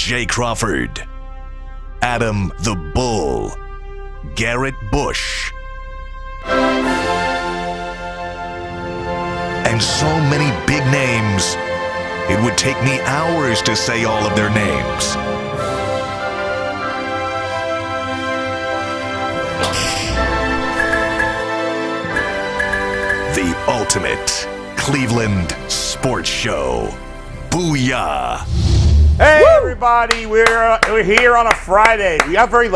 Jay Crawford, Adam the Bull, Garrett Bush, and so many big names, it would take me hours to say all of their names. The ultimate Cleveland sports show. Booyah! Hey, everybody, we're here on a Friday. We got very,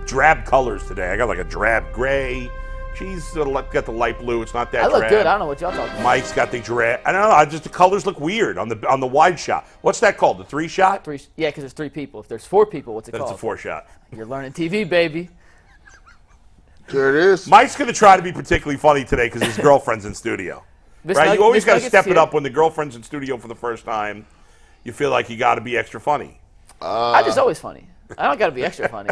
drab colors today. I got, a drab gray. She's got the light blue. It's not that drab. I look good. I don't know what y'all talking about. Mike's got the drab. I don't know. Just the colors look weird on the wide shot. What's that called? The 3-shot? Yeah, because there's 3 people. If there's 4 people, what's it then called? It's a 4-shot. You're learning TV, baby. There it is. Mike's going to try to be particularly funny today because his girlfriend's in studio. Right? You always got to step it up when the girlfriend's in studio for the first time. You feel like you got to be extra funny. I'm just always funny. I don't got to be extra funny.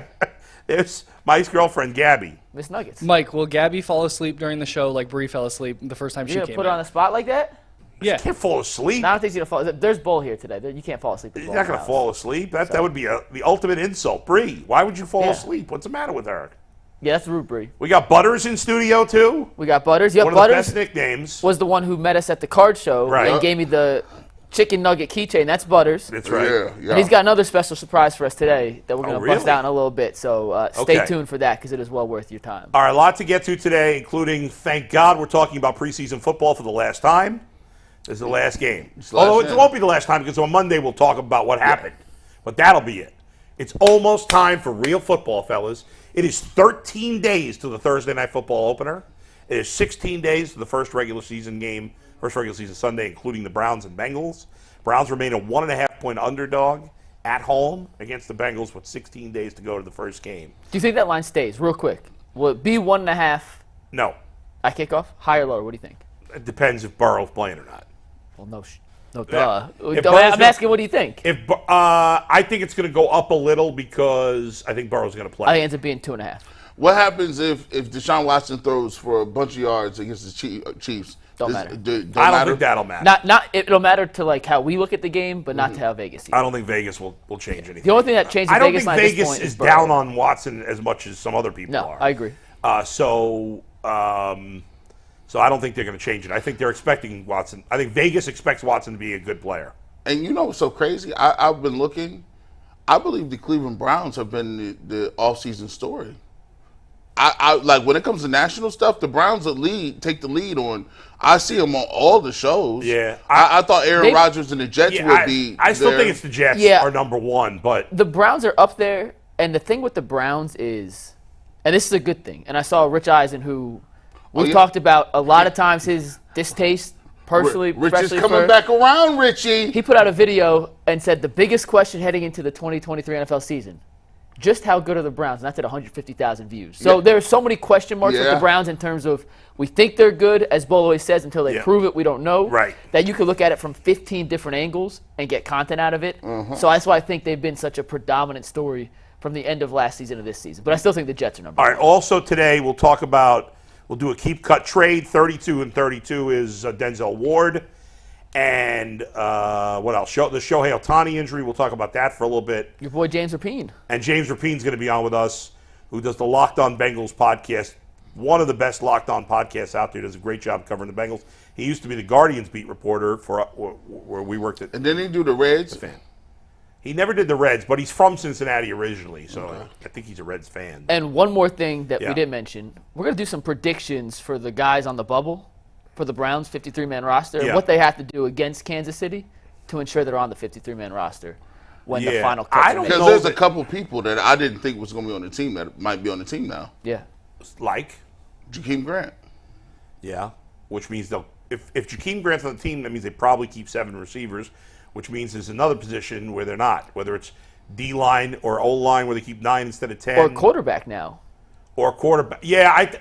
It's Mike's girlfriend, Gabby. Miss Nuggets. Mike, will Gabby fall asleep during the show like Bree fell asleep the first time she came put her on the spot like that? Yeah. She can't fall asleep. No, I don't think she's going to fall. There's Bull here today. You can't fall asleep. You're not going to fall asleep. That would be the ultimate insult. Bree, why would you fall asleep? What's the matter with her? Yeah, that's the root, Bree. We got Butters in studio, too. We got Butters. Yep, One of Butters the best nicknames. was the one who met us at the card show and gave me the chicken nugget keychain. That's Butters. That's right. Yeah. And he's got another special surprise for us today that we're going to bust out in a little bit. So stay tuned for that because it is well worth your time. All right, a lot to get to today, including, thank God, we're talking about preseason football for the last time. This is the last game. Although it won't be the last time because on Monday we'll talk about what happened. But that'll be it. It's almost time for real football, fellas. It is 13 days to the Thursday Night Football opener. It is 16 days to the first regular season Sunday, including the Browns and Bengals. Browns remain a 1.5-point underdog at home against the Bengals with 16 days to go to the first game. Do you think that line stays? Real quick. Will it be 1.5? No. At kickoff? Higher or lower? What do you think? It depends if Burrow's playing or not. Well, no duh. Yeah. I'm asking, what do you think? I think it's going to go up a little because I think Burrow's going to play. I think it ends up being 2.5. What happens if Deshaun Watson throws for a bunch of yards against the Chiefs? Don't matter. I don't think that'll matter. It'll matter to how we look at the game, but not to how Vegas sees it. I don't think Vegas will change anything. The only thing that changes Vegas line at this point is down on Watson as much as some other people are. No, I agree. So I don't think they're going to change it. I think they're expecting Watson. I think Vegas expects Watson to be a good player. And you know what's so crazy? I've been looking. I believe the Cleveland Browns have been the offseason story. I like when it comes to national stuff, the Browns take the lead on. I see them on all the shows. Yeah, I thought Aaron Rodgers and the Jets would be. I still think it's the Jets are number one, but the Browns are up there. And the thing with the Browns is, and this is a good thing. And I saw Rich Eisen, who we've talked about a lot of times, his distaste personally. Rich is coming back around, Richie. He put out a video and said the biggest question heading into the 2023 NFL season. Just how good are the Browns? And that's at 150,000 views. So there's so many question marks with the Browns in terms of we think they're good, as Bo always says, until they prove it, we don't know. Right. That you could look at it from 15 different angles and get content out of it. So that's why I think they've been such a predominant story from the end of last season to this season. But I still think the Jets are number one. All right, also today we'll do a keep-cut trade. 32 and 32 is Denzel Ward. And what else? The Shohei Otani injury. We'll talk about that for a little bit. Your boy James Rapien. And James Rapien's going to be on with us, who does the LockedOn Bengals podcast. One of the best LockedOn podcasts out there. Does a great job covering the Bengals. He used to be the Guardians beat reporter for where we worked at. And then he do the Reds. Fan. He never did the Reds, but he's from Cincinnati originally, so I think he's a Reds fan. And one more thing that we didn't mention. We're going to do some predictions for the guys on the bubble. For the Browns' 53-man roster, and what they have to do against Kansas City to ensure they're on the 53-man roster when the final cuts are made. Because there's a couple people that I didn't think was going to be on the team that might be on the team now. Yeah. Like? Jakeem Grant. Yeah, which means if Jakeem Grant's on the team, that means they probably keep 7 receivers, which means there's another position where they're not, whether it's D-line or O-line where they keep 9 instead of 10. Or quarterback now. Or quarterback. Yeah,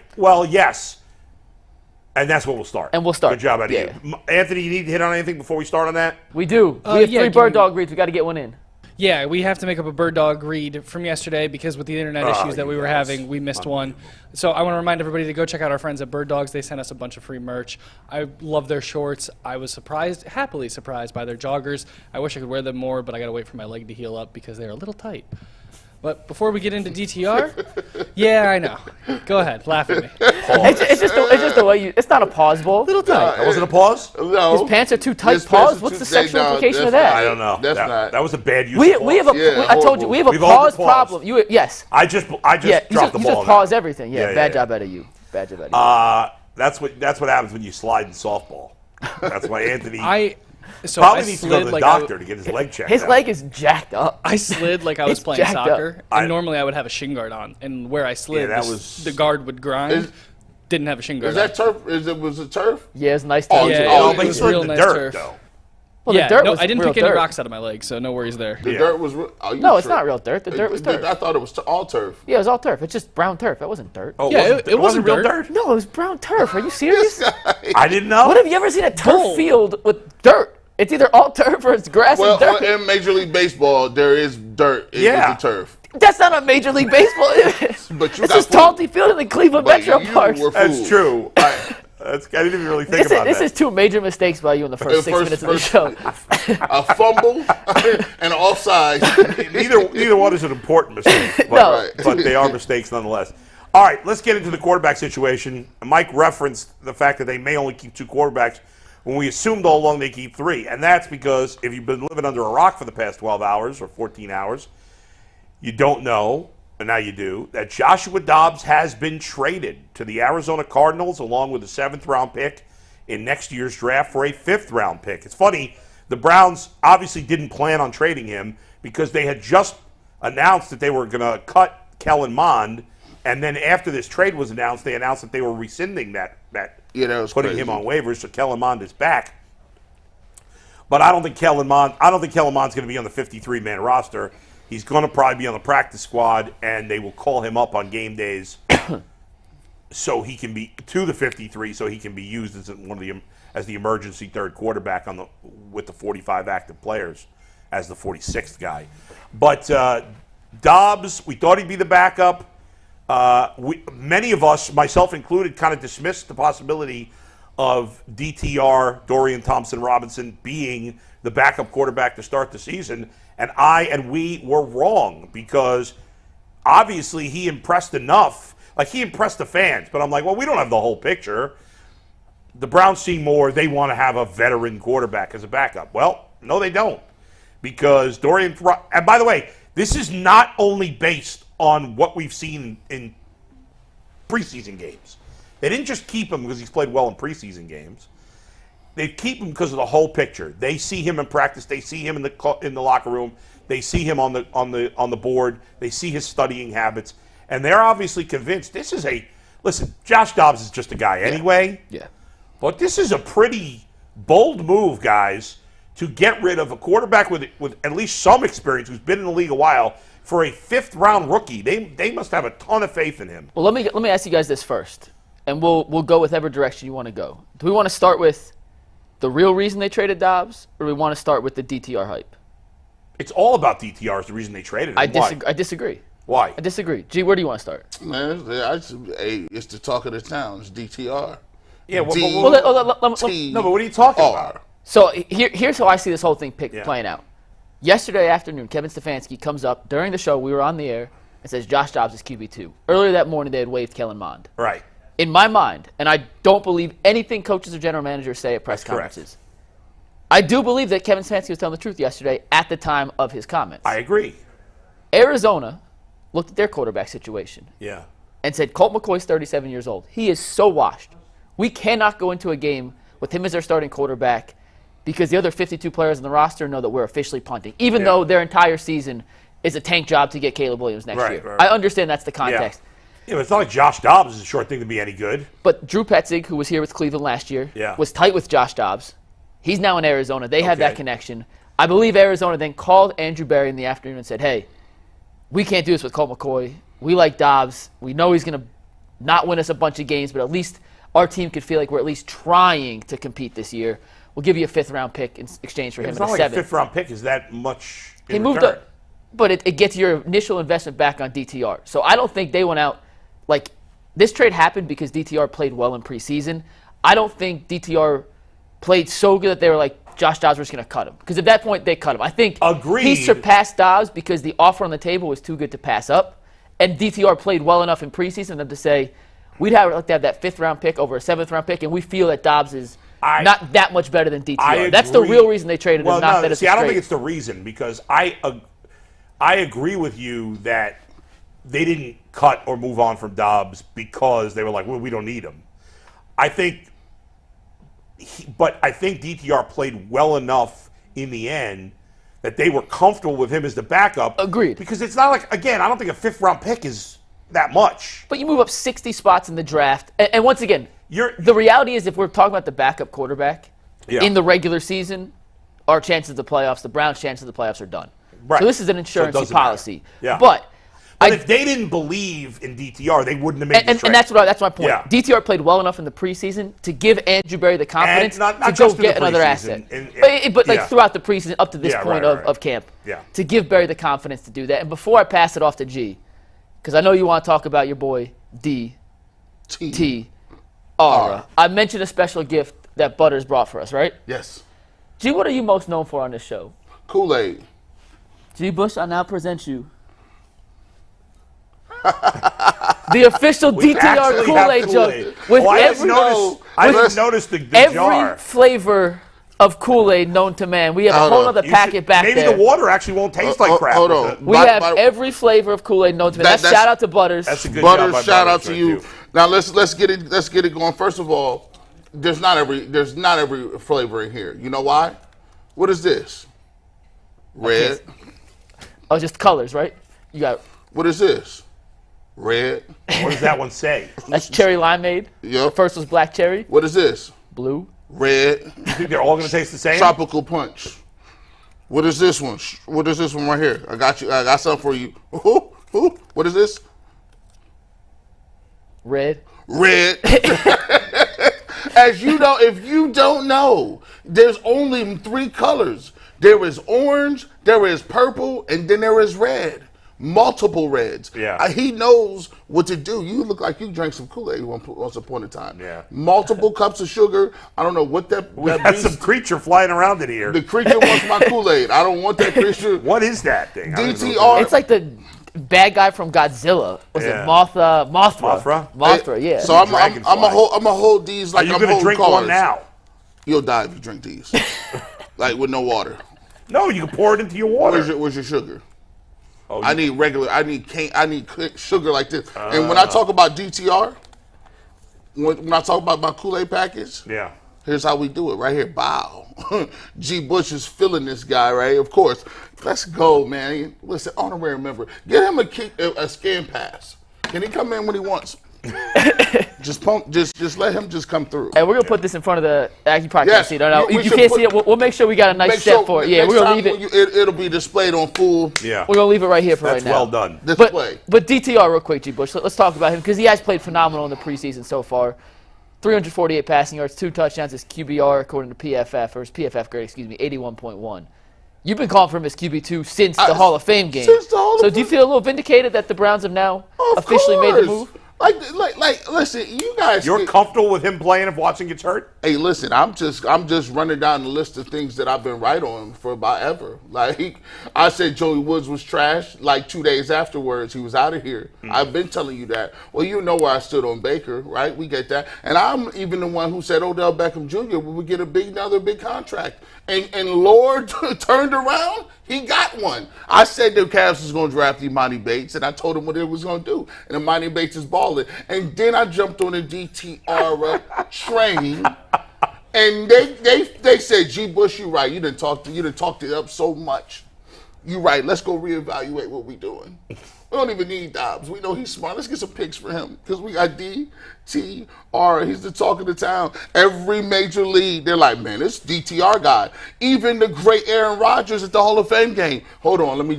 yes. And that's what we'll start. And we'll start. Good job, Eddie. Anthony, you need to hit on anything before we start on that? We do. We have 3 bird dog reads. We got to get one in. Yeah, we have to make up a bird dog read from yesterday because with the internet issues that we were having, we missed one. So I want to remind everybody to go check out our friends at Bird Dogs. They sent us a bunch of free merch. I love their shorts. I was happily surprised by their joggers. I wish I could wear them more, but I got to wait for my leg to heal up because they're a little tight. But before we get into DTR, yeah, I know. Go ahead, laugh at me. It's just the way you. It's not a pause ball. Little tight. That wasn't a pause? No. His pants are too tight. Pause. What's the sexual implication of that? I don't know. That was a bad use. We have a. I told you we have a pause problem. Yes. I just dropped the ball. You just pause everything. Yeah. Bad job out of you. Bad job out of you. That's what happens when you slide in softball. That's why Anthony. Probably needs to go to the doctor to get his leg checked. His leg is jacked up. I slid like I was playing soccer, and normally I would have a shin guard on, and where I slid, the guard would grind. Didn't have a shin guard. Is that turf? Was it turf? Yeah, it's nice turf. But he slid in the dirt, though. Well, the dirt was I didn't real pick any dirt. rocks out of my leg, so no worries there. The dirt was. No, it's not real dirt. The dirt was turf. I thought it was all turf. Yeah, it was all turf. It's just brown turf. It wasn't dirt. Oh, yeah, it wasn't real dirt. dirt. No, it was brown turf. Are you serious? I didn't know. When have you ever seen a turf field with dirt? It's either all turf or it's grass and dirt. Well, in Major League Baseball, there is dirt in the turf. That's not a Major League Baseball. But you this is Talty Field in the Cleveland Metro Parks. That's true. I didn't even really think about that. This is two major mistakes by you in the first 6 minutes of the show. A fumble and an offside. Neither one is an important mistake, but they are mistakes nonetheless. All right, let's get into the quarterback situation. Mike referenced the fact that they may only keep 2 quarterbacks when we assumed all along they keep 3. And that's because if you've been living under a rock for the past 12 hours or 14 hours, you don't know, and now you do, that Joshua Dobbs has been traded to the Arizona Cardinals along with a 7th-round pick in next year's draft for a 5th-round pick. It's funny, the Browns obviously didn't plan on trading him because they had just announced that they were going to cut Kellen Mond, and then after this trade was announced, they announced that they were rescinding that was putting crazy. him on waivers, so Kellen Mond is back. But I don't think Kellen Mond's going to be on the 53-man roster. He's going to probably be on the practice squad, and they will call him up on game days so he can be to the 53, so he can be used as the emergency third quarterback with the 45 active players as the 46th guy. But Dobbs, we thought he'd be the backup. Many of us, myself included, kind of dismissed the possibility of DTR, Dorian Thompson-Robinson, being the backup quarterback to start the season. And we were wrong because obviously he impressed enough. Like, he impressed the fans. But I'm like, well, we don't have the whole picture. The Browns see more. They want to have a veteran quarterback as a backup. Well, no, they don't. Because and by the way, this is not only based on what we've seen in preseason games. They didn't just keep him because he's played well in preseason games. They keep him because of the whole picture. They see him in practice. They see him in the locker room. They see him on the board. They see his studying habits, and they're obviously convinced this is listen. Josh Dobbs is just a guy anyway. Yeah. But this is a pretty bold move, guys, to get rid of a quarterback with at least some experience who's been in the league a while for a 5th-round rookie. They must have a ton of faith in him. Well, let me ask you guys this first, and we'll go with whatever direction you want to go. Do we want to start with the real reason they traded Dobbs, or do we want to start with the DTR hype? It's all about DTR is the reason they traded him. I disagree. Why? I disagree. G, where do you want to start? Man, it's the talk of the town. It's DTR. Yeah, but what are you talking about? So here's how I see this whole thing playing out. Yesterday afternoon, Kevin Stefanski comes up during the show. We were on the air and says Josh Dobbs is QB2. Earlier that morning, they had waived Kellen Mond. Right. In my mind, and I don't believe anything coaches or general managers say at press conferences, I do believe that Kevin Stefanski was telling the truth yesterday at the time of his comments. I agree. Arizona looked at their quarterback situation and said, Colt McCoy's 37 years old. He is so washed. We cannot go into a game with him as their starting quarterback because the other 52 players on the roster know that we're officially punting, even though their entire season is a tank job to get Caleb Williams next year. Right. I understand that's the context. Yeah, but it's not like Josh Dobbs is a short thing to be any good. But Drew Petzig, who was here with Cleveland last year, was tight with Josh Dobbs. He's now in Arizona. They have that connection. I believe Arizona then called Andrew Berry in the afternoon and said, hey, we can't do this with Colt McCoy. We like Dobbs. We know he's going to not win us a bunch of games, but at least our team could feel like we're at least trying to compete this year. we'll give you a 5th-round pick in exchange for him It's in not a like 7th. a 5th-round pick is that much in He moved return. up, but it gets your initial investment back on DTR. So I don't think they went out like this trade happened because DTR played well in preseason. I don't think DTR played so good that they were like, Josh Dobbs, we're just going to cut him. Because at that point, they cut him. I think he surpassed Dobbs because the offer on the table was too good to pass up. And DTR played well enough in preseason for them to say, we'd like to have that 5th-round pick over a 7th-round pick, and we feel that Dobbs is not that much better than DTR. That's the real reason they traded him, not that it's a I don't think it's the reason because I agree with you that they didn't cut or move on from Dobbs because they were like, well, we don't need him. I think DTR played well enough in the end that they were comfortable with him as the backup. Agreed. Because it's not like, again, I don't think a 5th-round pick is that much. But you move up 60 spots in the draft. And once again, the reality is if we're talking about the backup quarterback in the regular season, our chances of the playoffs, the Browns' chances of the playoffs are done. Right. So this is an insurance policy. Yeah. But if they didn't believe in DTR, they wouldn't have made this trade. And that's my point. Yeah. DTR played well enough in the preseason to give Andrew Berry the confidence to go get another asset. But throughout the preseason up to this point of camp, to give Berry the confidence to do that. And before I pass it off to G, because I know you want to talk about your boy DTR, I mentioned a special gift that Butters brought for us, right? Yes. G, what are you most known for on this show? Kool-Aid. G. Bush, I now present you the official DTR Kool-Aid jug with I didn't notice the jar. Every flavor of Kool-Aid known to man. We have a whole other packet back there. Maybe the water actually won't taste like crap. Hold on. We have every flavor of Kool-Aid known to man. Shout out to Butters. That's a good Butters, job shout out to right you. too. Now let's get it going. First of all, there's not every flavor in here. You know why? What is this? Red. Oh, just colors, right? You got. What is this? Red. What does that one say? That's cherry limeade. Yep. The first was black cherry. What is this? Blue. Red. You think they're all going to taste the same? Tropical punch. What is this one? What is this one right here? I got something for you. What is this? Red. As you know, if you don't know, there's only 3 colors. There is orange, there is purple, and then there is red. Multiple reds. Yeah. He knows what to do. You look like you drank some Kool-Aid once upon a time. Yeah. Multiple cups of sugar. I don't know what that. We got some creature flying around in here. The creature wants my Kool-Aid. I don't want that creature. What is that thing? DTR. It's like the bad guy from Godzilla. Was it Mothra? Mothra, yeah. So I'm gonna hold these like I'm holding cars. Are you gonna drink one now? You'll die if you drink these. Like with no water. No, you can pour it into your water. Where's your sugar? Oh, I need sugar like this. And when I talk about DTR, when I talk about my Kool-Aid package, here's how we do it right here. Bow. G. Bush is feeling this guy, right? Of course. Let's go, man. Listen, honorary member. Get him a scan pass. Can he come in when he wants? Just let him just come through. And we're gonna put this in front of the. You probably can't see it. No, you can't see it. We'll make sure we got a nice set for it. Yeah, we're gonna leave it. It'll be displayed on full. Yeah, we're gonna leave it right here for right now. That's well done. Display. But DTR, real quick, G. Bush. Let's talk about him because he has played phenomenal in the preseason so far. 348 passing yards, 2 touchdowns. His QBR, according to PFF, or his PFF grade, 81.1. You've been calling for him as QB2 since the Hall of Fame game. So do you feel a little vindicated that the Browns have now officially made the move? Like, listen, you guys. You're comfortable with him playing if Watson gets hurt? Hey, listen, I'm just running down the list of things that I've been right on for about ever. Like, I said Joey Woods was trash. Like 2 days afterwards, he was out of here. I've been telling you that. Well, you know where I stood on Baker, right? We get that. And I'm even the one who said Odell Beckham Jr. would get another big contract. And Lord turned around, he got one. I said the Cavs was going to draft Imani Bates, and I told him what it was going to do. And Imani Bates is balling. And then I jumped on the DTR train, and they said, G. Bush, you right. You done talked it up so much. You right. Let's go reevaluate what we doing. We don't even need Dobbs. We know he's smart. Let's get some picks for him because we got DTR. He's the talk of the town. Every major league, they're like, man, this DTR guy. Even the great Aaron Rodgers at the Hall of Fame game. Hold on, let me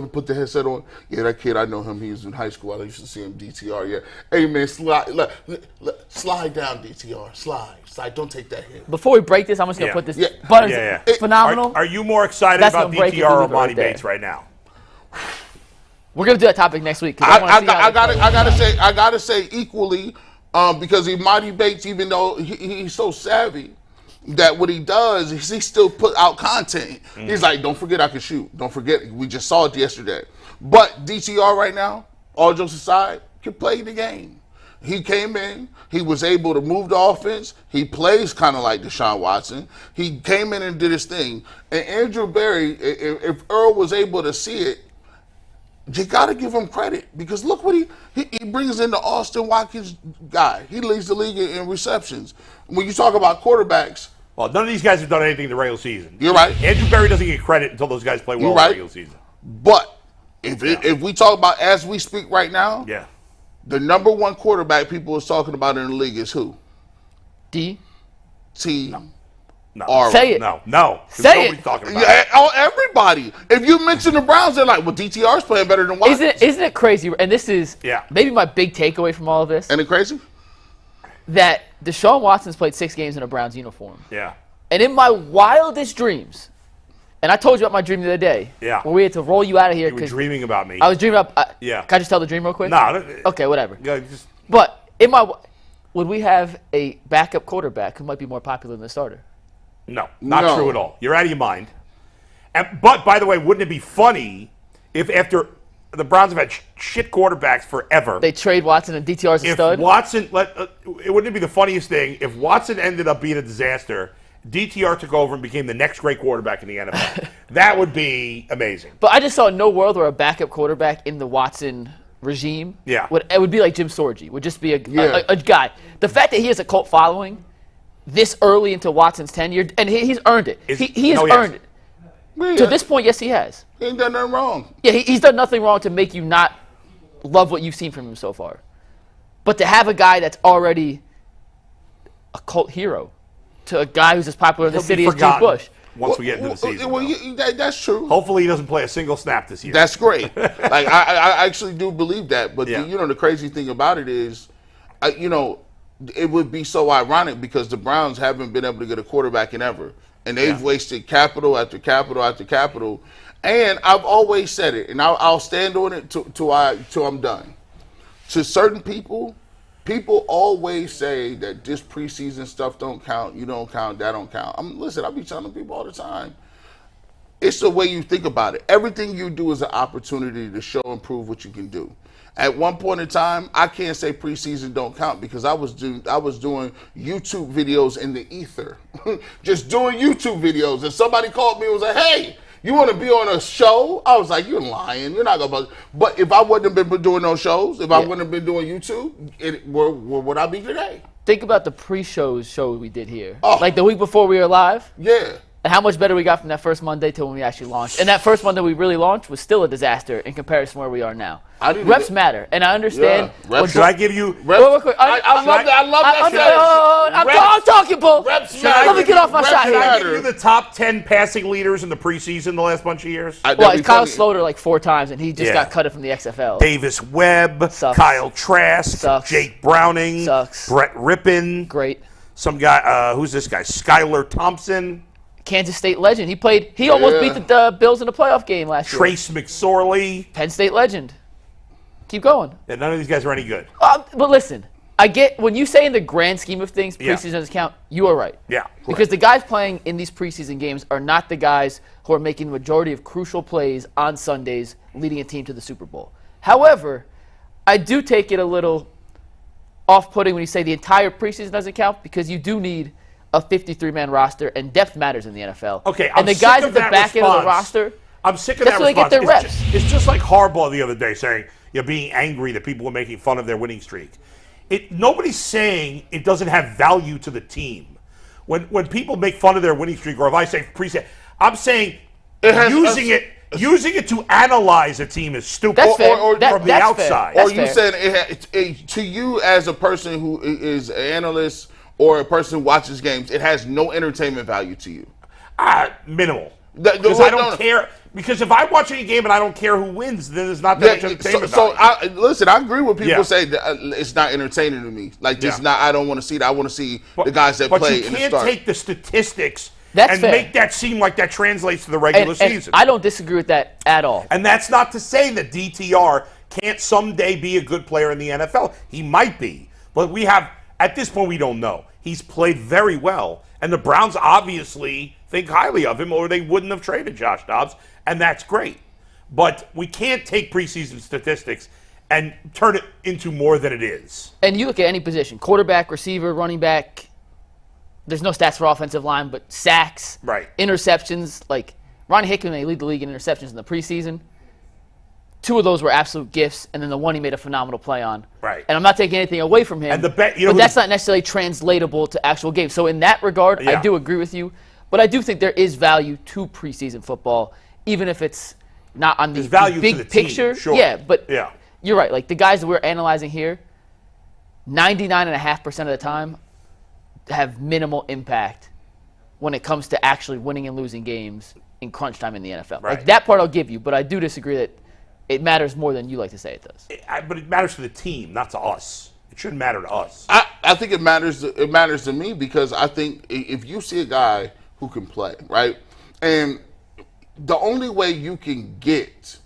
put the headset on. Yeah, that kid, I know him. He was in high school. I used to see him DTR. Yeah, hey man, slide down DTR. Slide. Don't take that hit. Before we break this, I'm just gonna put this. It's phenomenal. Are you more excited about DTR or Ronnie Bates right now? We're gonna do that topic next week. I gotta say equally, because Imani Bates, even though he's so savvy, that what he does is he still put out content. He's like, don't forget I can shoot. Don't forget we just saw it yesterday. But DTR right now, all jokes aside, can play the game. He came in, he was able to move the offense. He plays kind of like Deshaun Watson. He came in and did his thing. And Andrew Berry, if Earl was able to see it, you got to give him credit because look what he brings in the Austin Watkins guy. He leads the league in receptions. When you talk about quarterbacks. Well, none of these guys have done anything in the regular season. You're right. Andrew Berry doesn't get credit until those guys play well in the regular season. But if we talk about as we speak right now, the number one quarterback people is talking about in the league is who? No. Say it. No. Say it. Talking about everybody. If you mention the Browns, they're like, well, DTR's playing better than Watson. Isn't it crazy? And this is maybe my big takeaway from all of this. Isn't it crazy? That Deshaun Watson's played 6 games in a Browns uniform. Yeah. And in my wildest dreams, and I told you about my dream the other day. Yeah. Where we had to roll you out of here. You were dreaming about me. I was dreaming about. Yeah. Can I just tell the dream real quick? No. Okay, whatever. Yeah, But would we have a backup quarterback who might be more popular than the starter? No, not true at all. You're out of your mind. But, by the way, wouldn't it be funny if after the Browns have had shit quarterbacks forever. They trade Watson and DTR's a stud? Wouldn't it be the funniest thing if Watson ended up being a disaster, DTR took over and became the next great quarterback in the NFL? That would be amazing. But I just saw no world where a backup quarterback in the Watson regime would be like Jim Sorgi. Would just be a guy. The fact that he has a cult following this early into Watson's tenure, and he's earned it. He has earned it. Yeah. To this point, yes, he has. He ain't done nothing wrong. Yeah, he's done nothing wrong to make you not love what you've seen from him so far. But to have a guy that's already a cult hero to a guy who's as popular in the city as Jim Bush. Once we get into the season. That's true. Hopefully he doesn't play a single snap this year. That's great. Like I actually do believe that. But the crazy thing about it is, it would be so ironic because the Browns haven't been able to get a quarterback in ever. And they've wasted capital after capital after capital. And I've always said it, and I'll stand on it till I'm done. To certain people always say that this preseason stuff don't count, you don't count, that don't count. Listen, I be telling people all the time, it's the way you think about it. Everything you do is an opportunity to show and prove what you can do. At one point in time, I can't say preseason don't count because I was doing YouTube videos in the ether, just doing YouTube videos. And somebody called me and was like, "Hey, you want to be on a show?" I was like, "You're lying. You're not gonna." But if I wouldn't have been doing those shows, if I wouldn't have been doing YouTube, where would I be today? Think about the show we did here, like the week before we were live. Yeah. And how much better we got from that first Monday to when we actually launched. And that first Monday we really launched was still a disaster in comparison to where we are now. Reps matter. And I understand. Should I give you reps? I love that. I'm talking, Bull. Let me get off my shot here. here. Should I give you the top 10 passing leaders in the preseason the last bunch of years? Well, Kyle Sloter like 4 times, and he just got cut from the XFL. Davis Webb, Sucks. Kyle Trask, Sucks. Jake Browning, Sucks. Brett Rippin. Great. Some guy, who's this guy? Skylar Thompson. Kansas State legend. He almost beat the Bills in the playoff game last year. Trace McSorley. Penn State legend. Keep going. Yeah, none of these guys are any good. But listen, I get when you say in the grand scheme of things, preseason doesn't count, you are right. Yeah. Because the guys playing in these preseason games are not the guys who are making the majority of crucial plays on Sundays, leading a team to the Super Bowl. However, I do take it a little off-putting when you say the entire preseason doesn't count because you do need a 53-man roster, and depth matters in the NFL. Okay, and the guys at the back end of the roster, I'm sick of that response. That's where they get their reps. It's just like Harbaugh the other day saying, being angry that people were making fun of their winning streak. Nobody's saying it doesn't have value to the team. When people make fun of their winning streak, or if I say preseason, I'm saying using it using it to analyze a team is stupid. That's fair. Or from the outside. Fair. Or you said to you as a person who is an analyst or a person who watches games, it has no entertainment value to you. Minimal. Because I don't care. Because if I watch any game and I don't care who wins, then there's not that much entertainment value. Listen, I agree with people say that it's not entertaining to me. Like, just not. I don't want to see that. I want to see the guys that play in the start. But you can't take the statistics and make that seem like that translates to the regular season. I don't disagree with that at all. And that's not to say that DTR can't someday be a good player in the NFL. He might be. But at this point, we don't know. He's played very well. And the Browns obviously think highly of him, or they wouldn't have traded Josh Dobbs. And that's great. But we can't take preseason statistics and turn it into more than it is. And you look at any position, quarterback, receiver, running back, there's no stats for offensive line, but sacks, interceptions. Like Ronnie Hickman, they lead the league in interceptions in the preseason. 2 of those were absolute gifts, and then the one he made a phenomenal play on. Right. And I'm not taking anything away from him, but that's not necessarily translatable to actual games. So in that regard, I do agree with you. But I do think there is value to preseason football, even if it's not on the big picture. Sure. Yeah, but you're right. Like the guys that we're analyzing here, 99.5% of the time have minimal impact when it comes to actually winning and losing games in crunch time in the NFL. Right. Like that part I'll give you, but I do disagree that it matters more than you like to say it does. But it matters to the team, not to us. It shouldn't matter to us. I think it matters. It matters to me because I think if you see a guy who can play, right, and the only way you can get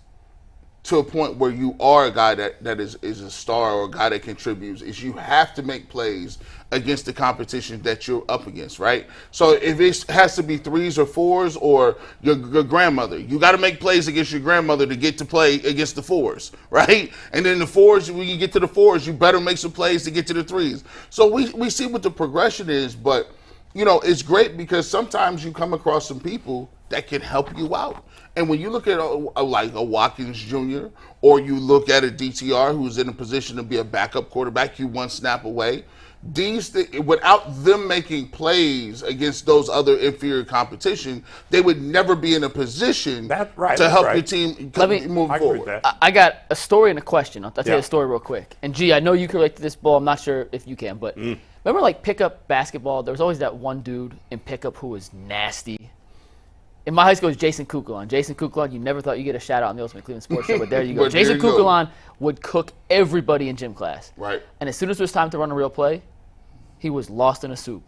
to a point where you are a guy that is a star or a guy that contributes is you have to make plays against the competition that you're up against, right? So if it has to be 3s or 4s or your grandmother, you got to make plays against your grandmother to get to play against the 4s, right? And then the 4s, when you get to the 4s, you better make some plays to get to the 3s. So we see what the progression is, but it's great because sometimes you come across some people that can help you out. And when you look at like a Watkins Jr. or you look at a DTR who's in a position to be a backup quarterback, you one snap away. Without them making plays against those other inferior competition, they would never be in a position to help your team move forward. I got a story and a question. I'll tell you a story real quick. And G, I know you can relate to this ball. I'm not sure if you can, but remember like pickup basketball? There was always that one dude in pickup who was nasty. In my high school, it was Jason Kukulon. Jason Kukulon, you never thought you'd get a shout out on the Ultimate Cleveland Sports Show, but there you go. Jason Kukulon would cook everybody in gym class. Right. And as soon as it was time to run a real play, he was lost in a soup.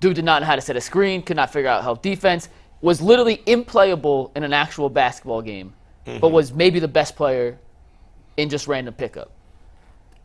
Dude did not know how to set a screen, could not figure out help defense, was literally implayable in an actual basketball game, but was maybe the best player in just random pickup.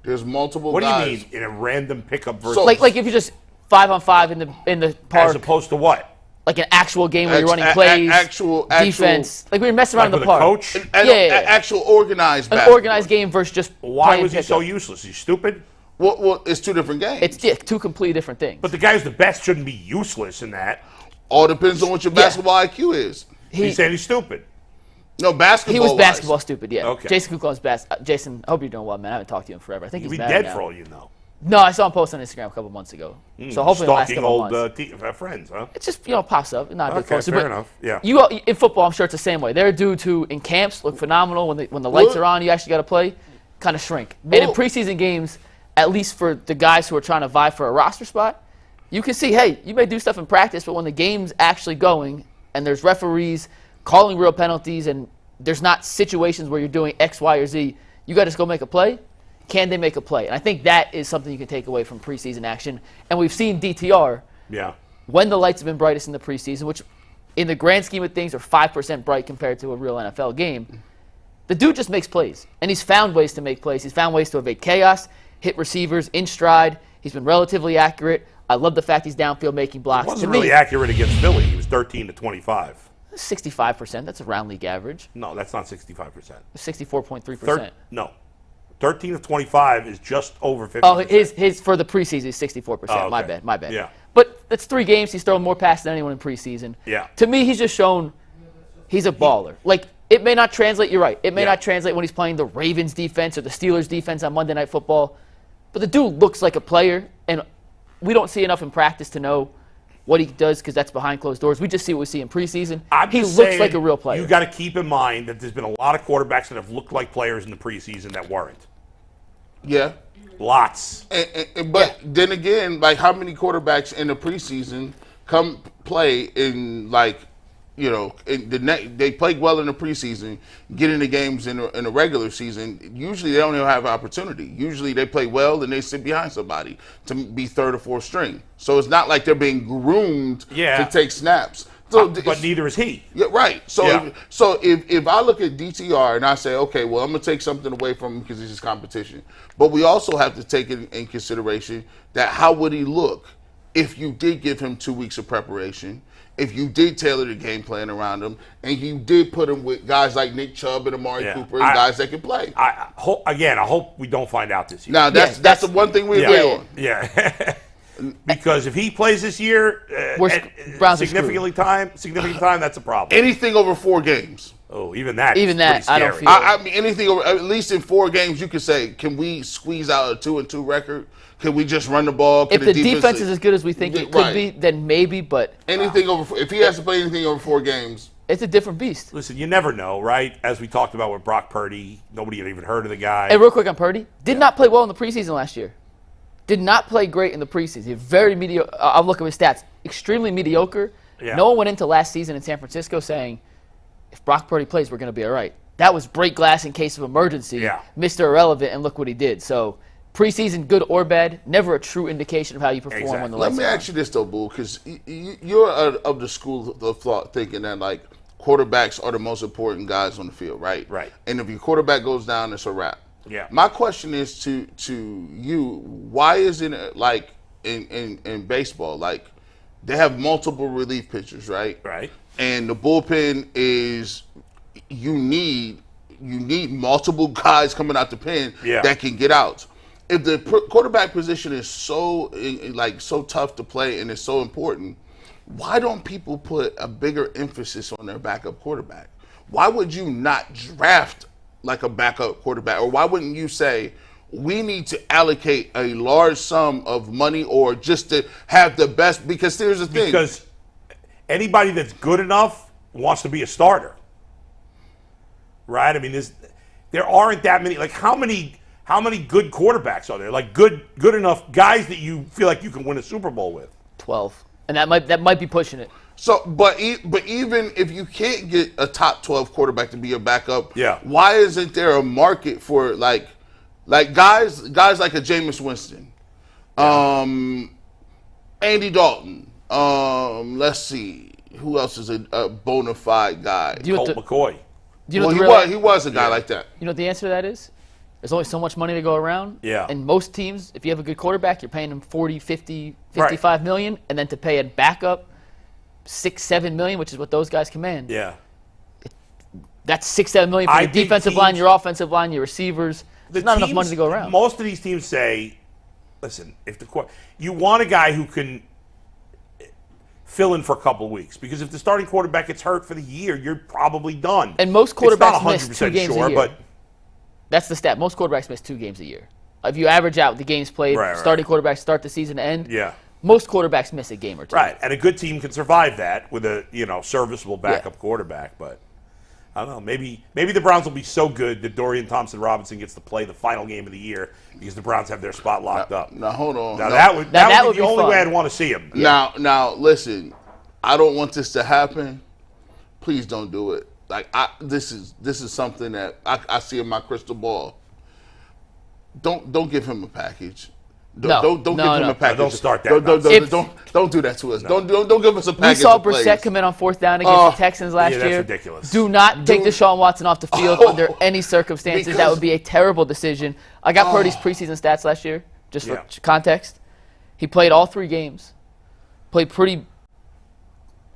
There's multiple guys. What do you mean in a random pickup versus? So, like if you just 5-on-5 in the park. As opposed to what? Like an actual game where you're running plays, actual defense. Like when you're messing around in the park. Coach? Actual organized basketball. An organized game versus just Why was he so useless? He's stupid? Well, it's 2 different games. It's 2 completely different things. But the guy who's the best shouldn't be useless in that. All depends on what your basketball IQ is. He's saying he's stupid. No, basketball. He was basketball stupid, yeah. Okay. Jason Kukulon's best. Jason, I hope you're doing well, man. I haven't talked to you in forever. I think he's dead now. for all you know. No, I saw him post on Instagram a couple months ago. So hopefully the last couple months. Stalking old friends, huh? It just pops up. Not a big poster, fair enough. Yeah. In football, I'm sure it's the same way. There are dudes who in camps look phenomenal when the lights are on. You actually got to play, kind of shrink. And in preseason games, at least for the guys who are trying to vie for a roster spot, you can see, hey, you may do stuff in practice, but when the game's actually going and there's referees calling real penalties and there's not situations where you're doing X, Y, or Z, you got to just go make a play. Can they make a play? And I think that is something you can take away from preseason action. And we've seen DTR when the lights have been brightest in the preseason, which in the grand scheme of things are 5% bright compared to a real NFL game. The dude just makes plays, and he's found ways to make plays. He's found ways to evade chaos, hit receivers in stride. He's been relatively accurate. I love the fact he's downfield making blocks. He wasn't really accurate against Philly. He was 13 to 25. 65%. That's a round league average. No, that's not 65%. 64.3%. No. 13 of 25 is just over 50%. Oh, his for the preseason is 64%. Oh, okay. My bad. Yeah. But it's 3 games. He's thrown more passes than anyone in preseason. Yeah. To me, he's just shown he's a baller. Like, it may not translate. You're right. It may not translate when he's playing the Ravens defense or the Steelers defense on Monday Night Football. But the dude looks like a player, and we don't see enough in practice to know what he does because that's behind closed doors. We just see what we see in preseason. He looks saying, like a real player. You got to keep in mind that there's been a lot of quarterbacks that have looked like players in the preseason that weren't. Yeah. Lots. But then again, like how many quarterbacks in the preseason come play in they played well in the preseason, get into games in the regular season. Usually they don't even have opportunity. Usually they play well and they sit behind somebody to be third or fourth string. So it's not like they're being groomed to take snaps. So but neither is he. Yeah, right. So if I look at DTR and I say, okay, well, I'm going to take something away from him because this is competition. But we also have to take in consideration that how would he look if you did give him 2 weeks of preparation, if you did tailor the game plan around him, and you did put him with guys like Nick Chubb and Amari Cooper and guys that can play. I hope we don't find out this year. Now, that's the one thing we agree on. Yeah. Because if he plays this year, significant time, that's a problem. Anything over 4 games. Oh, even that. I don't feel. I mean, anything over, at least in 4 games, you could say, can we squeeze out a 2-2 record? Can we just run the ball? If the defense is as good as we think it could be, then maybe. But anything over, if he has to play anything over 4 games, it's a different beast. Listen, you never know, right? As we talked about with Brock Purdy, nobody had even heard of the guy. Hey, real quick on Purdy, did not play well in the preseason last year. Did not play great in the preseason. Very mediocre. I'll look at his stats. Extremely mediocre. Yeah. No one went into last season in San Francisco saying, if Brock Purdy plays, we're going to be all right. That was break glass in case of emergency. Yeah. Mr. Irrelevant, and look what he did. So preseason, good or bad, never a true indication of how you perform on the lights. Let me ask you this, though, Boo, because you're of the school of thought thinking that, like, quarterbacks are the most important guys on the field, right? Right. And if your quarterback goes down, it's a wrap. Yeah. My question is to you, why isn't it like in baseball, like they have multiple relief pitchers, right? Right. And the bullpen is you need multiple guys coming out the pen that can get out. If the quarterback position is so tough to play and is so important, why don't people put a bigger emphasis on their backup quarterback? Why would you not draft like a backup quarterback? Or why wouldn't you say, we need to allocate a large sum of money or just to have the best? Because here's the thing. Because anybody that's good enough wants to be a starter. Right? I mean, there aren't that many. Like, how many good quarterbacks are there? Like, good enough guys that you feel like you can win a Super Bowl with? 12. And that might be pushing it. So, but even if you can't get a top 12 quarterback to be your backup, why isn't there a market for like guys like a Jameis Winston, Andy Dalton, let's see, who else is a bona fide guy? Colt McCoy. He was a guy like that. You know what the answer to that is? There's only so much money to go around. Yeah. And most teams, if you have a good quarterback, you're paying them 40, 50, 55 million, and then to pay a backup $6-7 million, which is what those guys command. Yeah. That's $6-7 million for your defensive line, your offensive line, your receivers. There's not enough money to go around. Most of these teams say, listen, you want a guy who can fill in for a couple of weeks, because if the starting quarterback gets hurt for the year, you're probably done. And most quarterbacks miss 2 games a year. But that's the stat. Most quarterbacks miss 2 games a year. If you average out the games played, starting quarterbacks start the season to end. Yeah. Most quarterbacks miss a game or 2. Right, and a good team can survive that with a serviceable backup quarterback. But I don't know, maybe the Browns will be so good that Dorian Thompson-Robinson gets to play the final game of the year because the Browns have their spot locked up. Now hold on. Now that would be the only way I'd want to see him. Yeah. Now listen, I don't want this to happen. Please don't do it. Like this is something that I see in my crystal ball. Don't give him a package. Don't give him a package. Don't start that. Don't do that to us. Don't give us a package. We saw Brissett come in on 4th down against the Texans last year. That's ridiculous. Do not take Deshaun Watson off the field under any circumstances. That would be a terrible decision. I got Purdy's preseason stats last year, just for context. He played all 3 games. Played pretty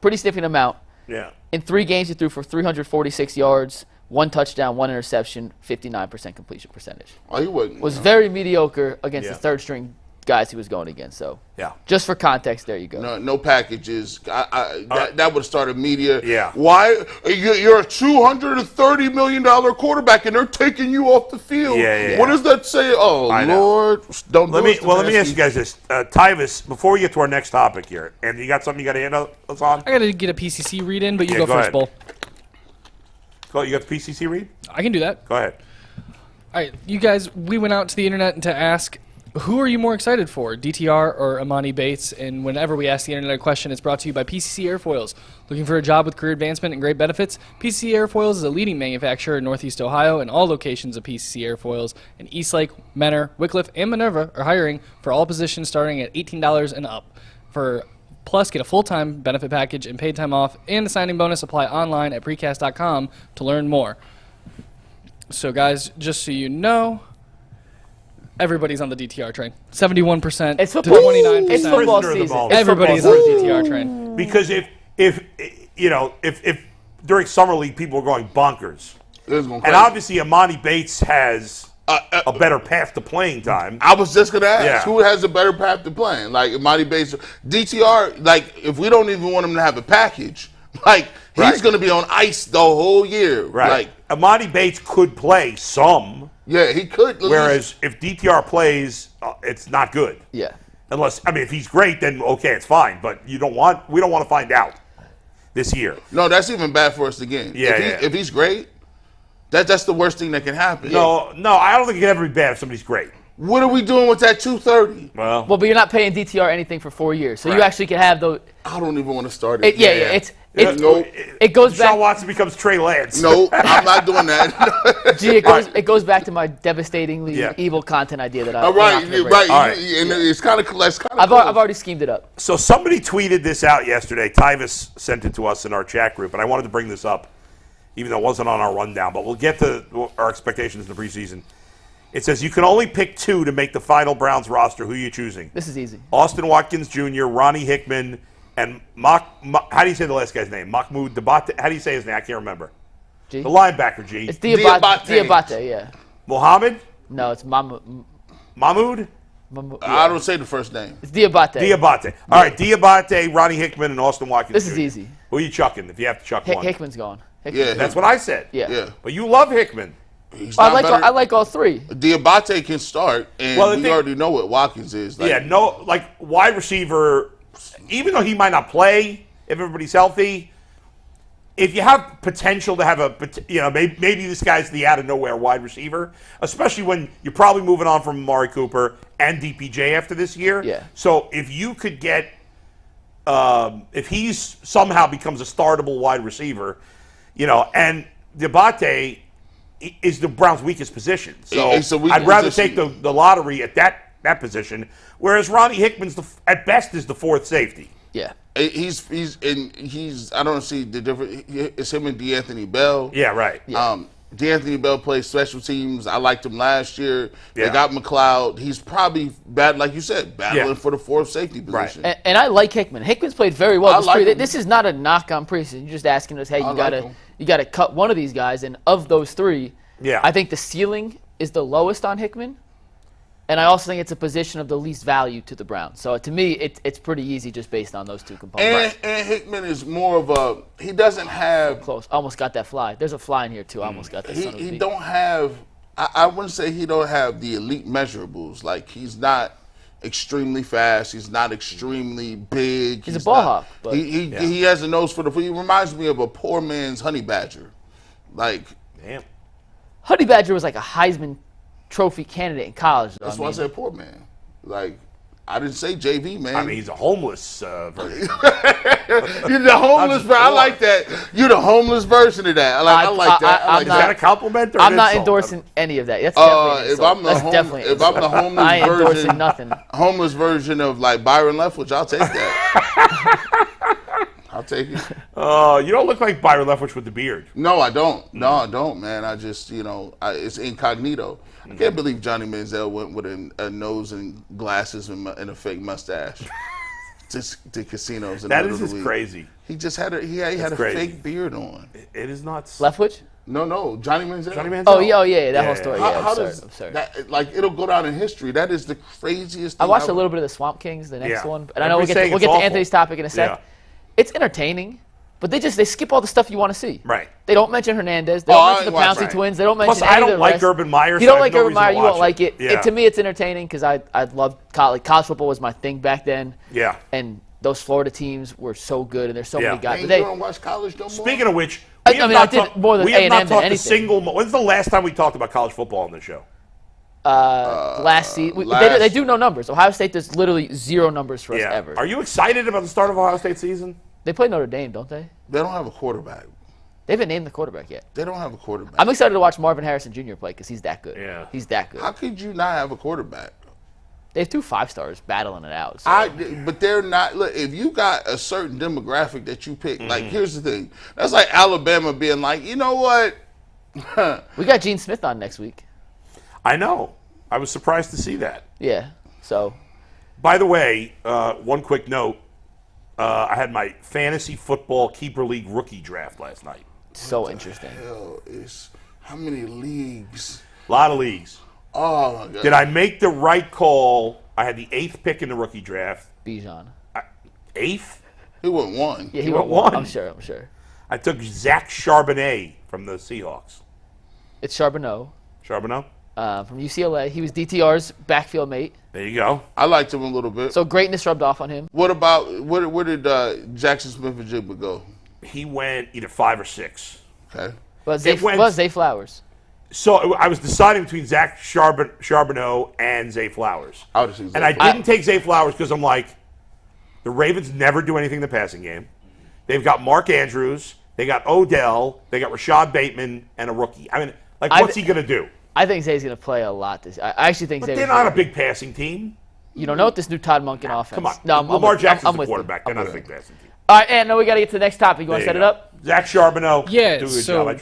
significant amount. Yeah. In 3 games, he threw for 346 yards, 1 touchdown, 1 interception, 59% completion percentage. Oh, he wasn't. Was very mediocre against the 3rd string guys he was going against. So Yeah. just for context, there you go. No packages. That would have started media. Yeah. Why you're a $230 million quarterback and they're taking you off the field? Yeah. What does that say? Oh Lord, don't. Let me ask you guys this, Tyvis. Before we get to our next topic here, and you got something you got to hand us on? I got to get a PCC read in, but you go go first, ahead. Bull. Go. You got the PCC read? I can do that. Go ahead. All right, you guys, we went out to the internet to ask, who are you more excited for, DTR or Amani Bates? And whenever we ask the internet a question, it's brought to you by PCC Airfoils. Looking for a job with career advancement and great benefits? PCC Airfoils is a leading manufacturer in Northeast Ohio, and all locations of PCC Airfoils in Eastlake, Menor, Wickliffe, and Minerva are hiring for all positions starting at $18 and up. Plus, get a full-time benefit package and paid time off, and the signing bonus. Apply online at precast.com to learn more. So, guys, just so you know, everybody's on the DTR train. 71% It's to football. 29%. It's football Prisoner of the season. moment. It's Everybody's football on the season. DTR train. Because if during summer league people were going bonkers, and obviously Amani Bates has a better path to playing time. I was just gonna ask, Yeah. who has a better path to playing? Like Amani Bates, DTR. Like if we don't even want him to have a package, like he's gonna be on ice the whole year. Right. Like Amani Bates could play some, yeah, he could. whereas if DTR plays, it's not good. Yeah. Unless, I mean, if he's great, then okay, it's fine. But we don't want to find out this year. No, that's even bad for us again. Yeah, If he's great, that's the worst thing that can happen. No, I don't think it can ever be bad if somebody's great. What are we doing with that 230? Well, But you're not paying DTR anything for 4 years, so you Right. actually can have those. I don't even want to start it. It goes Deshaun back. Watson becomes Trey Lance. No, I'm not doing that. Gee, it goes back to my devastatingly evil content idea that I. All right, I'm not gonna right. break. All right. And it's kind of I've already schemed it up. So somebody tweeted this out yesterday. Tyvis sent it to us in our chat group, and I wanted to bring this up, even though it wasn't on our rundown. But we'll get to our expectations in the preseason. It says you can only pick 2 to make the final Browns roster. Who are you choosing? This is easy. Austin Watkins Jr., Ronnie Hickman, and how do you say the last guy's name? Mohamoud Diabete. How do you say his name? I can't remember. G? The linebacker, G. It's Diabete, yeah. Mohamed? No, it's Mahmoud? I don't say the first name. It's Diabete. Diabete. All right, Diabete, Ronnie Hickman, and Austin Watkins This is Jr. easy. Who are you chucking if you have to chuck one? Hickman's gone. Yeah, That's what I said. Yeah. Yeah. But you love Hickman. He's I not better. like all 3. Diabate can start, and Well, the we thing- already know what Watkins is. Like, Wide receiver, even though he might not play if everybody's healthy, if you have potential to have maybe this guy's the out-of-nowhere wide receiver, especially when you're probably moving on from Amari Cooper and DPJ after this year. Yeah. So if you could get, if he's somehow becomes a startable wide receiver, and Diabete is the Browns' weakest position. So It's a weak I'd rather position. take the lottery at that position, whereas Ronnie Hickman's at best is the 4th safety. Yeah. he's I don't see the difference. It's him and D'Anthony Bell. Yeah, right. D'Anthony Bell plays special teams. I liked him last year. Yeah. They got McLeod. He's probably like you said, battling for the 4th safety position. Right. And I like Hickman. Hickman's played very well. like him. This is not a knock on preseason. You're just asking us, hey, you gotta cut one of these guys, and of those 3, I think the ceiling is the lowest on Hickman. And I also think it's a position of the least value to the Browns. So to me, it's pretty easy just based on those 2 components. And Hickman is more of he doesn't have Close. Almost got that fly. There's a fly in here too. I almost got that. he don't have. I wouldn't say he don't have the elite measurables. Like he's not extremely fast. He's not extremely big. He's a ball hawk, but he has a nose for the. He reminds me of a poor man's honey badger. Like Damn. Honey Badger was like a Heisman Trophy candidate in college. that's why I said poor man. Like I didn't say JV man. I mean, he's a homeless version. You're the homeless version. I like that. You're the homeless version of that. I like that. Is that a compliment or I'm an not insult? endorsing any of that. That's definitely an if insult. I'm the That's definitely an if I'm the insult. homeless I ain't endorsing version, nothing. homeless version of like Byron Leftwich, I'll take that. I'll take it. You don't look like Byron Leftwich with the beard. No, I don't. No, I don't, man. I just, it's incognito. I can't believe Johnny Manziel went with a nose and glasses and a fake mustache to casinos. In That the middle is of just the week. crazy. He just had a crazy. fake beard on. It is nuts. Leftwich? No, Johnny Manziel. Johnny Manziel. Oh yeah, that whole story. How I'm does sorry. that, like, it'll go down in history? That is the craziest thing. I watched a little bit of the Swamp Kings, the next Yeah. one, and I know we'll get Everybody's to saying it's Anthony's topic in a sec. Yeah. It's entertaining, but they skip all the stuff you want to see. Right. They don't mention Hernandez. They don't mention the I ain't Pouncey watching. twins. They don't mention Plus, any I of don't the like rest. Urban Meyer. If you so don't I like have no Urban Meyer, reason you to won't watch like it. Yeah. To me, it's entertaining because I loved college. College football was my thing back then. Yeah. And those Florida teams were so good, and there's so many guys. Ain't But you don't watch college no more? Speaking of which, I we have mean, I not did talked- more than we have A&M not than talked a anything. single. When's the last time we talked about college football on the show? last season, they do no numbers. Ohio State does literally zero numbers for us ever. Are you excited about the start of Ohio State season? They play Notre Dame, don't they? They don't have a quarterback. They haven't named the quarterback yet. They don't have a quarterback. I'm excited to watch Marvin Harrison Jr. play because he's that good. Yeah. He's that good. How could you not have a quarterback? They have 2 5-stars battling it out. So. But they're not. Look, if you got a certain demographic that you pick, like, Mm-hmm. here's the thing. That's like Alabama being like, you know what? We got Gene Smith on next week. I know. I was surprised to see that. Yeah. So. By the way, one quick note. I had my fantasy football keeper league rookie draft last night. So interesting. Hell, it's how many leagues? A lot of leagues. Oh my god! Did I make the right call? I had the 8th pick in the rookie draft. Bijan. 8th? He went one. Yeah, he went went 1. one. I'm sure. I took Zach Charbonnet from the Seahawks. It's Charbonneau Charbonneau? from UCLA. He was DTR's backfield mate. There you go. I liked him a little bit. So greatness rubbed off on him. What about where did Jackson Smith-Njigba go? He went either 5 or 6. Okay. But Zay Flowers. So I was deciding between Zach Charbonneau and Zay Flowers. I would have seen. And I didn't take Zay Flowers because I'm like, the Ravens never do anything in the passing game. They've got Mark Andrews, they got Odell, they got Rashad Bateman, and a rookie. I mean, like, what's he going to do? I think Zay's going to play a lot this. I actually think But Zay. they're not a big passing team. You don't know what this new Todd Monken offense. Come on. No, Lamar Jackson's I'm the with you. quarterback. They're not a big passing team. All right, and now we got to get to the next topic. You want to set it up? Zach Charbonneau. Yeah, Do a good so- job.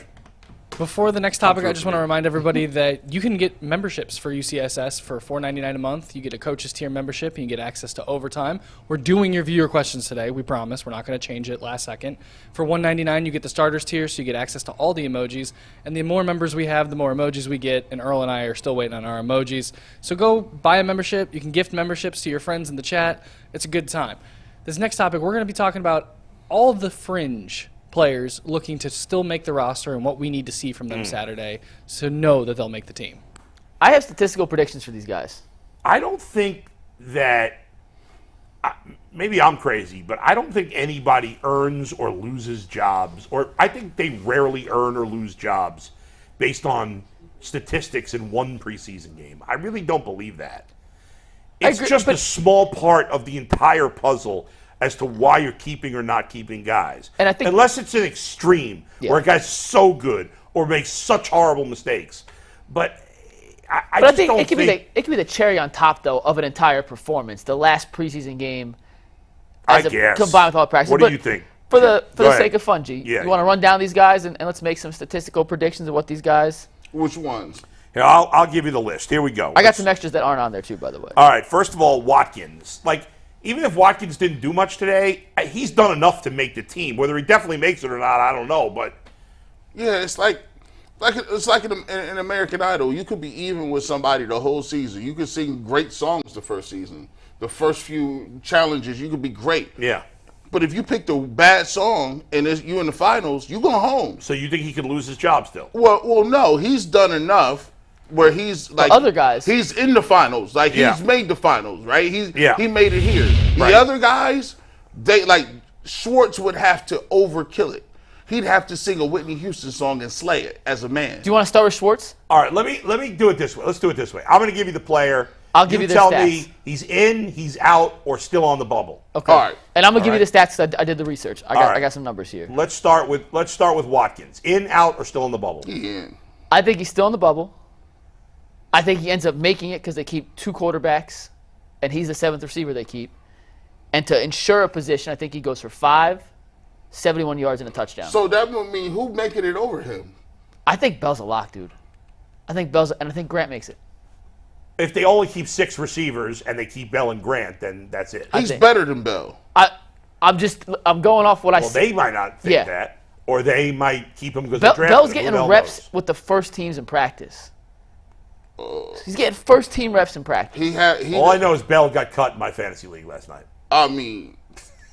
Before the next topic, I just want to remind everybody that you can get memberships for UCSS for $4.99 a month. You get a coaches tier membership, and you get access to overtime. We're doing your viewer questions today. We promise. We're not going to change it last second. For $1.99, you get the starters tier, so you get access to all the emojis. And the more members we have, the more emojis we get. And Earl and I are still waiting on our emojis. So go buy a membership. You can gift memberships to your friends in the chat. It's a good time. This next topic, we're going to be talking about all of the fringe players looking to still make the roster and what we need to see from them Saturday to know that they'll make the team. I have statistical predictions for these guys. I don't think that, maybe I'm crazy, but I don't think anybody earns or loses jobs, or I think they rarely earn or lose jobs based on statistics in one preseason game. I really don't believe that. It's agree, just but- a small part of the entire puzzle as to why you're keeping or not keeping guys. And I think- unless it's an extreme where a guy's so good or makes such horrible mistakes. But I But just I think don't it could be the cherry on top, though, of an entire performance. The last preseason game, I guess. combined with all practice. What do But you think? For the ahead. sake of fun, G, Yeah. you want to run down these guys and let's make some statistical predictions of what these guys. Which ones? Here, I'll give you the list. Here we go. I got some extras that aren't on there too, by the way. All right, first of all, Watkins. Like, even if Watkins didn't do much today, he's done enough to make the team. Whether he definitely makes it or not, I don't know. But Yeah, it's like in American Idol. You could be even with somebody the whole season. You could sing great songs the first season. The first few challenges, you could be great. yeah. But if you picked a bad song and you in the finals, you going home. So you think he could lose his job still? Well, no, he's done enough where he's like other guys. He's in the finals, like Yeah. he's made the finals, right? He made it here. Right. The other guys, they like Schwartz would have to overkill it. He'd have to sing a Whitney Houston song and slay it as a man. Do you want to start with Schwartz? All right, let me do it this way. Let's do it this way. I'm going to give you the player. I'll give you the tell stats. me he's in, he's out, or still on the bubble. Okay. All right. And I'm gonna give All you the stats. 'Cause I did the research. I right. got some numbers here. Let's start with Watkins. In, out, or still on the bubble? Yeah. I think he's still in the bubble. I think he ends up making it because they keep 2 quarterbacks, and he's the 7th receiver they keep. And to ensure a position, I think he goes for 5, 71 yards and a touchdown. So that would mean who making it over him? I think Bell's a lock, dude. I think Grant makes it. If they only keep 6 receivers and they keep Bell and Grant, then that's it. He's think- better than Bell. I'm going off what I Well, see. they might not think that. Or they might keep him because they're drafted. Bell's getting reps with the first teams in practice. He's getting first team reps in practice. All I know is Bell got cut in my fantasy league last night. I mean,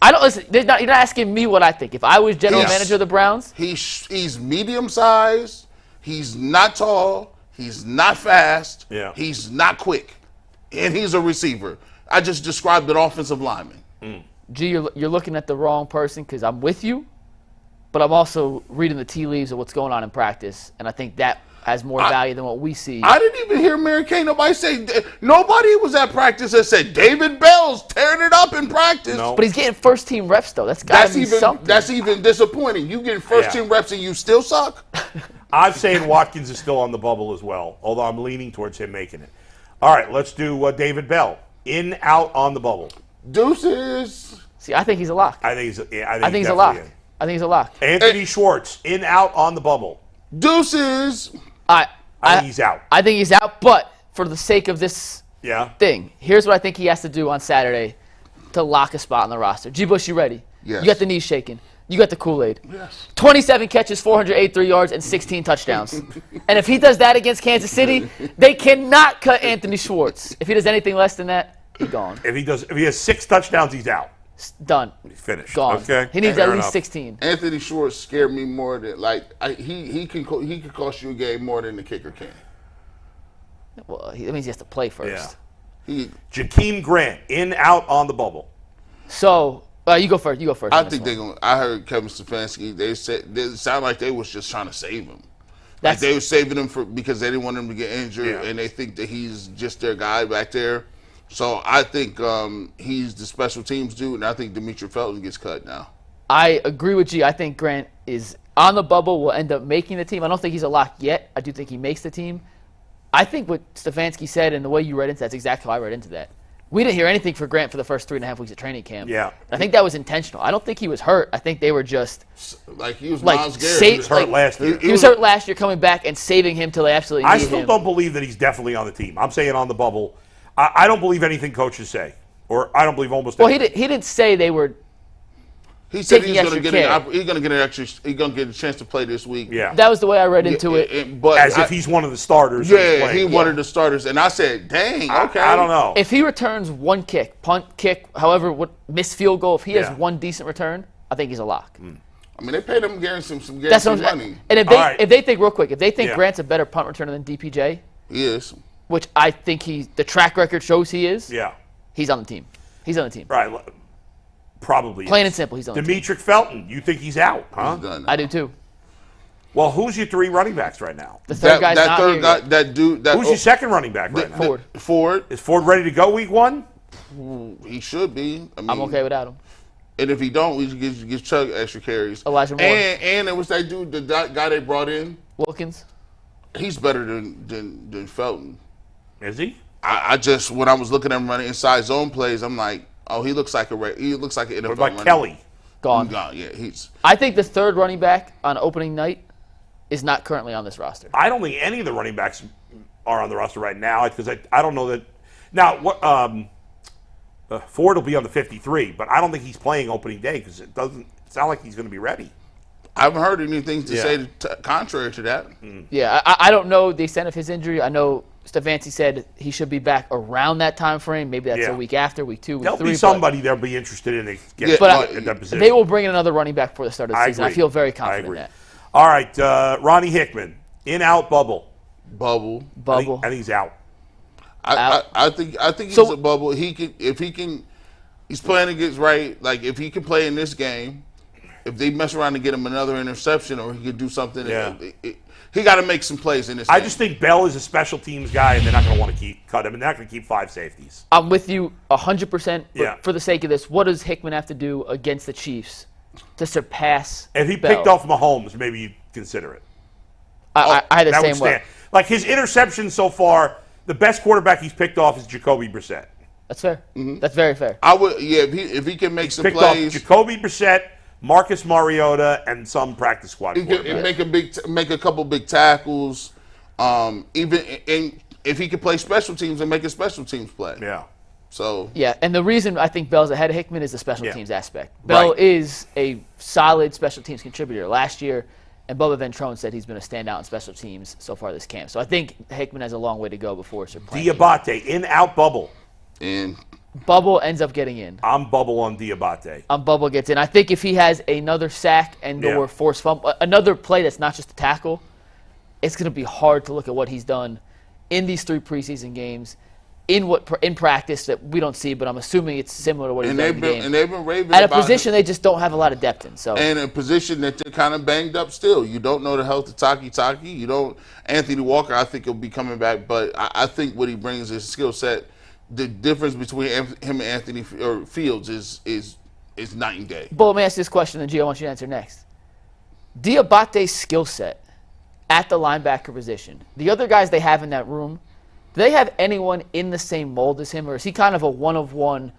I don't listen. You're not asking me what I think. If I was general manager of the Browns, he's medium sized. He's not tall. He's not fast. Yeah. He's not quick, and he's a receiver. I just described an offensive lineman. G, you're looking at the wrong person because I'm with you, but I'm also reading the tea leaves of what's going on in practice, and I think that has more value than what we see. I didn't even hear Mary Kay. Nobody was at practice that said David Bell's tearing it up in practice. No. But he's getting first team reps though. That's got to be something. That's even disappointing. You get first team reps and you still suck. I'm saying Watkins is still on the bubble as well, although I'm leaning towards him making it. All right, let's do David Bell. In, out, on the bubble. Deuces. See, I think he's a lock. I think he's a lock. I think he's a lock. Anthony Schwartz, in, out, on the bubble. Deuces. I think he's out. I think he's out, but for the sake of this thing, here's what I think he has to do on Saturday to lock a spot on the roster. G. Bush, you ready? Yes. You got the knees shaking. You got the Kool-Aid. Yes. 27 catches, 483 yards, and 16 touchdowns. And if he does that against Kansas City, they cannot cut Anthony Schwartz. If he does anything less than that, he's gone. If he has 6 touchdowns, he's out. Done. He's finished. Gone. Okay. He needs at least 16. Anthony Schwartz scared me more than he can cost you a game more than the kicker can. Well, that means he has to play first. Yeah. Jakeem Grant, in, out, on the bubble. So you go first. You go first. I think they're going. I heard Kevin Stefanski. They sound like they was just trying to save him. Like they were saving him because they didn't want him to get injured, and they think that he's just their guy back there. So I think he's the special teams dude, and I think Demetri Felton gets cut now. I agree with G. I think Grant is on the bubble, will end up making the team. I don't think he's a lock yet. I do think he makes the team. I think what Stefanski said and the way you read into that's exactly how I read into that. We didn't hear anything for Grant for the first 3.5 weeks of training camp. Yeah. I think that was intentional. I don't think he was hurt. I think they were just like he was Myles Garrett. He was hurt last year. He was hurt last year, coming back and saving him till they absolutely need him. I still don't believe that he's definitely on the team. I'm saying on the bubble. I don't believe anything coaches say, or I don't believe almost anything. Well, he didn't say they were. He said he's going to get a chance to play this week. Yeah, that was the way I read into it. But if he's one of the starters. Yeah, he wanted the starters, and I said, "Dang, okay." I don't know if he returns one kick, punt, kick, however, missed field goal. If he has one decent return, I think he's a lock. I mean, they paid him some guaranteed money. And if they think real quick, if they think Grant's a better punt returner than DPJ, he is. Which I think the track record shows he is. Yeah, he's on the team. He's on the team. Right. Probably. Plain and simple, he's on the team. Demetri Felton, you think he's out, huh? He's done. I do too. Well, who's your 3 running backs right now? The third guy's not here yet. That dude. Who's your second running back right now? Ford. Is Ford ready to go week 1? He should be. I mean, I'm okay without him. And if he don't, we give Chuck extra carries. Elijah Moore. And it was that dude, the guy they brought in. Wilkins. He's better than Felton. Is he? I just when I was looking at him running inside zone plays, I'm like, oh, he looks like an NFL. What about Kelly? Gone. Yeah, he's. I think the third running back on opening night is not currently on this roster. I don't think any of the running backs are on the roster right now because I don't know that. Now, what Ford will be on the 53, but I don't think he's playing opening day because it doesn't sound like he's going to be ready. I haven't heard anything to say contrary to that. Yeah, I don't know the extent of his injury. I know Stefanski said he should be back around that time frame. Maybe that's a week after, week 2, week 3. There'll be somebody they'll be interested in that position. They will bring in another running back before the start of the season. I feel very confident in that. All right, Ronnie Hickman, in, out, bubble. Bubble. I think he's out. I think he's a bubble. He's playing against like if he can play in this game. If they mess around and get him another interception, or he could do something, he got to make some plays in this game. I just think Bell is a special teams guy, and they're not going to want to cut him, and they're not going to keep 5 safeties. I'm with you 100%. But for the sake of this, what does Hickman have to do against the Chiefs to surpass If he Bell? picked off Mahomes, maybe you'd consider it. I had the same way. Like his interceptions so far, the best quarterback he's picked off is Jacoby Brissett. That's fair. That's very fair. I would, if he can make some picked plays. Off Jacoby Brissett, Marcus Mariota, and some practice squad. He can make a couple big tackles. Even if he can play special teams and make a special teams play. Yeah. So yeah, and the reason I think Bell's ahead of Hickman is the special teams aspect. Bell is a solid special teams contributor. Last year, and Bubba Ventrone said he's been a standout in special teams so far this camp. So I think Hickman has a long way to go before supplanting. Diabete, in-out bubble. in. Bubble ends up getting in. I'm bubble on Diabete. Bubble gets in. I think if he has another sack and or forced fumble, another play that's not just a tackle, it's going to be hard to look at what he's done in these 3 preseason games. In practice that we don't see, but I'm assuming it's similar to what he's done in the game. And they've been raving at a about position they just don't have a lot of depth in. So and a position that they're kind of banged up still. You don't know the health of Taki. You don't. Anthony Walker, I think he'll be coming back, but I think what he brings is skill set. The difference between him and Anthony Fields is night and day. But let me ask you this question, and Gio, I want you to answer next. Diabate's skill set at the linebacker position. The other guys they have in that room. Do they have anyone in the same mold as him, or is he kind of a one-of-one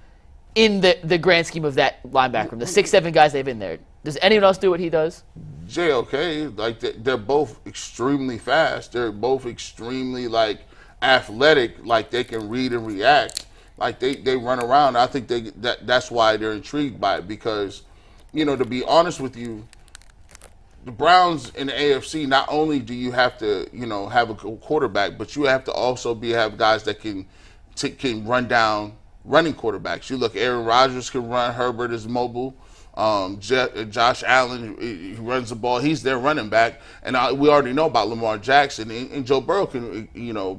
in the grand scheme of that linebacker room? The 6'7" guys they've in there. Does anyone else do what he does? JOK, like they're both extremely fast. They're both extremely athletic. Like they can read and react. Like they run around. I think that's why they're intrigued by it because, to be honest with you, the Browns in the AFC, not only do you have to, have a quarterback, but you have to also have guys that can run down running quarterbacks. You look, Aaron Rodgers can run. Herbert is mobile. Josh Allen, he runs the ball. He's their running back. And we already know about Lamar Jackson. And Joe Burrow can,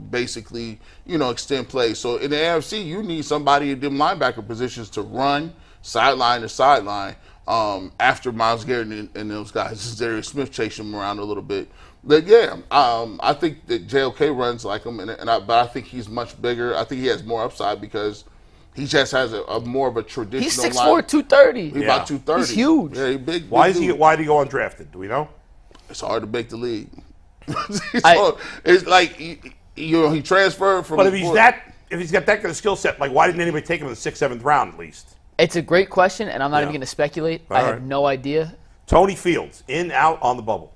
basically, extend plays. So in the AFC, you need somebody in them linebacker positions to run sideline to sideline. After Myles Garrett and those guys, Darius Smith chasing him around a little bit. But I think that JOK runs like him, but I think he's much bigger. I think he has more upside because he just has a more of a traditional. He's 6'4", 230. He's about 230. He's huge. Yeah, he's big. Why did he go undrafted? Do we know? It's hard to make the league. It's like he transferred from. But if he's got that kind of skill set, why didn't anybody take him in the 6th, 7th round at least? It's a great question, and I'm not even going to speculate. I have no idea. Tony Fields, in, out, on the bubble.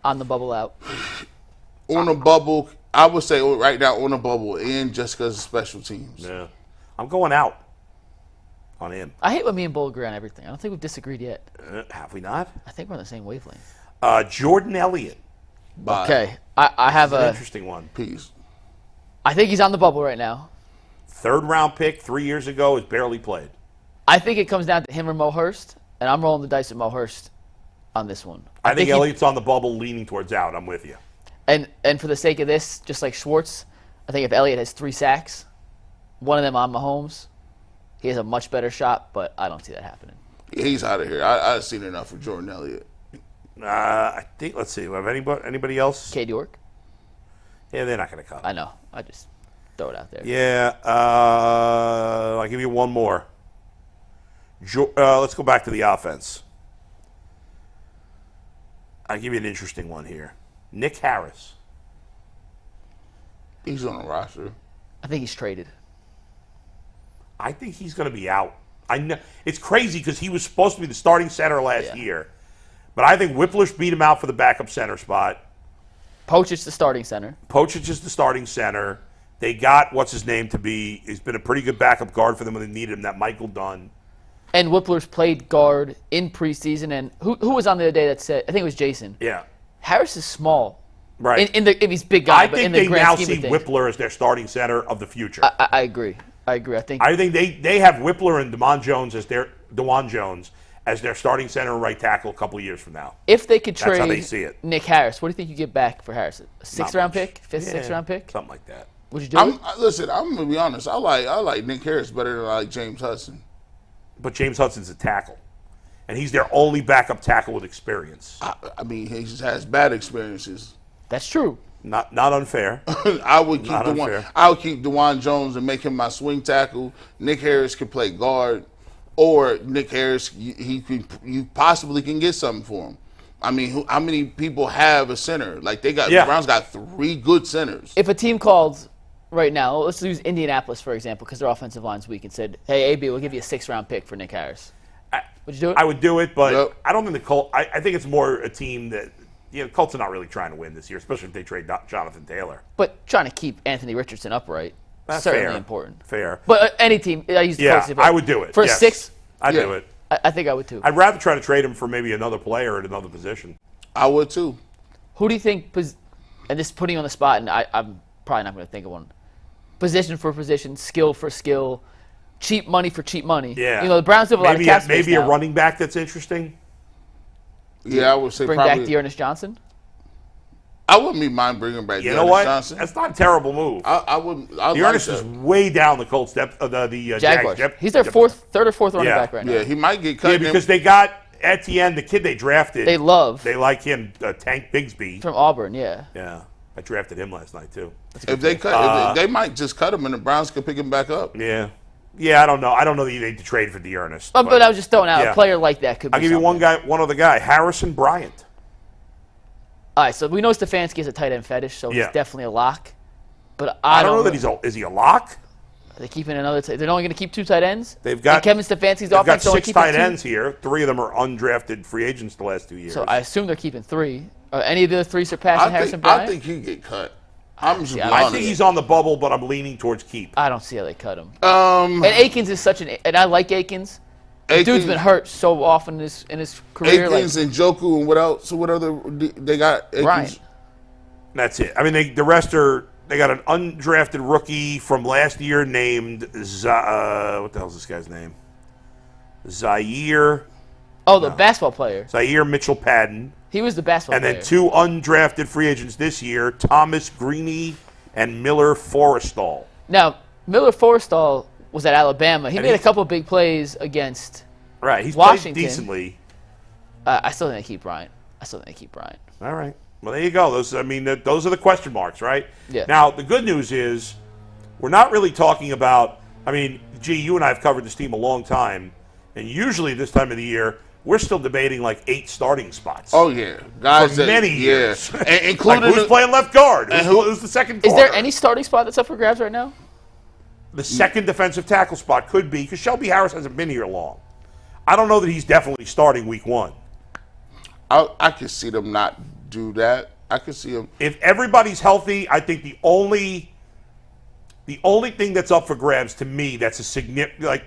On the bubble, out. On the bubble, I would say right now on the bubble, in just because of special teams. Yeah. I'm going out on him. I hate when me and Bull agree on everything. I don't think we've disagreed yet. Have we not? I think we're on the same wavelength. Jordan Elliott. Bye. Okay. I have an interesting one. Peace. I think he's on the bubble right now. 3rd round pick 3 years ago, has barely played. I think it comes down to him or Mo Hurst, and I'm rolling the dice with Mo Hurst on this one. I think Elliott's on the bubble, leaning towards out. I'm with you. And for the sake of this, just like Schwartz, I think if Elliott has 3 sacks, one of them on Mahomes, he has a much better shot, but I don't see that happening. Yeah, he's out of here. I've seen enough for Jordan Elliott. I think, let's see, have anybody else? Cade York? Yeah, they're not going to come. I know. I just throw it out there. Yeah, I'll give you one more. Let's go back to the offense. I'll give you an interesting one here. Nick Harris. He's on the roster. I think he's traded. I think he's going to be out. I know it's crazy because he was supposed to be the starting center last year, but I think Whiplash beat him out for the backup center spot. Pochic's the starting center. Pochich is the starting center. They got he's been a pretty good backup guard for them when they needed him. That Michael Dunn. And Whiplash played guard in preseason. And who was on the other day that said? I think it was Jason. Yeah. Harris is small. Right. If he's big guy, I but think in the they grand now scheme see of things. Whippler as their starting center of the future. I agree. I think they have Whippler and DeJuan Jones as their starting center and right tackle a couple of years from now. If they could That's how trade they see it. Nick Harris, what do you think you get back for Harris? A 6th round pick? 5th, 6th round pick? Something like that. Would you do it? Listen, I'm gonna be honest. I like Nick Harris better than I like James Hudson. But James Hudson's a tackle, and he's their only backup tackle with experience. I mean, he just has bad experiences. That's true. Not unfair. I would keep DeJuan Jones and make him my swing tackle. Nick Harris can play guard, or Nick Harris you possibly can get something for him. I mean, how many people have a center? The Browns got 3 good centers. If a team called right now, let's use Indianapolis for example, because their offensive line's weak, and said, "Hey, AB, we'll give you a 6th round pick for Nick Harris." Would you do it? I would do it, but I don't think the Colts. I think it's more a team that. Colts are not really trying to win this year, especially if they trade Jonathan Taylor. But trying to keep Anthony Richardson upright. That's certainly fair. important. Fair. But any team, I use the Yeah, Colts. I would do it. For yes. a 6, I'd do it. I think I would too. I'd rather try to trade him for maybe another player at another position. I would too. Who do you think, and this is putting you on the spot, and I'm probably not going to think of one, position for position, skill for skill, cheap money for cheap money. Yeah. You know, the Browns have a lot of cap space Maybe now. a running back that's interesting. Yeah, I would say Bring probably. back Dearness Johnson. I wouldn't mind bringing back You Dearness know what? Johnson. That's not a terrible move. I wouldn't. I Dearness like is that. way down the Colts depth. The Jaguars. Jags. He's their third or fourth running back right now. Yeah, he might get cut. Yeah, because they got Etienne, the kid they drafted. They love They like him, Tank Bigsby. from Auburn, yeah. Yeah, I drafted him last night too. If they cut, they might just cut him, and the Browns could pick him back up. Yeah, I don't know. I don't know that you need to trade for Dearness. But I was just throwing out yeah. a player like that could be I'll give you one other guy, Harrison Bryant. All right, so we know Stefanski has a tight end fetish, so Yeah. he's definitely a lock. But I don't know that is he a lock? Are they keeping another? They're only going to keep 2 tight ends. They've got and Kevin Stefanski's They've got offense only 6 keeping tight 2. ends here. 3 of them are undrafted free agents the last 2 years. So I assume they're keeping 3. Are any of the other 3 surpassing Harrison I Bryant? think he get cut. I'm just Yeah, be I honest. think he's on the bubble, but I'm leaning towards keep. I don't see how they cut him. And Akins is such and I like Akins. The dude's been hurt so often in his career. Akins and Joku and what else? So what other they got? Akins. Right. That's it. I mean, the rest are. They got an undrafted rookie from last year named what the hell's this guy's name? Zaire Basketball player. Mitchell-Padden. He was the basketball And player. then 2 undrafted free agents this year, Thomas Greene and Miller Forrestal. Now, Miller Forrestal was at Alabama. He And made a couple of big plays against Right, he's Washington. played decently. I still think they keep Bryant. All right. Well, there you go. Those are the question marks, right? Yeah. Now, the good news is we're not really talking about – I mean, gee, you and I have covered this team a long time, and usually this time of the year, we're still debating like 8 starting spots. Oh yeah, guys. For many years. And including like who's playing left guard? Who's the second Is corner? there any starting spot that's up for grabs right now? The second defensive tackle spot could be, because Shelby Harris hasn't been here long. I don't know that he's definitely starting week 1. I could see them not do that. I could see them. If everybody's healthy, I think the only thing that's up for grabs to me that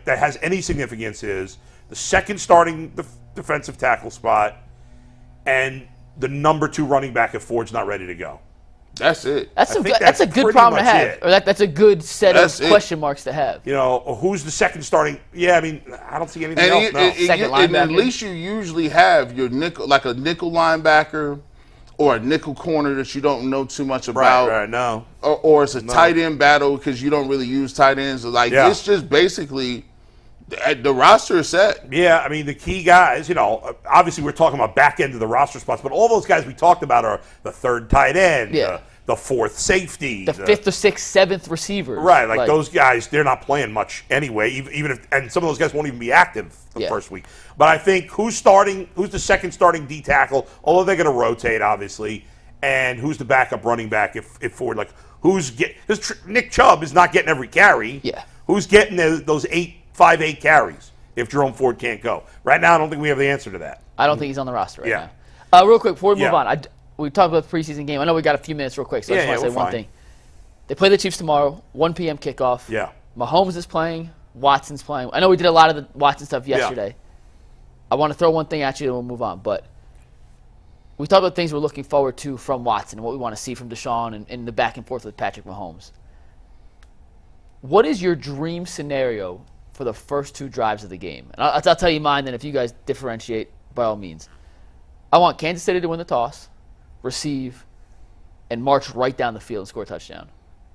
has any significance is the second starting defensive tackle spot and the number 2 running back if Ford's not ready to go. That's it. That's think a good pretty problem to much have. it. Or that's a good set That's of it. question marks to have. You know, who's the second starting? Yeah, I mean, I don't see anything else. No. Second at linebacker. least you usually have your nickel, like a nickel linebacker or a nickel corner that you don't know too much about. Right, no. Or it's a tight end battle because you don't really use tight ends. Like it's just basically the roster is set. Yeah, I mean, the key guys, obviously we're talking about back end of the roster spots, but all those guys we talked about are the third tight end, the fourth safety, the 5th or 6th, 7th receivers. Right, like those guys, they're not playing much anyway, even if, and some of those guys won't even be active the first week. But I think who's the second starting D tackle, although they're going to rotate, obviously, and who's the backup running back if Ford, because Nick Chubb is not getting every carry. Yeah. Who's getting those 5-8 carries if Jerome Ford can't go? Right now, I don't think we have the answer to that. I don't think he's on the roster right now. Real quick, before we move on, we talked about the preseason game. I know we got a few minutes real quick, so I just want to say one thing. They play the Chiefs tomorrow, 1 p.m. kickoff. Yeah. Mahomes is playing. Watson's playing. I know we did a lot of the Watson stuff yesterday. Yeah. I want to throw one thing at you and we'll move on. But we talked about things we're looking forward to from Watson and what we want to see from Deshaun and the back and forth with Patrick Mahomes. What is your dream scenario for the first 2 drives of the game? And I'll tell you mine, then if you guys differentiate, by all means. I want Kansas City to win the toss, receive, and march right down the field and score a touchdown.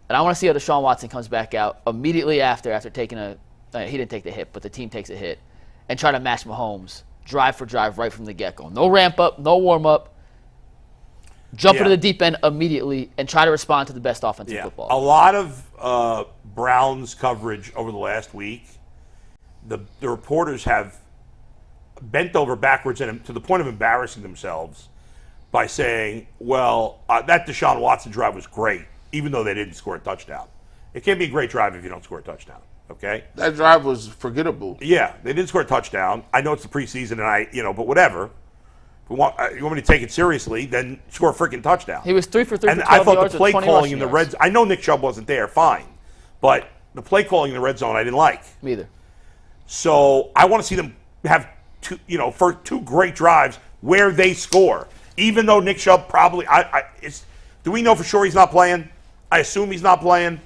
And I want to see how Deshaun Watson comes back out immediately after taking he didn't take the hit, but the team takes a hit, and try to match Mahomes drive for drive right from the get-go. No ramp-up, no warm-up. Jump into the deep end immediately and try to respond to the best offensive football. A lot of Browns coverage over the last week, the reporters have bent over backwards and to the point of embarrassing themselves by saying, well, that Deshaun Watson drive was great, even though they didn't score a touchdown. It can't be a great drive if you don't score a touchdown, okay? That drive was forgettable. Yeah, they didn't score a touchdown. I know it's the preseason, and but whatever. If you want me to take it seriously, then score a freaking touchdown. He was 3 for 3 and for 12 I thought yards the play with 20 calling in the rushing yards. I know Nick Chubb wasn't there, fine. But the play calling in the red zone, I didn't like. Me either. So I want to see them have for 2 great drives where they score. Even though Nick Chubb probably, do we know for sure he's not playing? I assume he's not playing.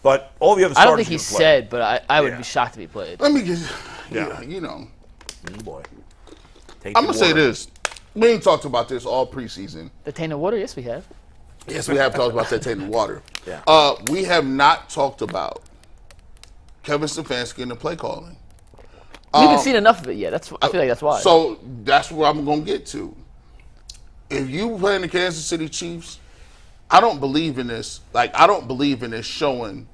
But all the other starters. I don't think he said, but I would be shocked if he played. Let me get, boy. I'm going to say this. We ain't talked about this all preseason. The tainted water? Yes, we have. Yes, we have talked about that tainted water. Yeah. We have not talked about Kevin Stefanski and the play calling. We haven't seen enough of it yet. I feel like that's why. So that's where I'm going to get to. If you play in the Kansas City Chiefs, I don't believe in this. Like, I don't believe in this showing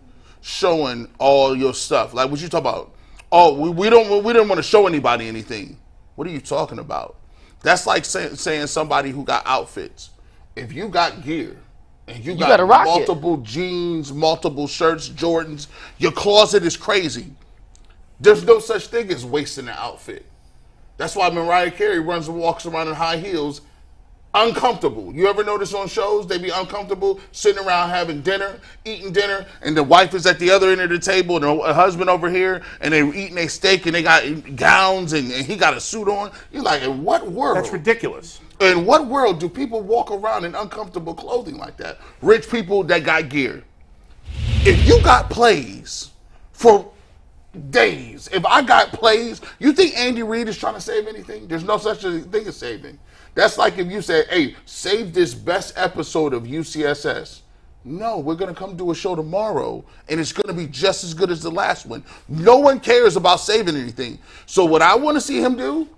all your stuff. Like, what you talk about? Oh, we didn't want to show anybody anything. What are you talking about? That's like saying somebody who got outfits. If you got gear and you got multiple jeans, multiple shirts, Jordans, your closet is crazy. There's no such thing as wasting an outfit. That's why Mariah Carey runs and walks around in high heels, uncomfortable. You ever notice on shows they be uncomfortable sitting around having dinner, eating dinner, and the wife is at the other end of the table and the husband over here, and they're eating a steak and they got gowns and he got a suit on. You're like, in what world? That's ridiculous. In what world do people walk around in uncomfortable clothing like that? Rich people that got gear. If you got plays for days, if I got plays, you think Andy Reid is trying to save anything? There's no such a thing as saving. That's like if you said, hey, save this best episode of UCSS. No, we're going to come do a show tomorrow, and it's going to be just as good as the last one. No one cares about saving anything. So what I want to see him do,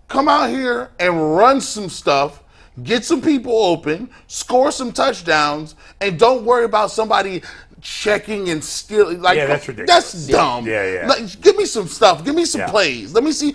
come out here and run some stuff, get some people open, score some touchdowns, and don't worry about somebody checking and stealing. Like, that's ridiculous. That's dumb. Yeah. Like, give me some stuff. Give me some plays. Let me see.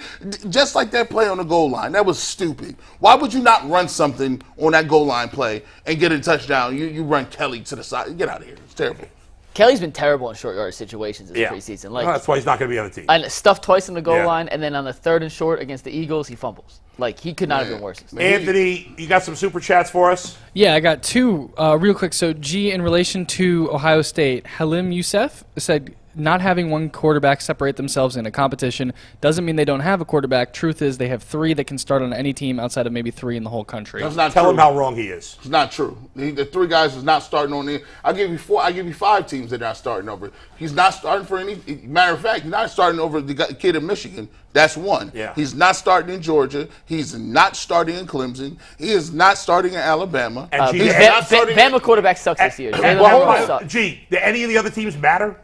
Just like that play on the goal line. That was stupid. Why would you not run something on that goal line play and get a touchdown? You run Kelly to the side. Get out of here. It's terrible. Kelly's been terrible in short yard situations this preseason. Like, that's why he's not going to be on the team. And stuffed twice in the goal line, and then on the 3rd and short against the Eagles, he fumbles. Like, he could not have been worse. Anthony, you got some super chats for us? Yeah, I got 2 real quick. So, G, in relation to Ohio State, Halim Youssef said, not having one quarterback separate themselves in a competition doesn't mean they don't have a quarterback. Truth is they have 3 that can start on any team outside of maybe 3 in the whole country. That's not Tell true. him how wrong he is. It's not true. The 3 guys is not starting on the. I'll give you 4. I'll give you 5 teams that are not starting over. He's not starting for any. Matter of fact, he's not starting over the kid in Michigan. That's 1. Yeah. He's not starting in Georgia. He's not starting in Clemson. He is not starting in Alabama. And Bama quarterback sucks this year. Do any of the other teams matter?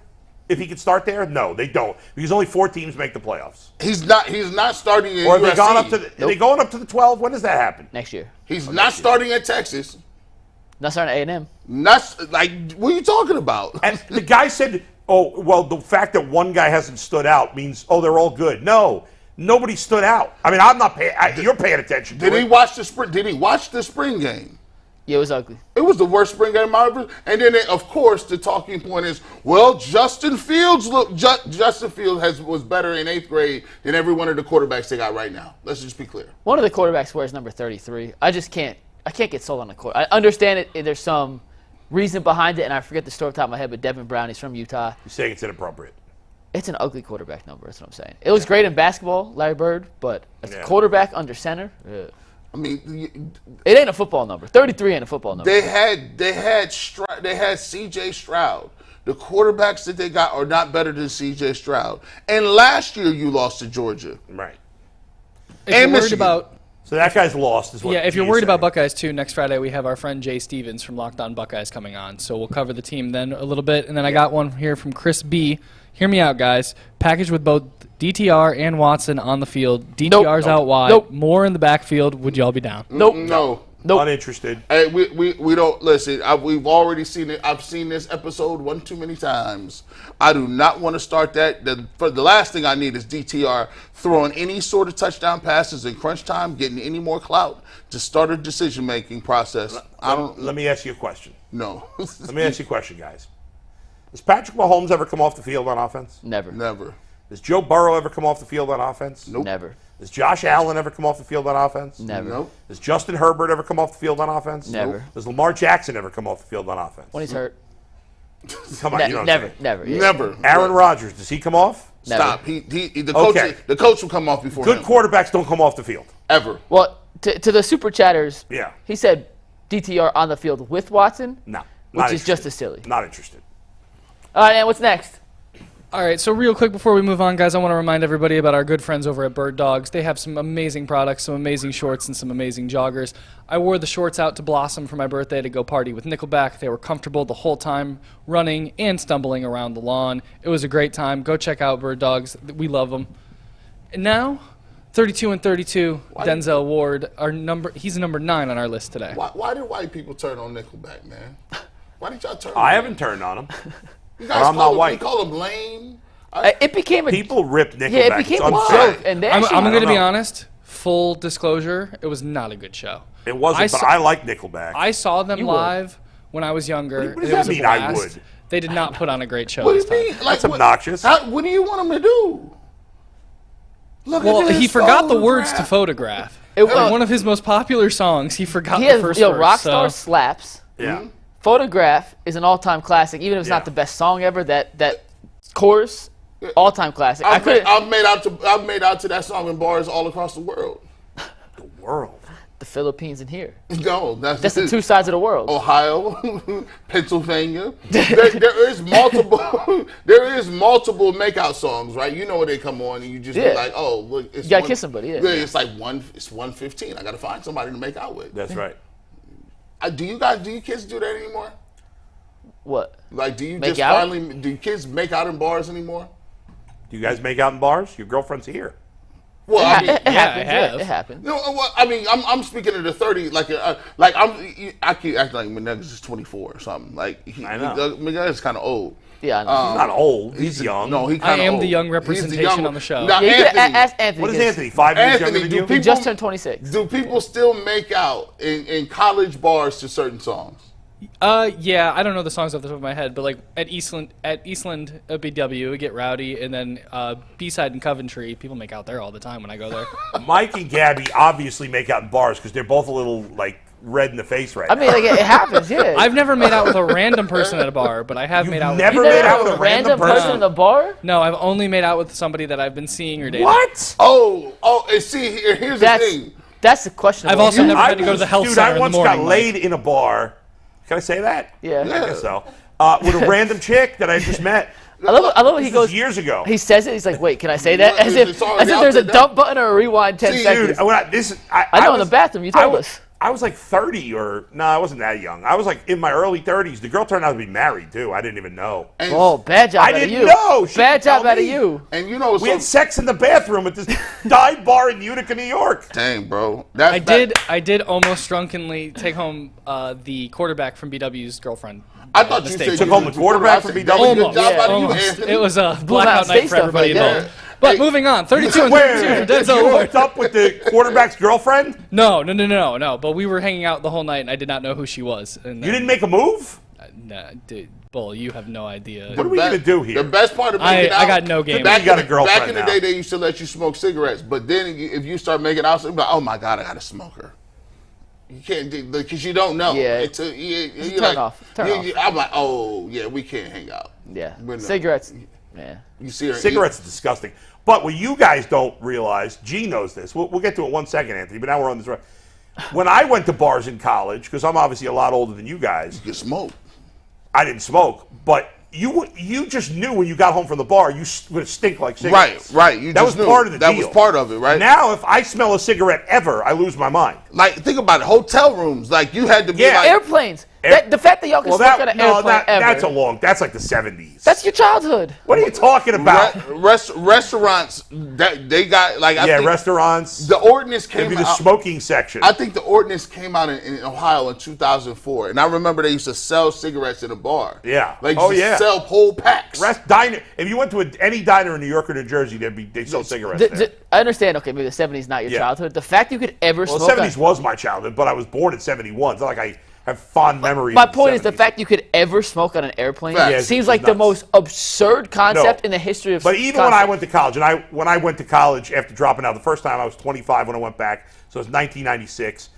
If he could start there, no, they don't, because only 4 teams make the playoffs. He's not starting in Or USC. are they gone up to? Are they going up to the 12? When does that happen? Next year. He's not starting at Texas. Not starting at A&M. Not like, what are you talking about? And the guy said, "Oh, well, the fact that one guy hasn't stood out means they're all good." No, nobody stood out. I mean, I'm not paying. You're paying attention. Did he watch the spring? Did he watch the spring game? Yeah, it was ugly. It was the worst spring game I ever. And then, of course, the talking point is, well, Justin Fields was better in 8th grade than every one of the quarterbacks they got right now. Let's just be clear. One of the quarterbacks wears number 33. I can't get sold on the court. I understand it. There's some reason behind it, and I forget the story off the top of my head, but Devin Brown, he's from Utah. You're saying it's inappropriate. It's an ugly quarterback number. That's what I'm saying. It was great in basketball, Larry Bird, but as a quarterback under center, I mean, it ain't a football number. 33 ain't a football number. They had C.J. Stroud. The quarterbacks that they got are not better than C.J. Stroud. And last year you lost to Georgia. Right. If you're worried about, so that guy's lost. If you're worried about Buckeyes too, next Friday we have our friend Jay Stevens from LockedOn Buckeyes coming on. So we'll cover the team then a little bit. And then I got one here from Chris B. Hear me out, guys. Package with both DTR and Watson on the field. DTR's out wide. More in the backfield. Would y'all be down? No. Uninterested. Hey, we don't listen. We've already seen it. I've seen this episode one too many times. I do not want to start that. The last thing I need is DTR throwing any sort of touchdown passes in crunch time, getting any more clout to start a decision-making process. Let me ask you a question. No. Let me ask you a question, guys. Does Patrick Mahomes ever come off the field on offense? Never. Does Joe Burrow ever come off the field on offense? Nope. Never. Does Josh Allen ever come off the field on offense? Never. Nope. Does Justin Herbert ever come off the field on offense? Never. Does Lamar Jackson ever come off the field on offense? When he's hurt. Come on, you know never. Yeah. Never. Aaron Rodgers, does he come off? Never. Stop. The coach will come off before Good him. quarterbacks don't come off the field. Ever. Well, to the super chatters, Yeah. he said DTR on the field with Watson, No. which is just as silly. Not interested. All right, and what's next? All right, so real quick before we move on, guys, I want to remind everybody about our good friends over at Bird Dogs. They have some amazing products, some amazing shorts, and some amazing joggers. I wore the shorts out to Blossom for my birthday to go party with Nickelback. They were comfortable the whole time, running and stumbling around the lawn. It was a great time. Go check out Bird Dogs. We love them. And now, 32 and 32, Denzel Ward, he's number 9 on our list today. Why did white people turn on Nickelback, man? Why did y'all turn? I haven't turned on him. You guys I'm not white. You call him lame. It became a People rip Nickelback. yeah, it became it's a unfair. joke, and they I'm actually, going to be know. honest. Full disclosure, it was not a good show. It wasn't, but I like Nickelback. I saw them You would. live when I was younger. What does and it that was a mean, I blast. would? They did not put on a great show What do this you time. mean? That's what, obnoxious. What do you want him to do? Look Well, at this he forgot the words to photograph. Photograph. It was- One of his most popular songs, he forgot he the has first verse. Rockstar so. slaps. Yeah. Photograph is an all-time classic, even if it's Yeah. not the best song ever. That chorus, all-time classic. I've made out to that song in bars all across the world. The world. the Philippines and here. No, that's the two sides of the world. Ohio, Pennsylvania. There is multiple. There is multiple makeout songs, right? You know where they come on, and you just be Yeah. like, oh, look, it's You gotta kiss somebody, yeah. It's like it's 1:15. I gotta find somebody to make out with. That's right. Do you kids do that anymore? What? Like, do you Make just out? finally do kids make out in bars anymore? Do you guys make out in bars? Your girlfriend's here. Well, I mean, It happens. I have. Yeah, it happens. no, well, I mean, I'm speaking of the 30, I keep acting like McNuggets is 24 or something. Like, I know. McNuggets is kind of old. Yeah, I know. He's not old. He's young. No, he I kind of am old. the young He's representation on the show. Now, Yeah, you could Anthony, ask Anthony. What is 'cause Anthony? 5 years Anthony, younger than you? do He just turned 26. Do people still make out in college bars to certain songs? Yeah, I don't know the songs off the top of my head, but like at Eastland BW, we get rowdy, and then B-side in Coventry, people make out there all the time when I go there. Mike and Gabby obviously make out in bars because they're both a little like red in the face right I mean, like, it happens. Yeah. I've never made out with a random person at a bar, but I have made out never You with made never out had with a a random person? in the bar. No, I've only made out with somebody that I've been seeing or dating. What? Oh, and see, here's the thing. That's the question. I've also never had to go to the health center I in the once morning. got laid in a bar. Can I say that? Yeah. I guess so. With a random chick that I just met. I love what he This goes. is years ago. He says it. He's like, "Wait, can I say that?" What, As it's if already out there's a there, dump button or a rewind 10 Dude, seconds. I know in the bathroom. You told us. I was like 30 I wasn't that young. I was like in my early 30s. The girl turned out to be married too. I didn't even know. And, Oh, bad job I out of didn't you. know. She Bad didn't job tell out of me. you. and you know, We had sex in the bathroom at this dive bar in Utica, New York. dang, bro. I did almost drunkenly take home the quarterback from BW's girlfriend. I thought you mistake. said Took you home was the quarterback from Good BW? job Yeah, out of you, Almost. Anthony. It was a Mountain blackout State night for stuff everybody like that. involved. But moving on, 32 and Wait, 32, did Denzel you Ward. hooked up with the quarterback's girlfriend? No. But we were hanging out the whole night, and I did not know who she was. And You didn't make a move? Nah, dude, Bull, you have no idea. What are we going to do here? The best part of I- making I out, got no game. Back, You got a girlfriend back in the now. day, they used to let you smoke cigarettes, but then if you start making out, you're like, oh my God, I got a smoker. You can't because you don't know. Yeah. You're turn like, off. Turn off. I'm like, oh yeah, we can't hang out. Yeah. We're not. Cigarettes. Yeah. You see her Cigarettes are disgusting. But what you guys don't realize, G knows this. We'll get to it 1 second, Anthony, but now we're on this road. When I went to bars in college, because I'm obviously a lot older than you guys, You smoke. I didn't smoke, but you just knew when you got home from the bar, you would stink like cigarettes. Right. You That just was knew. part of the That deal. was part of it, right? Now, if I smell a cigarette ever, I lose my mind. Like, think about it. Hotel rooms. Like, you had to be Yeah. like, Airplanes. The fact that y'all can smoke on an airplane that's ever. that's like the 70s. That's your childhood. What are you talking about? restaurants that they got like I think Restaurants. the ordinance It'd came be the out. smoking section. I think the ordinance came out in Ohio in 2004, and I remember they used to sell cigarettes in a bar. Yeah. like Oh, just yeah. sell whole packs. Diner. If you went to any diner in New York or New Jersey, they sell cigarettes there. I understand. Okay, maybe the 70s not your Yeah. childhood. The fact you could ever Well, the smoke. 70s was my childhood, but I was born in 71. It's not like I have fond memories. My of point is the 70s. fact you could ever smoke on an airplane Facts. Yeah, seems it's like the nuts. most absurd concept No. in the history of. But even when I went to college, when I went to college after dropping out the first time, I was 25 when I went back, so it was 1996,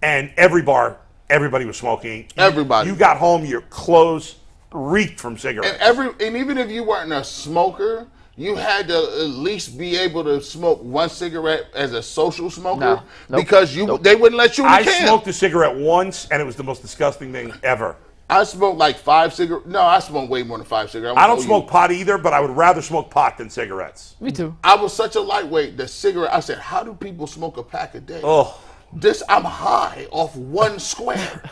and everybody was smoking. Everybody. You got home, your clothes reeked from cigarettes. And even if you weren't a smoker, you had to at least be able to smoke one cigarette as a social smoker because they wouldn't let you in the camp. I smoked a cigarette once, and it was the most disgusting thing ever. I smoked like 5 cigarettes. No, I smoked way more than 5 cigarettes. I don't smoke pot either, but I would rather smoke pot than cigarettes. Me too. I was such a lightweight. The cigarette, I said, how do people smoke a pack a day? Oh. I'm high off one square.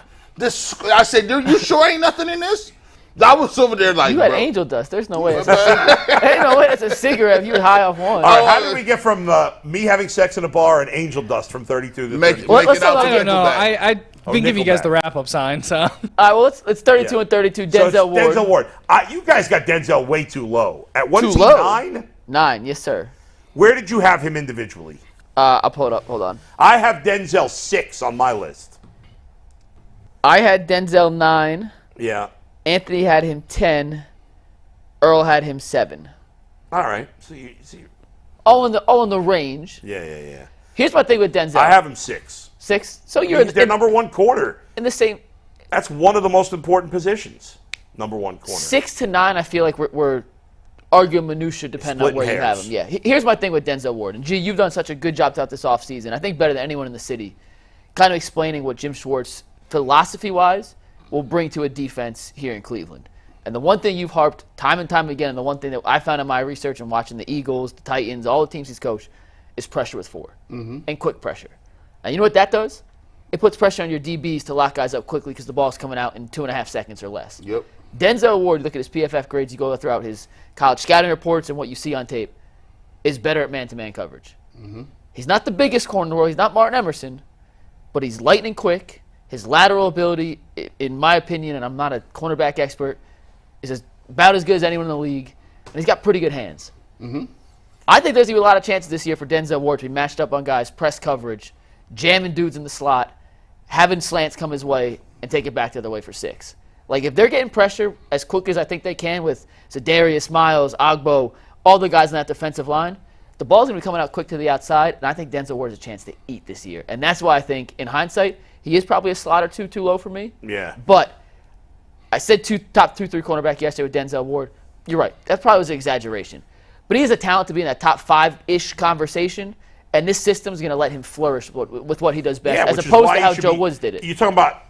I said, you sure ain't nothing in this? I was over there like, you had angel dust. There's no way. Ain't no way that's a cigarette if you were high off one. All right, how did we get from me having sex in a bar and angel dust from 32 to 30? I can give you guys the wrap-up sign. So. All right, well, it's 32 and 32. Denzel Ward. Denzel Ward. You guys got Denzel way too low. At 1 9? 9, yes, sir. Where did you have him individually? I'll pull it up. Hold on. I have Denzel 6 on my list. I had Denzel 9. Yeah. Anthony had him 10. Earl had him 7. All right. So all in the range. Yeah. Here's my thing with Denzel. I have him 6. 6. So you're their number one corner. In the same. That's one of the most important positions. Number one corner. 6 to 9. I feel like we're arguing minutia depending on where you have him. Yeah. Here's my thing with Denzel Ward. And you've done such a good job throughout this offseason. I think better than anyone in the city, kind of explaining what Jim Schwartz, philosophy-wise, will bring to a defense here in Cleveland. And the one thing you've harped time and time again, and the one thing that I found in my research and watching the Eagles, the Titans, all the teams he's coached, is pressure with 4 and quick pressure. And you know what that does? It puts pressure on your DBs to lock guys up quickly because the ball's coming out in 2.5 seconds or less. Yep. Denzel Ward, look at his PFF grades, you go throughout his college scouting reports and what you see on tape, is better at man-to-man coverage. He's not the biggest corner in the world. He's not Martin Emerson, but he's lightning quick. His lateral ability, in my opinion, and I'm not a cornerback expert, is about as good as anyone in the league, and he's got pretty good hands. I think there's going to be a lot of chances this year for Denzel Ward to be matched up on guys, press coverage, jamming dudes in the slot, having slants come his way, and take it back the other way for 6. Like, if they're getting pressure as quick as I think they can with Za'Darius, Miles, Ogbo, all the guys on that defensive line, the ball's going to be coming out quick to the outside, and I think Denzel Ward has a chance to eat this year. And that's why I think, in hindsight, he is probably a slot or two too low for me. Yeah. But I said top 2-3 cornerback yesterday with Denzel Ward. You're right. That probably was an exaggeration. But he has a talent to be in that top 5-ish conversation, and this system's going to let him flourish with what he does best, as opposed to how Joe Woods did it. You're talking about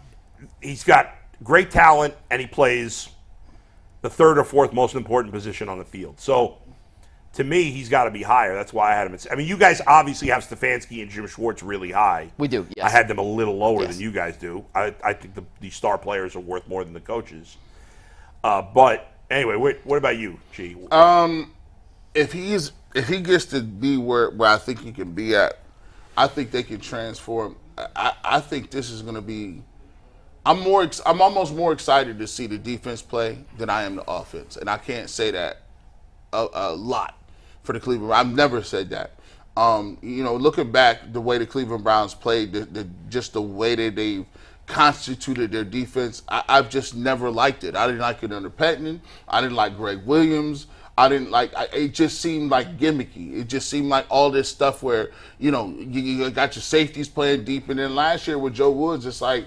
he's got great talent, and he plays the 3rd or 4th most important position on the field. So, to me, he's got to be higher. That's why I had him. I mean, you guys obviously have Stefanski and Jim Schwartz really high. We do, yes. I had them a little lower than you guys do. I think the star players are worth more than the coaches. But anyway, what about you, G? If he gets to be where I think he can be at, I think they can transform. I think this is going to be. I'm almost more excited to see the defense play than I am the offense, and I can't say that a lot for the Cleveland. I've never said that. Looking back, the way the Cleveland Browns played, just the way that they've constituted their defense, I've just never liked it. I didn't like it under Pettin. I didn't like Greg Williams. It just seemed like gimmicky. It just seemed like all this stuff where, you got your safeties playing deep. And then last year with Joe Woods, it's like,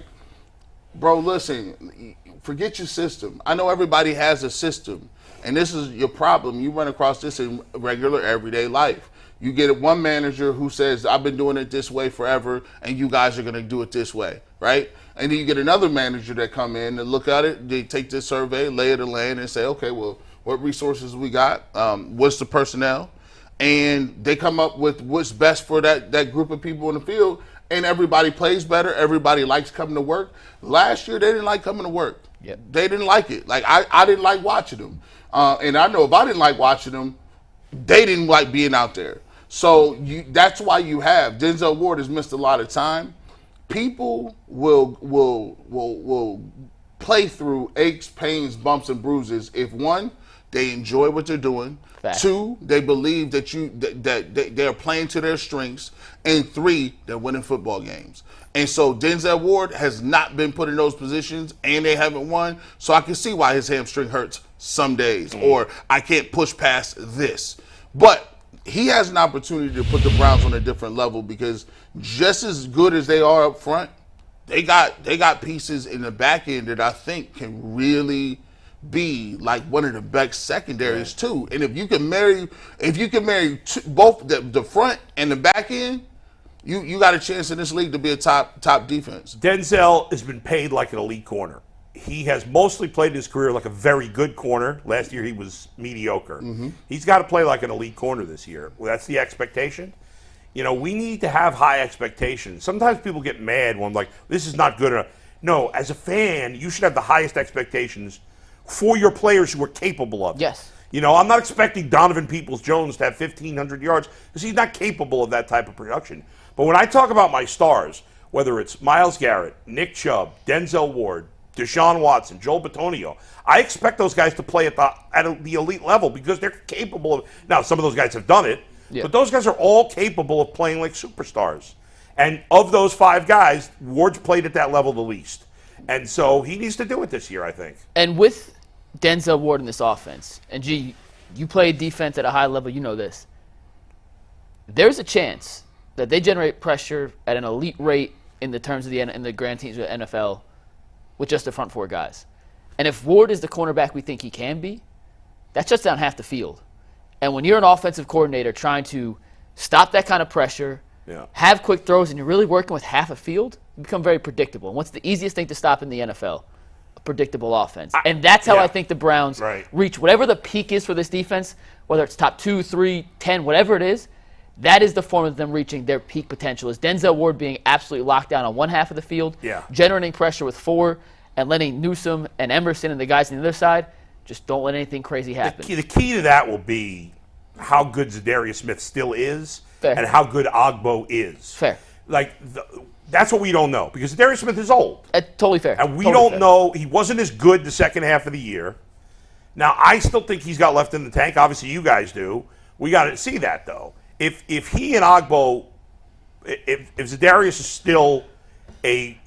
bro, listen, forget your system. I know everybody has a system. And this is your problem. You run across this in regular, everyday life. You get one manager who says, I've been doing it this way forever, and you guys are going to do it this way, right? And then you get another manager that come in and look at it. They take this survey, lay it of land, and say, okay, well, what resources we got? What's the personnel? And they come up with what's best for that group of people in the field, and everybody plays better. Everybody likes coming to work. Last year, they didn't like coming to work. Yep. They didn't like it. Like, I didn't like watching them. And I know if I didn't like watching them, they didn't like being out there. So that's why you have Denzel Ward has missed a lot of time. People will play through aches, pains, bumps, and bruises if 1, they enjoy what they're doing. Fact. 2, they believe that they're playing to their strengths, and 3, they're winning football games. And so Denzel Ward has not been put in those positions, and they haven't won. So I can see why his hamstring hurts some days, or I can't push past this. But he has an opportunity to put the Browns on a different level, because just as good as they are up front, they got pieces in the back end that I think can really be like one of the best secondaries too. And if you can marry both the front and the back end, you got a chance in this league to be a top defense. Denzel has been paid like an elite corner. He has mostly played his career like a very good corner. Last year he was mediocre. He's got to play like an elite corner this year. Well, that's the expectation. We need to have high expectations. Sometimes people get mad when I'm like, this is not good enough. No, as a fan, you should have the highest expectations for your players who are capable of it. Yes. I'm not expecting Donovan Peoples-Jones to have 1,500 yards because he's not capable of that type of production. But when I talk about my stars, whether it's Myles Garrett, Nick Chubb, Denzel Ward, Deshaun Watson, Joel Bitonio, I expect those guys to play at the elite level because they're capable of. Now, some of those guys have done it, but those guys are all capable of playing like superstars. And of those 5 guys, Ward's played at that level the least. And so he needs to do it this year, I think. And with Denzel Ward in this offense, and G, you play defense at a high level, you know this. There's a chance that they generate pressure at an elite rate in the terms of in the grand teams of the NFL with just the front 4 guys. And if Ward is the cornerback we think he can be, that shuts down half the field. And when you're an offensive coordinator trying to stop that kind of pressure, have quick throws, and you're really working with half a field, you become very predictable. And what's the easiest thing to stop in the NFL? A predictable offense. And that's how I think the Browns reach whatever the peak is for this defense, whether it's top 2, 3, 10, whatever it is. That is the form of them reaching their peak potential, is Denzel Ward being absolutely locked down on one half of the field, generating pressure with 4, and letting Newsome and Emerson and the guys on the other side just don't let anything crazy happen. The key to that will be how good Zadarius Smith still is and how good Ogbo is. Fair. That's what we don't know because Zadarius Smith is old. Totally fair. And we don't know. He wasn't as good the second half of the year. Now, I still think he's got left in the tank. Obviously, you guys do. We got to see that, though. If he and Ogbo, if Zadarius is still he's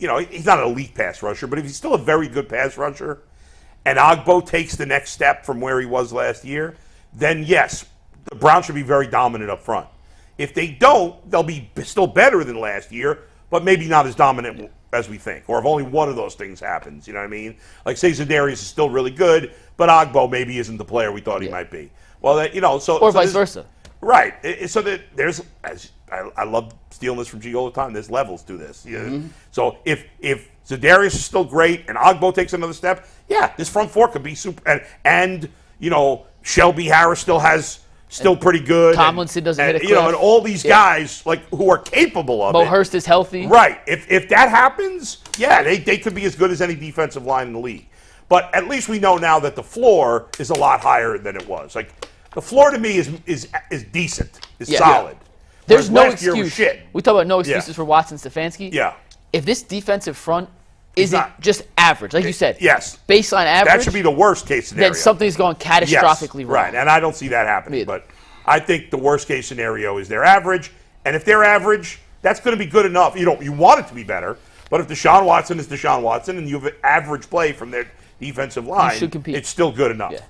not an elite pass rusher, but if he's still a very good pass rusher, and Ogbo takes the next step from where he was last year, then yes, the Browns should be very dominant up front. If they don't, they'll be still better than last year, but maybe not as dominant as we think. Or if only one of those things happens, you know what I mean? Like say Zadarius is still really good, but Ogbo maybe isn't the player we thought he might be. Well, or vice versa. Right. So that there's, I love stealing this from G all the time. There's levels to this. So if Zadarius is still great and Ogbo takes another step, this front 4 could be super. And Shelby Harris still pretty good. Tomlinson doesn't hit a cliff. And all these guys who are capable of Mo it. Hurst is healthy. Right. If that happens, they could be as good as any defensive line in the league. But at least we know now that the floor is a lot higher than it was. The floor to me is decent, solid. There's no excuse. We talk about no excuses for Watson Stefanski. Yeah. If this defensive front isn't just average, like you said, baseline average, that should be the worst case scenario. Then something's going catastrophically wrong. Right, and I don't see that happening. But I think the worst case scenario is they're average, and if they're average, that's going to be good enough. You want it to be better, but if Deshaun Watson is Deshaun Watson and you have an average play from their defensive line, it's still good enough. Yeah.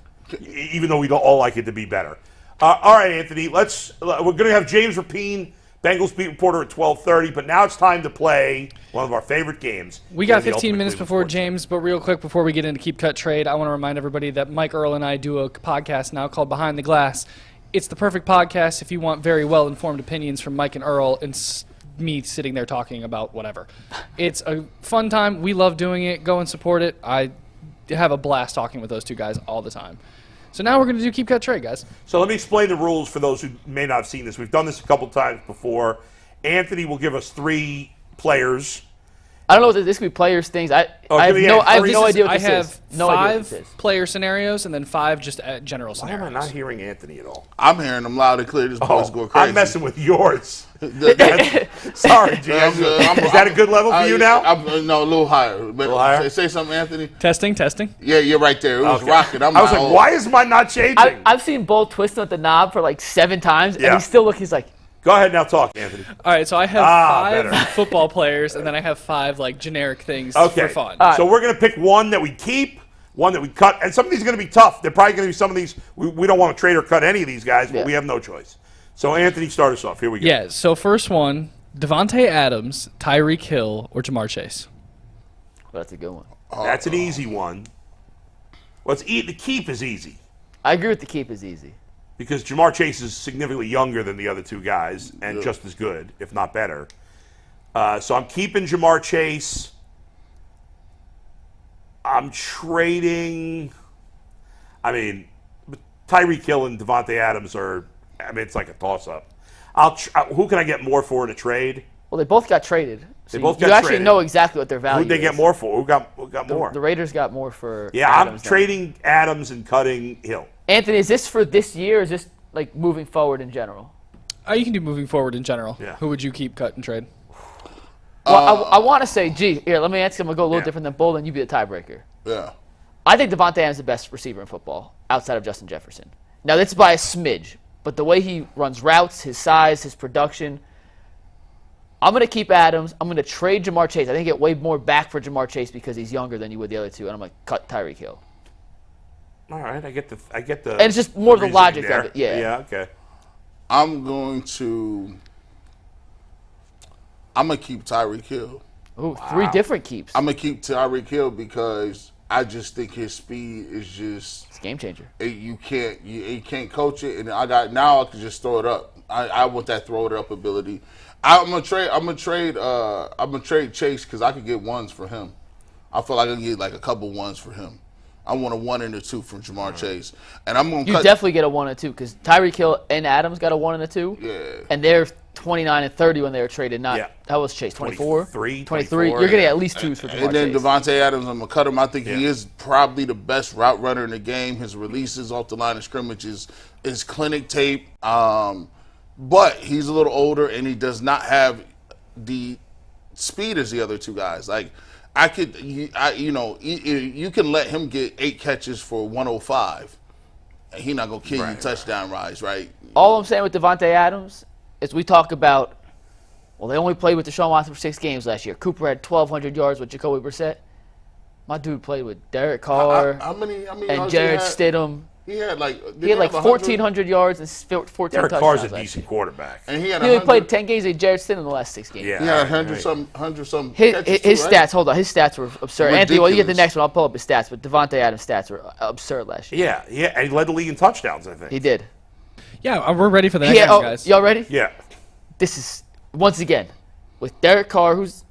Even though we don't all like it to be better. All right, Anthony, we're going to have James Rapien, Bengals beat reporter at 12:30, but now it's time to play one of our favorite games. We got 15 minutes before James, but real quick before we get into Keep Cut Trade, I want to remind everybody that Mike Earl and I do a podcast now called Behind the Glass. It's the perfect podcast if you want very well-informed opinions from Mike and Earl and me sitting there talking about whatever. It's a fun time. We love doing it. Go and support it. I have a blast talking with those two guys all the time. So now we're going to do Keep Cut Trade, guys. So let me explain the rules for those who may not have seen this. We've done this a couple times before. Anthony will give us 3 players. I don't know what this could be players things. I have no idea what this is. I have 5 player scenarios and then 5 just general scenarios. Why am I not hearing Anthony at all? I'm hearing him loud and clear. This boy's going crazy. I'm messing with yours. Sorry, G. Is that a good level for you now? No, a little higher. But say something, Anthony. Testing. Yeah, you're right there. It was rocking. I was like, why is mine not changing? I've seen Bull twist at the knob for like 7 times, and he's still looking. He's like, go ahead now, talk, Anthony. All right, so I have 5 football players, and then I have 5 generic things for fun. So we're gonna pick one that we keep, one that we cut, and some of these are gonna be tough. They're probably gonna be some of these we don't want to trade or cut any of these guys, but we have no choice. So Anthony, start us off. Here we go. Yeah. So first one: Devontae Adams, Tyreek Hill, or Jamar Chase. Well, that's a good one. That's an easy one. Well, the keep is easy. I agree with the keep is easy. Because Jamar Chase is significantly younger than the other two guys and just as good, if not better. So I'm keeping Jamar Chase. I'm trading. I mean, Tyreek Hill and Devontae Adams are. I mean, it's like a toss-up. Who can I get more for in a trade? Well, they both got traded. So They both you got actually traded. know exactly what their value Who'd they get more for? Who got more? The Raiders got more for Yeah, Adams I'm than- trading Adams and cutting Hill. Anthony, is this for this year or is this like moving forward in general? You can do moving forward in general. Yeah. Who would you keep, cut, and trade? Well, I want to say, here, let me ask him. I'm going to go a little Yeah. different than Bull, and you be the tiebreaker. Yeah. I think Devontae Adams is the best receiver in football outside of Justin Jefferson. Now, that's by a smidge, but the way he runs routes, his size, his production, I'm going to keep Adams. I'm going to trade Jamar Chase. I think I get way more back for Jamar Chase because he's younger than you would the other two, and I'm going to cut Tyreek Hill. All right, I get the. And it's just more of the reasoning logic there. of it, yeah. Yeah, okay. I'm going to keep Tyreek Hill. Ooh, 3 different keeps. I'm going to keep Tyreek Hill because I just think his speed is just It's a game changer. you can't coach it, and I can just throw it up. I want that throw it up ability. I'm gonna trade Chase because I could get ones for him. I feel like I can get like a couple ones for him. I want a 1 and a 2 from Jamar Chase, and I'm gonna You definitely get a 1 and 2 because Tyreek Hill and Adams got a 1 and a 2. Yeah. And they're 29 and 30 when they were traded. Not Yeah. how was Chase? 24, 23, 23. 24, You're getting yeah. at least 2s for Jamar And then Chase. Devontae Adams, I'm gonna cut him. I think he Yeah. is probably the best route runner in the game. His releases off the line of scrimmage is clinic tape. But he's a little older and he does not have the speed as the other two guys. Like you can let him get 8 catches for 105, and he's not gonna kill you touchdown rise, right? All I'm saying with Devontae Adams is we talk about, well, they only played with Deshaun Watson for 6 games last year. Cooper had 1,200 yards with Jacoby Brissett. My dude played with Derek Carr How many and yards Jared he had? Stidham. He had like He had like 1,400 yards and 14 Derek touchdowns Carr's a last year. decent quarterback. and he had He only 100 played 10 games with Jared Stidham in the last 6 games. Yeah. He had Right. 100 some His catches his too, stats, right? hold on, his stats were absurd. Anthony, well, you get the Ridiculous. next one. I'll pull up his stats, but Devontae Adams' stats were absurd last year. Yeah, and he led the league in touchdowns, I think. He did. Yeah, we're ready for the next one, guys. Y'all ready? Yeah. This is, once again, with Derek Carr, who's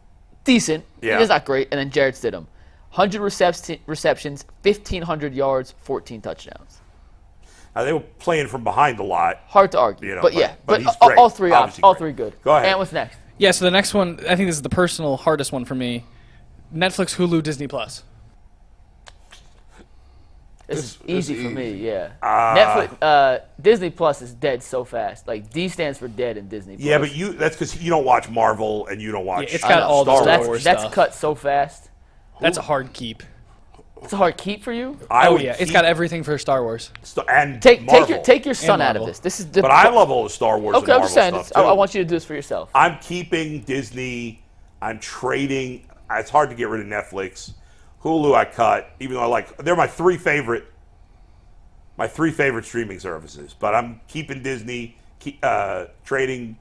decent. Yeah. He's not great. And then Jared Stidham. 100 receptions, 1,500 yards, 14 touchdowns. They were playing from behind a lot. Hard to argue. You know, but yeah, but but he's great. all three Obviously all great. 3 good. Go ahead. And what's next? Yeah, so the next one, I think this is the personal hardest one for me. Netflix, Hulu, Disney Plus. This is easy for me, yeah. Ah. Netflix, Disney Plus is dead so fast. Like, D stands for dead in Disney Plus. Yeah, but that's because you don't watch Marvel and you don't watch. Yeah, it's got all the Star Star Wars. Wars that's stuff. cut so fast. That's a hard keep. It's a hard keep for you. I would Yeah, it's keep got everything for Star Wars. and Take Marvel. your son out of Marvel. this. This is the. But I love all the Star Wars. Okay, and I'm just Marvel saying. stuff I too. want you to do this for yourself. I'm keeping Disney. I'm trading. It's hard to get rid of Netflix. Hulu I cut, even though they're my three favorite streaming services. But I'm keeping Disney, trading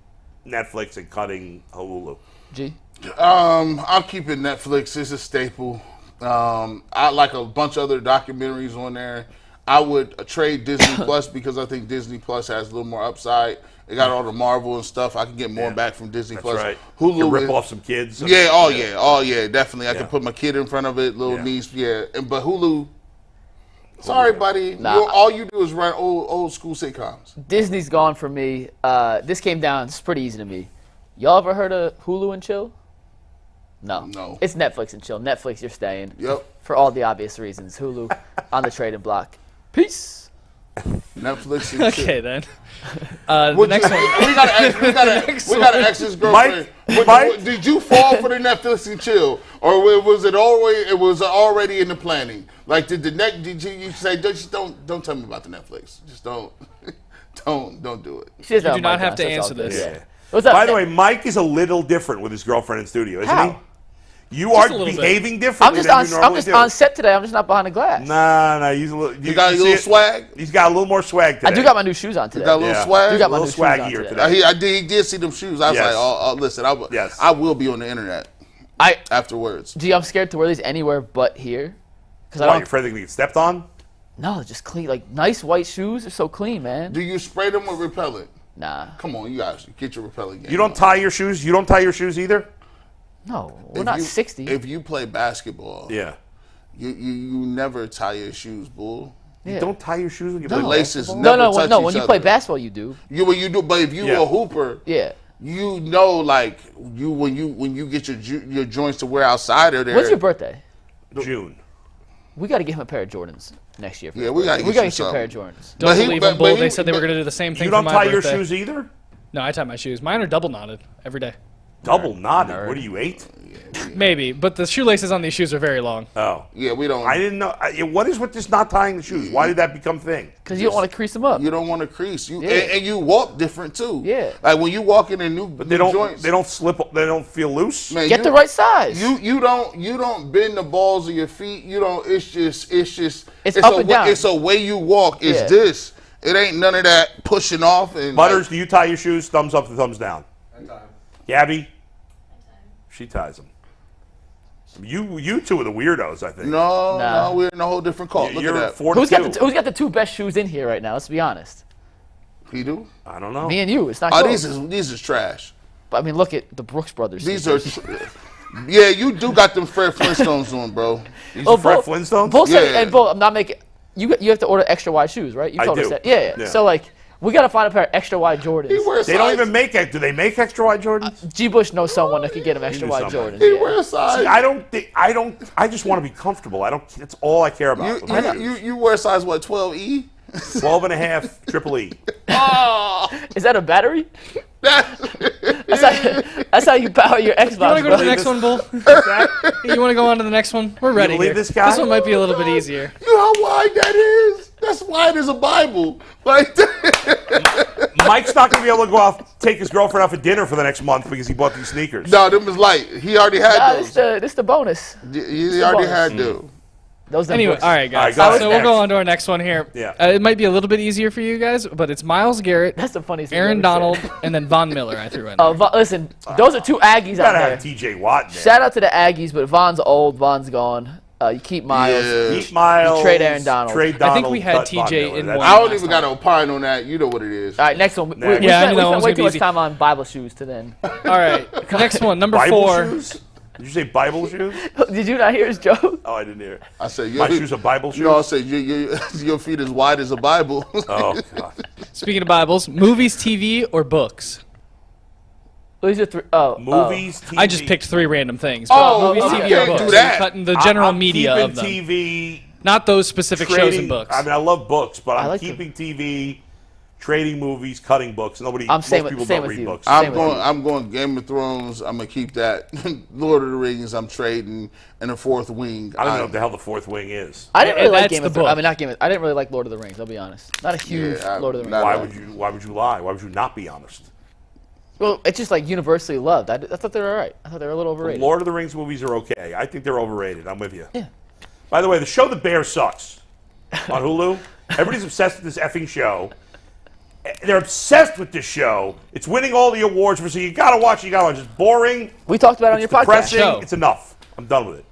Netflix, and cutting Hulu. G. I'm keeping Netflix. It's a staple. I like a bunch of other documentaries on there. I would trade Disney Plus because I think Disney Plus has a little more upside. They got all the Marvel and stuff. I can get more back from Disney That's Plus. right. Hulu You can rip is- off some kids. Yeah, definitely. I can put my kid in front of it, little Yeah. niece. Yeah, but Hulu. Sorry, buddy. Nah. All you do is run old school sitcoms. Disney's gone for me. This came down. It's pretty easy to me. Y'all ever heard of Hulu and Chill? No. It's Netflix and Chill. Netflix, you're staying. Yep. For all the obvious reasons. Hulu on the trading block. Peace. Netflix and Okay, shit. then. The next one. We gotta ask this girlfriend. Mike? Did you fall for the Netflix and chill, or was it already in the planning? Like, did you say just don't tell me about the Netflix? Just don't do it. She doesn't You do not mic have on, to so it's all answer good. this. Yeah. What's up? By the way, Mike is a little different with his girlfriend in studio, isn't How? he? You are a little bit. behaving I'm differently just than on. you normally I'm just do. on set today. I'm just not behind the glass. Nah, he's a little. You got a see little it? swag. He's got a little more swag today. I do got my new shoes on today. Got a little Yeah. swag. You got my little new shoes on swaggier today. today. He did see them shoes. I was Yes. like, listen, Yes. I will be on the internet I afterwards. Gee, I'm scared to wear these anywhere but here. Because Why, you're afraid they're going to get stepped on? No, just clean. Like, nice white shoes are so clean, man. Do you spray them with repellent? Nah. Come on, you guys get your repellent game. You don't tie your shoes? You don't tie your shoes either? No, we're not 60. If you play basketball, Yeah. you never tie your shoes, bull. You don't tie your shoes when you play Laces basketball? never touch no. each When you other. play basketball, you do. When you do, but if you a hooper, Yeah. you know, like when you get your joints to wear outside of there. When's your birthday? June. We got to give him a pair of Jordans next year. Yeah, we got to get you a pair of Jordans. Don't believe them, Bull. They said they were going to do the same thing You for don't my tie birthday. your shoes either? No, I tie my shoes. Mine are double knotted every day. Double knotted? What are you, 8? Maybe, but the shoelaces on these shoes are very long. Oh. Yeah, we don't. I didn't know. What is with this not tying the shoes? Why did that become a thing? Because you don't want to crease them up. You don't want to crease. And you walk different too. Yeah. Like when you walk in a new, But new joints. they don't slip. They don't feel loose. Man, Get the right size. You don't bend the balls of your feet. You don't. It's up and down. It's a way you walk. It's this. It ain't none of that pushing off. And Butters, do you tie your shoes? Thumbs up or thumbs down? I tie 'em. Gabby? She ties them. You two are the weirdos, I think. No, we're in a whole different cult. Look You're at that. 4 to 2. Who's got the 2 best shoes in here right now? Let's be honest. He do? I don't know. Me and you. It's not Oh, close. these is trash. But I mean, look at the Brooks brothers. These are. Yeah, you do got them Fred Flintstones on, bro. These are Fred Flintstones? Bull said, Yeah. and Bull, I'm not making. You have to order extra wide shoes, right? You I told us do. that. Yeah. So like, we gotta find a pair of extra wide Jordans. He wears They don't size- even make it. Do they make extra wide Jordans? G. Bush knows someone that could get him extra knew wide somebody. Jordans. He Yeah. wears size. See, I just want to be comfortable. That's all I care about. with my shoes. You wear size what? 12E? 12 and a half triple E. Is that a battery? That- That's how you power your Xbox. You want to go to the bro. next one, Bull? You want to go on to the next one? We're ready. believe here. this guy? This one might be a little bit easier. You know how wide that is? That's wide as a Bible. Like Mike's not going to be able to go out, take his girlfriend out for dinner for the next month because he bought these sneakers. No, them is light. He already had Nah, those. this the bonus. He already had them. Those Anyway, all right, guys. All right, go so ahead. we'll go on to our next one here. Yeah. It might be a little bit easier for you guys, but it's Myles Garrett, That's the funniest thing. Aaron I've ever Donald, said. and then Von Miller I threw in. Listen, those are 2 Aggies You out got to there. have T.J. Watt in there. Shout out to the Aggies, but Von's old. Von's gone. You keep Miles. Yeah. Keep Miles. You trade Aaron Donald. Trade I Donald. think we had cut Von TJ Miller. in That's- one. I don't last even got to opine on that. You know what it is. All right, next one. Next. Yeah, I knew that we one was spent way gonna too be much easy. time on Bible shoes to then. All right, next one, number Bible 4. shoes? Did you say Bible shoes? Did you not hear his joke? Oh, I didn't hear it. I said, My shoes are Bible shoes? No, I said, your feet as wide as a Bible. Oh, God. Speaking of Bibles, movies, TV, or books? These are 3. Movies, TV. I just picked 3 random things. Oh, movies, you TV, or can't books. do that. We're cutting the general I'm media keeping of them, TV, not those specific shows trading. and books. I mean, I love books, but I'm like keeping TV, trading movies, cutting books. I'm Most same people with don't read you. books. Same with you. I'm going Game of Thrones. I'm gonna keep that. Lord of the Rings. I'm trading, and the fourth wing. I don't know what the hell the fourth wing is. I didn't really And like that's Game the of Thrones. I book. mean, not Game of I didn't really like Lord of the Rings, I'll be honest. Not a huge Yeah, Lord of the Rings. not- Why would you lie? Why would you not be honest? Well, it's just like universally loved. I thought they were all right. I thought they were a little The overrated. Lord of the Rings movies are okay. I think they're overrated. I'm with you. Yeah. By the way, the show The Bear sucks on Hulu. Everybody's obsessed with this effing show. They're obsessed with this show. It's winning all the awards. So you gotta watch it. You gotta watch it. It's boring. We talked about it on your It's podcast. depressing. Show. It's enough. I'm done with it.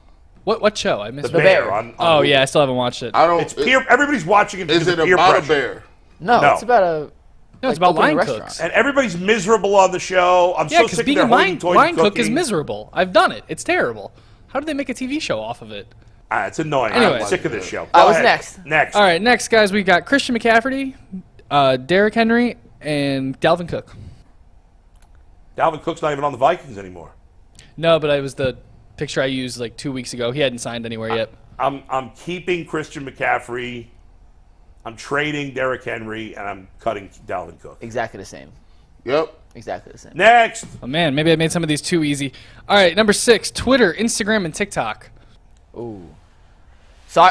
What show? I missed The it. Bear. Bear. On Oh, Hulu. yeah, I still haven't watched it. I don't. It's peer. Everybody's watching it because Is it of peer about pressure. a bear? No, No. it's about a. No, it's like, about opening line a restaurant. cooks. And everybody's miserable on the show. I'm Yeah, so because sick being of a their line hoity-toity cook is cooking. miserable. I've done it. It's terrible. How do they make a TV show off of it? It's annoying. Anyway. I'm sick of this show. What's ahead. next? Next. All right, next, guys, we got Christian McCaffrey, Derrick Henry, and Dalvin Cook. Dalvin Cook's not even on the Vikings anymore. No, but it was the picture I used like 2 weeks ago. He hadn't signed anywhere yet. I'm keeping Christian McCaffrey. I'm trading Derrick Henry, and I'm cutting Dalvin Cook. Exactly the same. Yep. Exactly the same. Next. Oh, man, maybe I made some of these too easy. All right, number 6, Twitter, Instagram, and TikTok. Ooh. So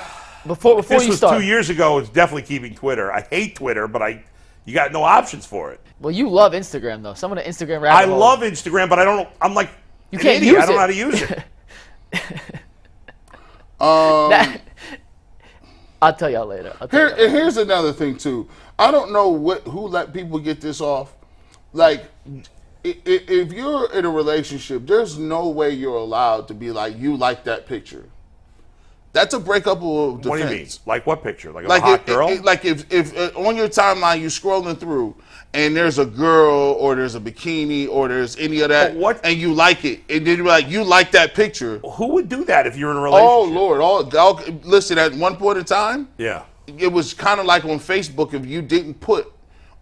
before This you was start, 2 years ago. It's definitely keeping Twitter. I hate Twitter, but you got no options for it. well, you love Instagram though. Some of the Instagram rabbit I hole- love Instagram, but I don't. I'm like You an can't idiot. use I don't it. know how to use it. That- I'll tell y'all later. Here's another thing too. I don't know who let people get this off. Like, if you're in a relationship, there's no way you're allowed to be like, you like that picture. That's a breakable defense. What do you mean? Like what picture? Like a hot girl? If on your timeline you're scrolling through and there's a girl or there's a bikini or there's any of that, and you like it, and then you're like, you like that picture. Who would do that if you're in a relationship? Oh Lord! Listen, at one point in time, it was kind of like on Facebook. If you didn't put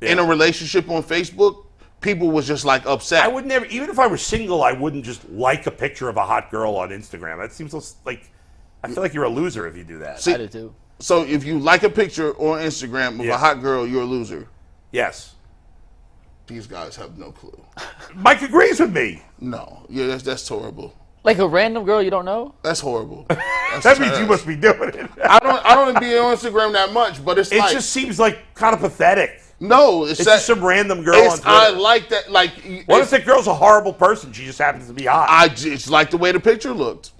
in a relationship on Facebook, people was just like upset. I would never, even if I were single, I wouldn't just like a picture of a hot girl on Instagram. That seems like, I feel like you're a loser if you do that. I do too. So if you like a picture on Instagram of a hot girl, you're a loser. Yes. These guys have no clue. Mike agrees with me. No, that's horrible. Like a random girl you don't know? That's horrible. That means you must be doing it. I don't be on Instagram that much, but it just seems like kind of pathetic. No, it's just some random girl on Twitter. I like that. Like, what if that girl's a horrible person? She just happens to be hot. It's like the way the picture looked.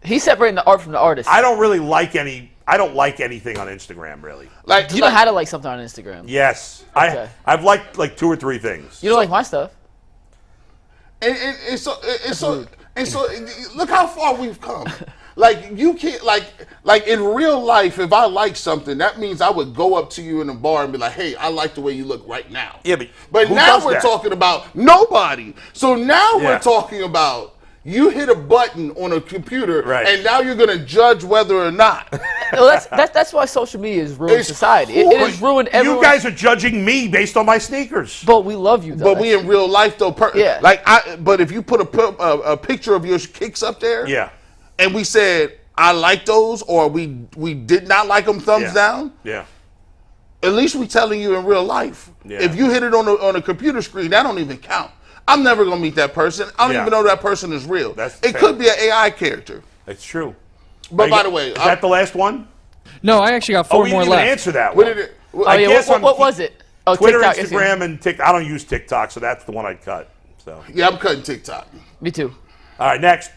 He's separating the art from the artist. I don't really like I don't like anything on Instagram, really. Like, do you know how to like something on Instagram? Yes. Okay. I've liked like 2 or 3 things. You don't like my stuff? And so look how far we've come. Like, you can't, like in real life, if I like something, that means I would go up to you in a bar and be like, hey, I like the way you look right now. Yeah, but now we're talking about nobody. So now we're talking about you hit a button on a computer, and now you're going to judge whether or not. Well, that's why social media has ruined society. It has ruined everyone. You guys are judging me based on my sneakers. But we love you, though. But we in real life, though. But if you put a picture of your kicks up there, and we said, I like those, or we did not like them, thumbs down, at least we telling you in real life. If you hit it on a computer screen, that don't even count. I'm never going to meet that person. I don't even know that person is real. It could be an AI character. That's true. But by the way, is that the last one? No, I actually got 4 more left. Didn't answer that one. What was it? Oh, Twitter, TikTok, Instagram, and TikTok. I don't use TikTok, so that's the one I'd cut. So yeah, I'm cutting TikTok. Me too. All right, next.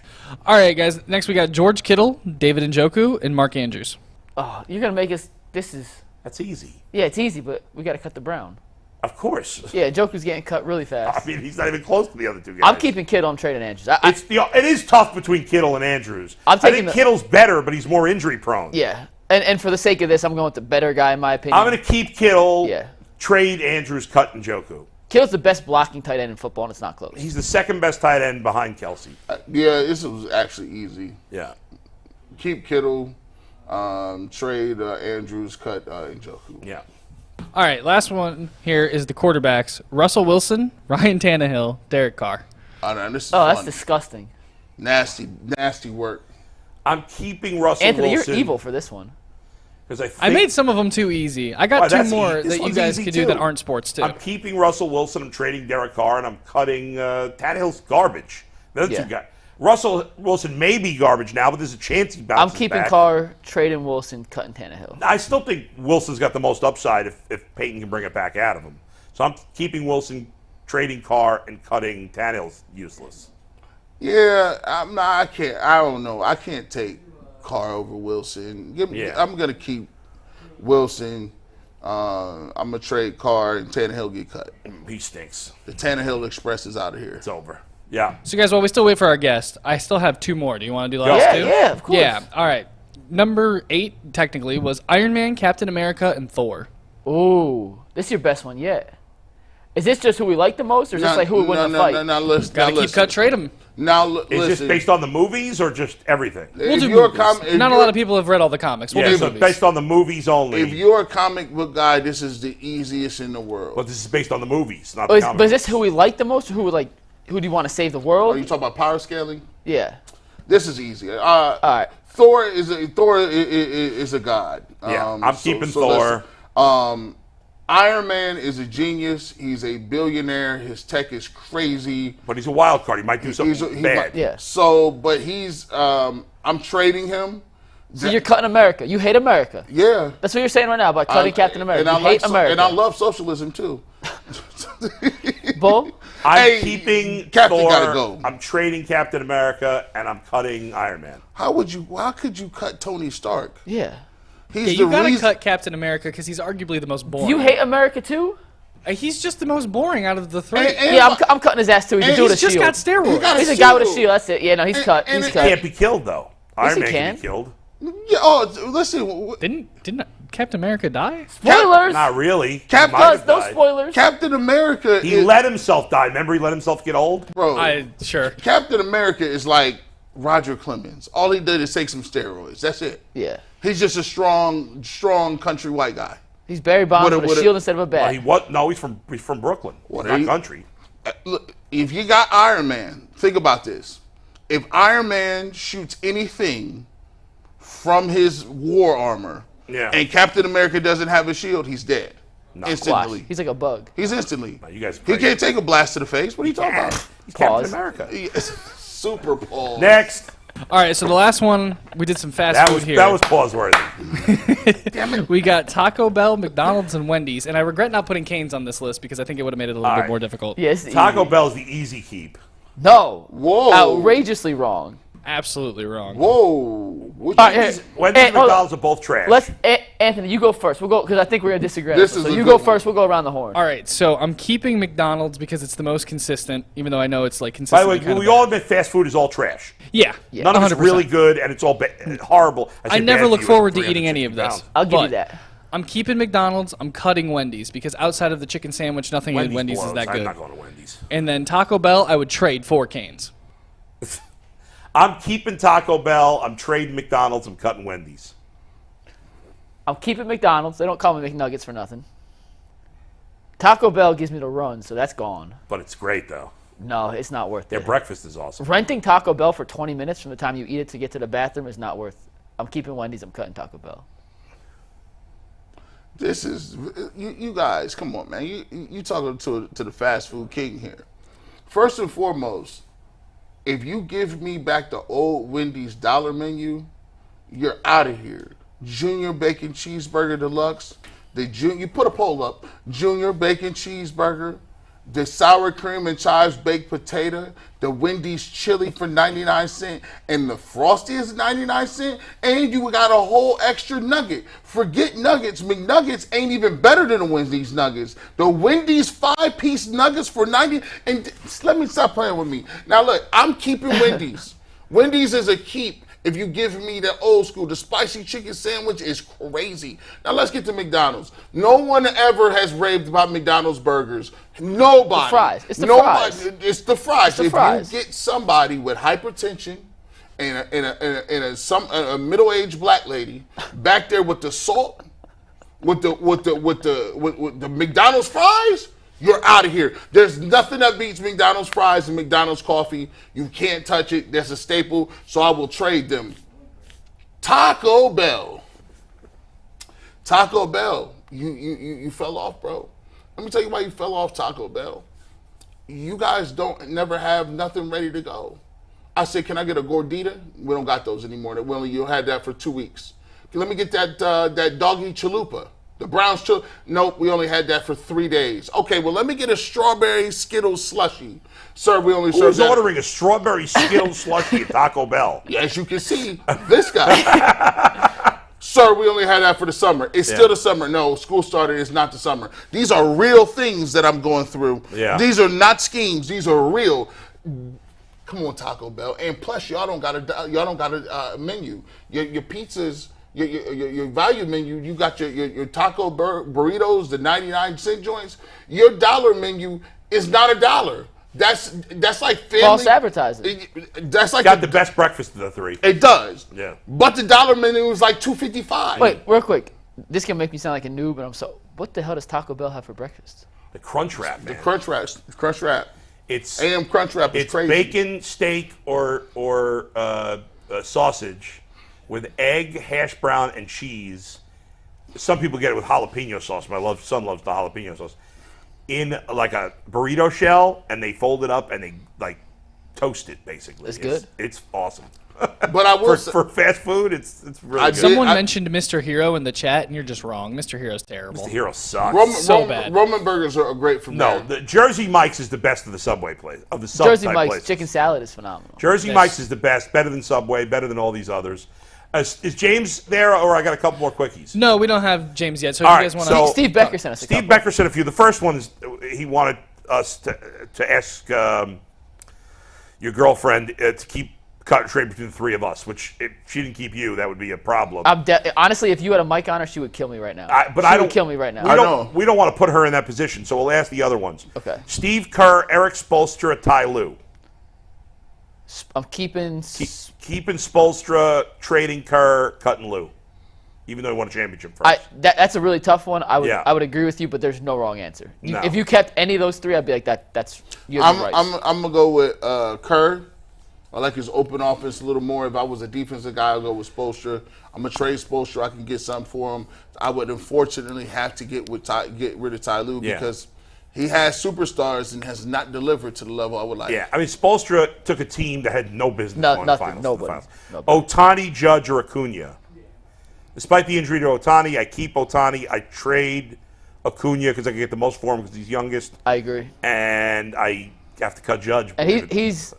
All right, guys. Next, we got George Kittle, David Njoku, and Mark Andrews. Oh, you're gonna make us. That's easy. Yeah, it's easy, but we got to cut the Brown. Of course. Yeah, Njoku's getting cut really fast. I mean, he's not even close to the other 2 guys. I'm keeping Kittle. I'm trading Andrews. It is tough between Kittle and Andrews. I think Kittle's better, but he's more injury prone. Yeah, and for the sake of this, I'm going with the better guy in my opinion. I'm going to keep Kittle. Trade Andrews, cut Njoku. Kittle's the best blocking tight end in football, and it's not close. He's the second best tight end behind Kelsey. Yeah, this was actually easy. Yeah. Keep Kittle, trade Andrews, cut Njoku. Yeah. All right, last one here is the quarterbacks: Russell Wilson, Ryan Tannehill, Derek Carr. That's disgusting. Nasty work. I'm keeping Russell Anthony, Wilson. you're evil for this one. I made some of them too easy. I got 2 more that you guys could do that aren't sports too. I'm keeping Russell Wilson. I'm trading Derek Carr, and I'm cutting Tannehill's garbage. The other 2 guys. Russell Wilson may be garbage now, but there's a chance he bounces back. I'm keeping Carr, trading Wilson, cutting Tannehill. I still think Wilson's got the most upside if Peyton can bring it back out of him. So I'm keeping Wilson, trading Carr, and cutting Tannehill's useless. Yeah, I can't. I don't know. I can't take Carr over Wilson. I'm going to keep Wilson. I'm going to trade Carr, and Tannehill get cut. He stinks. The Tannehill Express is out of here. It's over. Yeah. So, guys, while we still wait for our guest, I still have 2 more. Do you want to do the last 2? Yeah, of course. Yeah, all right. Number 8, technically, was Iron Man, Captain America, and Thor. Ooh, this is your best one yet. Is this just who we like the most, or is this like who we win the fight? No, listen. Gotta keep cut, trade them. Now, listen. Is this based on the movies or just everything? We'll do movies. Not a lot of people have read all the comics. We'll do movies. Based on the movies only. If you're a comic book guy, this is the easiest in the world. But this is based on the movies, not the comics. But is this who we like the most, or who do you want to save the world? Are you talking about power scaling? Yeah. This is easy. All right. Thor is a god. Yeah, I'm keeping Thor. Iron Man is a genius. He's a billionaire. His tech is crazy. But he's a wild card. He might do something bad. But he's. I'm trading him. So you're cutting America. You hate America. Yeah. That's what you're saying right now about cutting Captain America. You hate America. And I love socialism too. Bull. I'm keeping Captain Thor. Gotta go. I'm trading Captain America, and I'm cutting Iron Man. How could you cut Tony Stark? Yeah. You gotta cut Captain America because he's arguably the most boring. Do you hate America too? He's just the most boring out of the 3. I'm cutting his ass too. He's doing a shield. He's just got steroids. He's a guy with a shield. That's it. Yeah, no, he's cut. He can't be killed though. Iron Man can be killed. Yeah. Oh, listen. Didn't Captain America die? Spoilers. Not really. No spoilers. Captain America. He let himself die. Remember, he let himself get old. Bro, Sure. Captain America is like Roger Clemens. All he did is take some steroids. That's it. Yeah. He's just a strong country white guy. He's Barry Bonds with a shield instead of a bat. Well, he's from Brooklyn. He's not country. Look, if you got Iron Man, think about this. If Iron Man shoots anything from his war armor, and Captain America doesn't have a shield, he's dead. Instantly. He's like a bug. He's instantly. No, you guys he can't take a blast to the face. What are you talking about? He's Captain America. Super pause. Next. All right, so the last one, we did some fast food here. That was pause-worthy. Damn it. We got Taco Bell, McDonald's, and Wendy's. And I regret not putting Cane's on this list because I think it would have made it a little bit more difficult. Yes. Taco Bell's the easy keep. No. Whoa. Outrageously wrong. Absolutely wrong. Whoa. Wendy's and McDonald's are both trash. Anthony, you go first. We'll go because I think we're gonna disagree. So you go first. We'll go around the horn. All right, so I'm keeping McDonald's because it's the most consistent, even though I know it's like consistent. By the way, we all admit fast food is all trash. Yeah. None of it's 100%. really good, and it's all horrible. I never look forward to eating any of this. I'll give you that. I'm keeping McDonald's. I'm cutting Wendy's because outside of the chicken sandwich, nothing in Wendy's is that good. I'm not going to Wendy's. And then Taco Bell, I would trade for Cane's. I'm keeping Taco Bell. I'm trading McDonald's. I'm cutting Wendy's. I'm keeping McDonald's. They don't call me McNuggets for nothing. Taco Bell gives me the run, so that's gone. But it's great, though. No, it's not worth it. Their breakfast is awesome. Renting Taco Bell for 20 minutes from the time you eat it to get to the bathroom is not worth it. I'm keeping Wendy's. I'm cutting Taco Bell. This is you guys. Come on, man. You talking to the fast food king here. First and foremost, if you give me back the old Wendy's dollar menu, you're out of here. Junior Bacon Cheeseburger Deluxe. You put a poll up. Junior Bacon Cheeseburger. The sour cream and chives baked potato, the Wendy's chili for 99 cents, and the Frosty is 99 cents, and you got a whole extra nugget. Forget nuggets. McNuggets ain't even better than the Wendy's nuggets. The Wendy's 5-piece nuggets for 90, and let me stop playing with me. Now look, I'm keeping Wendy's. Wendy's is a keep. If you give me the old school, the spicy chicken sandwich is crazy. Now let's get to McDonald's. No one ever has raved about McDonald's burgers. Nobody. The fries. It's the fries. It's the fries. It's the if fries. you get somebody with hypertension and a middle-aged black lady back there with the salt, with the McDonald's fries, you're out of here. There's nothing that beats McDonald's fries and McDonald's coffee. You can't touch it. That's a staple, so I will trade them. Taco Bell. Taco Bell. You fell off, bro. Let me tell you why you fell off, Taco Bell. You guys never have nothing ready to go. I said, can I get a gordita? We don't got those anymore. You had that for 2 weeks. Let me get that doggy chalupa. The Browns nope, we only had that for 3 days. Okay, well, let me get a strawberry Skittles slushie. Sir, we only serve that. Who's ordering a strawberry Skittles slushie at Taco Bell? Yeah, as you can see, this guy. Sir, we only had that for the summer. It's still the summer. No, school started. It's not the summer. These are real things that I'm going through. Yeah. These are not schemes. These are real. Come on, Taco Bell. And plus, y'all don't got a menu. Your pizzas. Your value menu, you got your taco burritos, the 99-cent joints. Your dollar menu is not $1. That's like family. False advertising. That's like got the best breakfast of the three. It does. Yeah. But the dollar menu is like $2.55. Wait, real quick. This can make me sound like a noob, but what the hell does Taco Bell have for breakfast? The Crunch Wrap, man. The Crunch Wrap. Crunch Wrap. It's AM Crunch Wrap is crazy. Bacon, steak, or sausage with egg, hash brown, and cheese. Some people get it with jalapeno sauce. My son loves the jalapeno sauce. In like a burrito shell, and they fold it up and they like toast it. Basically, it's good. It's awesome. But I will for fast food, it's really good. Someone mentioned Mr. Hero in the chat, and you're just wrong. Mr. Hero's terrible. Mr. Hero sucks. Bad. Roman burgers are great for me. No, the Jersey Mike's is the best of the Subway place. Of the Subway Jersey Mike's places. chicken salad is phenomenal. Jersey Mike's is the best, better than Subway, better than all these others. Is James there, or I got a couple more quickies? No, we don't have James yet. So all if you guys want to, Steve Becker sent us. Steve Becker sent a few. The first one is he wanted us to ask your girlfriend to keep cut and trade between the three of us, which if she didn't keep you, that would be a problem. Honestly, if you had a mic on her, she would kill me right now. She would kill me right now. We don't want to put her in that position, so we'll ask the other ones. Okay. Steve Kerr, Eric Spoelstra, Ty Lue. I'm keeping Spoelstra, trading Kerr, cutting Lue, even though he won a championship first. That's a really tough one. I would agree with you, but there's no wrong answer. No. If you kept any of those three, I'd be like that's you're right. I'm gonna go with Kerr. I like his open offense a little more. If I was a defensive guy, I'd go with Spoelstra. I'm gonna trade Spoelstra. I can get something for him. I would unfortunately have to get rid of Ty Lue because he has superstars and has not delivered to the level I would like. Yeah, I mean, Spoelstra took a team that had no business going to the finals. Nobody. Otani, Judge, or Acuna. Despite the injury to Otani, I keep Otani. I trade Acuna because I can get the most for him because he's youngest. I agree. And I have to cut Judge. And he's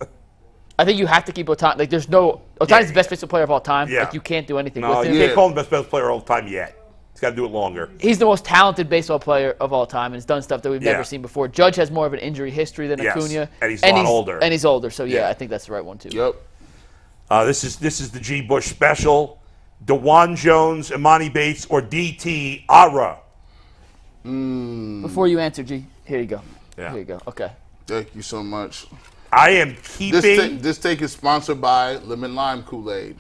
I think you have to keep Otani. Like, there's no Otani's the best baseball player of all time. Yeah. Like, you can't do anything No, with him. you can't call him the best baseball player of all time yet. He's got to do it longer. He's the most talented baseball player of all time and has done stuff that we've never seen before. Judge has more of an injury history than Acuna. And he's a lot older. And he's older, so I think that's the right one too. Yep. This is the G. Bush special. DeJuan Jones, Imani Bates, or DT Ara. Before you answer, G, here you go. Yeah. Here you go. Okay. Thank you so much. I am keeping. This take is sponsored by Lemon Lime Kool-Aid.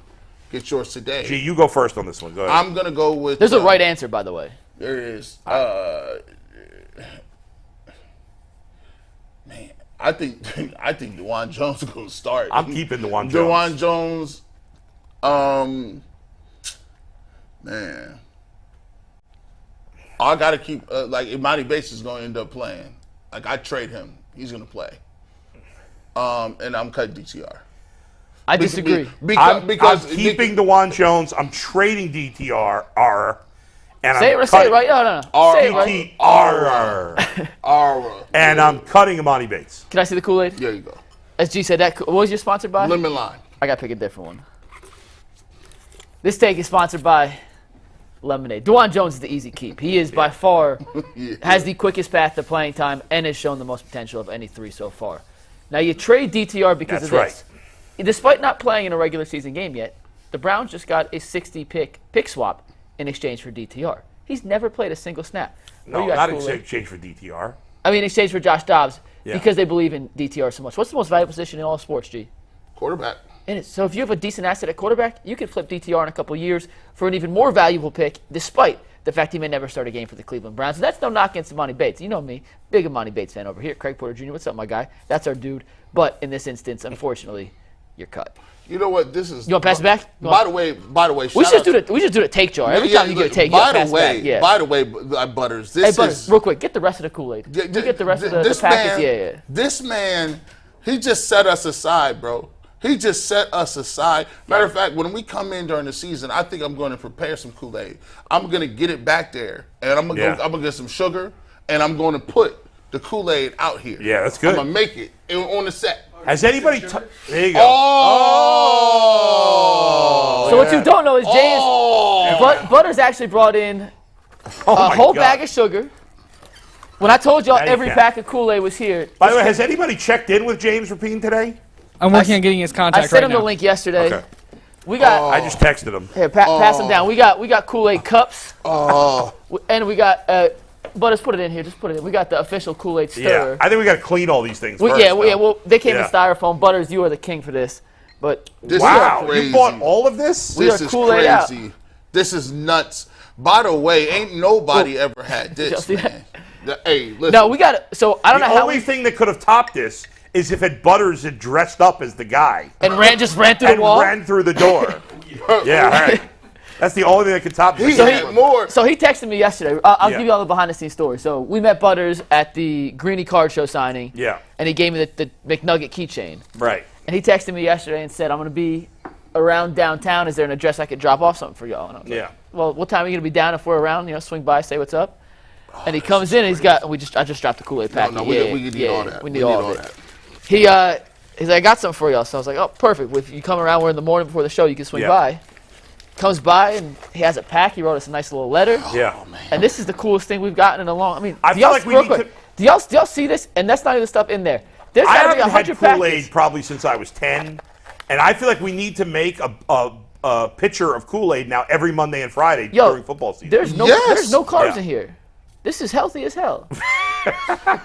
Get yours today. G, you go first on this one. Go ahead. I'm gonna go with. There's a right answer, by the way. There is. Man, I think DeJuan Jones is gonna start. I'm keeping DeJuan Jones. DeJuan Jones. Man, I gotta keep. Like Imani Bates is gonna end up playing. Like I trade him, he's gonna play. And I'm cutting DTR. I disagree. I'm keeping DeJuan Jones. I'm trading DTR. And say it right. No. Say it right. DTR. And I'm cutting Imani Bates. Can I see the Kool-Aid? There you go. As G said, what was your sponsored by? Lemon Lime. I gotta pick a different one. This take is sponsored by Lemonade. DeJuan Jones is the easy keep. He is by far has the quickest path to playing time and has shown the most potential of any three so far. Now you trade DTR because of this. Despite not playing in a regular season game yet, the Browns just got a 60 pick swap in exchange for DTR. He's never played a single snap. No, not in exchange for DTR. I mean, in exchange for Josh Dobbs because they believe in DTR so much. What's the most valuable position in all sports, G? Quarterback. So if you have a decent asset at quarterback, you could flip DTR in a couple of years for an even more valuable pick, despite the fact he may never start a game for the Cleveland Browns. So that's no knock against Imani Bates. You know me, big Imani Bates fan over here. Craig Porter Jr., what's up, my guy? That's our dude. But in this instance, unfortunately, you're cut. You know what? This is. You want to pass it back? By the way. We should do the take jar. Every time you get a take, you pass it back. By the way, Butters. Butters, real quick, get the rest of the Kool-Aid. You get the rest of the packets. This man, he just set us aside, bro. He just set us aside. Matter of fact, when we come in during the season, I think I'm going to prepare some Kool-Aid. I'm going to get it back there, and I'm going to get some sugar, and I'm going to put the Kool-Aid out here. Yeah, that's good. I'm going to make it on the set. Has anybody? There you go. Oh! So what you don't know is Butters actually brought in a whole bag of sugar. When I told y'all every pack of Kool-Aid was here. By the way, has anybody checked in with James Rapien today? I'm working on getting his contact right now. I sent him the link yesterday. Okay. We got. I just texted him. Here, pass them down. We got Kool-Aid cups. And we got. Butters, put it in here. Just put it in. We got the official Kool-Aid stirrer. Yeah, I think we got to clean all these things first. Well, they came in styrofoam. Butters, you are the king for this. But wow, you bought all of this? This is crazy. This is nuts. By the way, ain't nobody ever had this, man. Hey, listen. No, we got it. So I don't know how. The only thing that could have topped this is if Butters had dressed up as the guy and ran through the wall, ran through the door. Yeah, right. That's the only thing that could top this. So he texted me yesterday. I'll give you all the behind-the-scenes story. So we met Butters at the Greeny Card Show signing. Yeah. And he gave me the McNugget keychain. Right. And he texted me yesterday and said, "I'm going to be around downtown. Is there an address I could drop off something for y'all?" And I was like, well, what time are you going to be down if we're around? You know, swing by, say what's up. And he comes in and he's got. I just dropped the Kool-Aid packet. No, we need all that. We need all of it. He's like, "I got something for y'all." So I was like, "Oh, perfect. If you come around, we're in the morning before the show. You can swing by." Comes by and he has a pack. He wrote us a nice little letter. Yeah. Oh, man. And this is the coolest thing we've gotten in a long. I mean, I feel like we need to. Do y'all see this? And that's not even the stuff in there. There's I got to be haven't 100 had Kool-Aid packets. probably since I was 10, And I feel like we need to make a pitcher of Kool-Aid now every Monday and Friday during football season. There's no carbs in here. This is healthy as hell.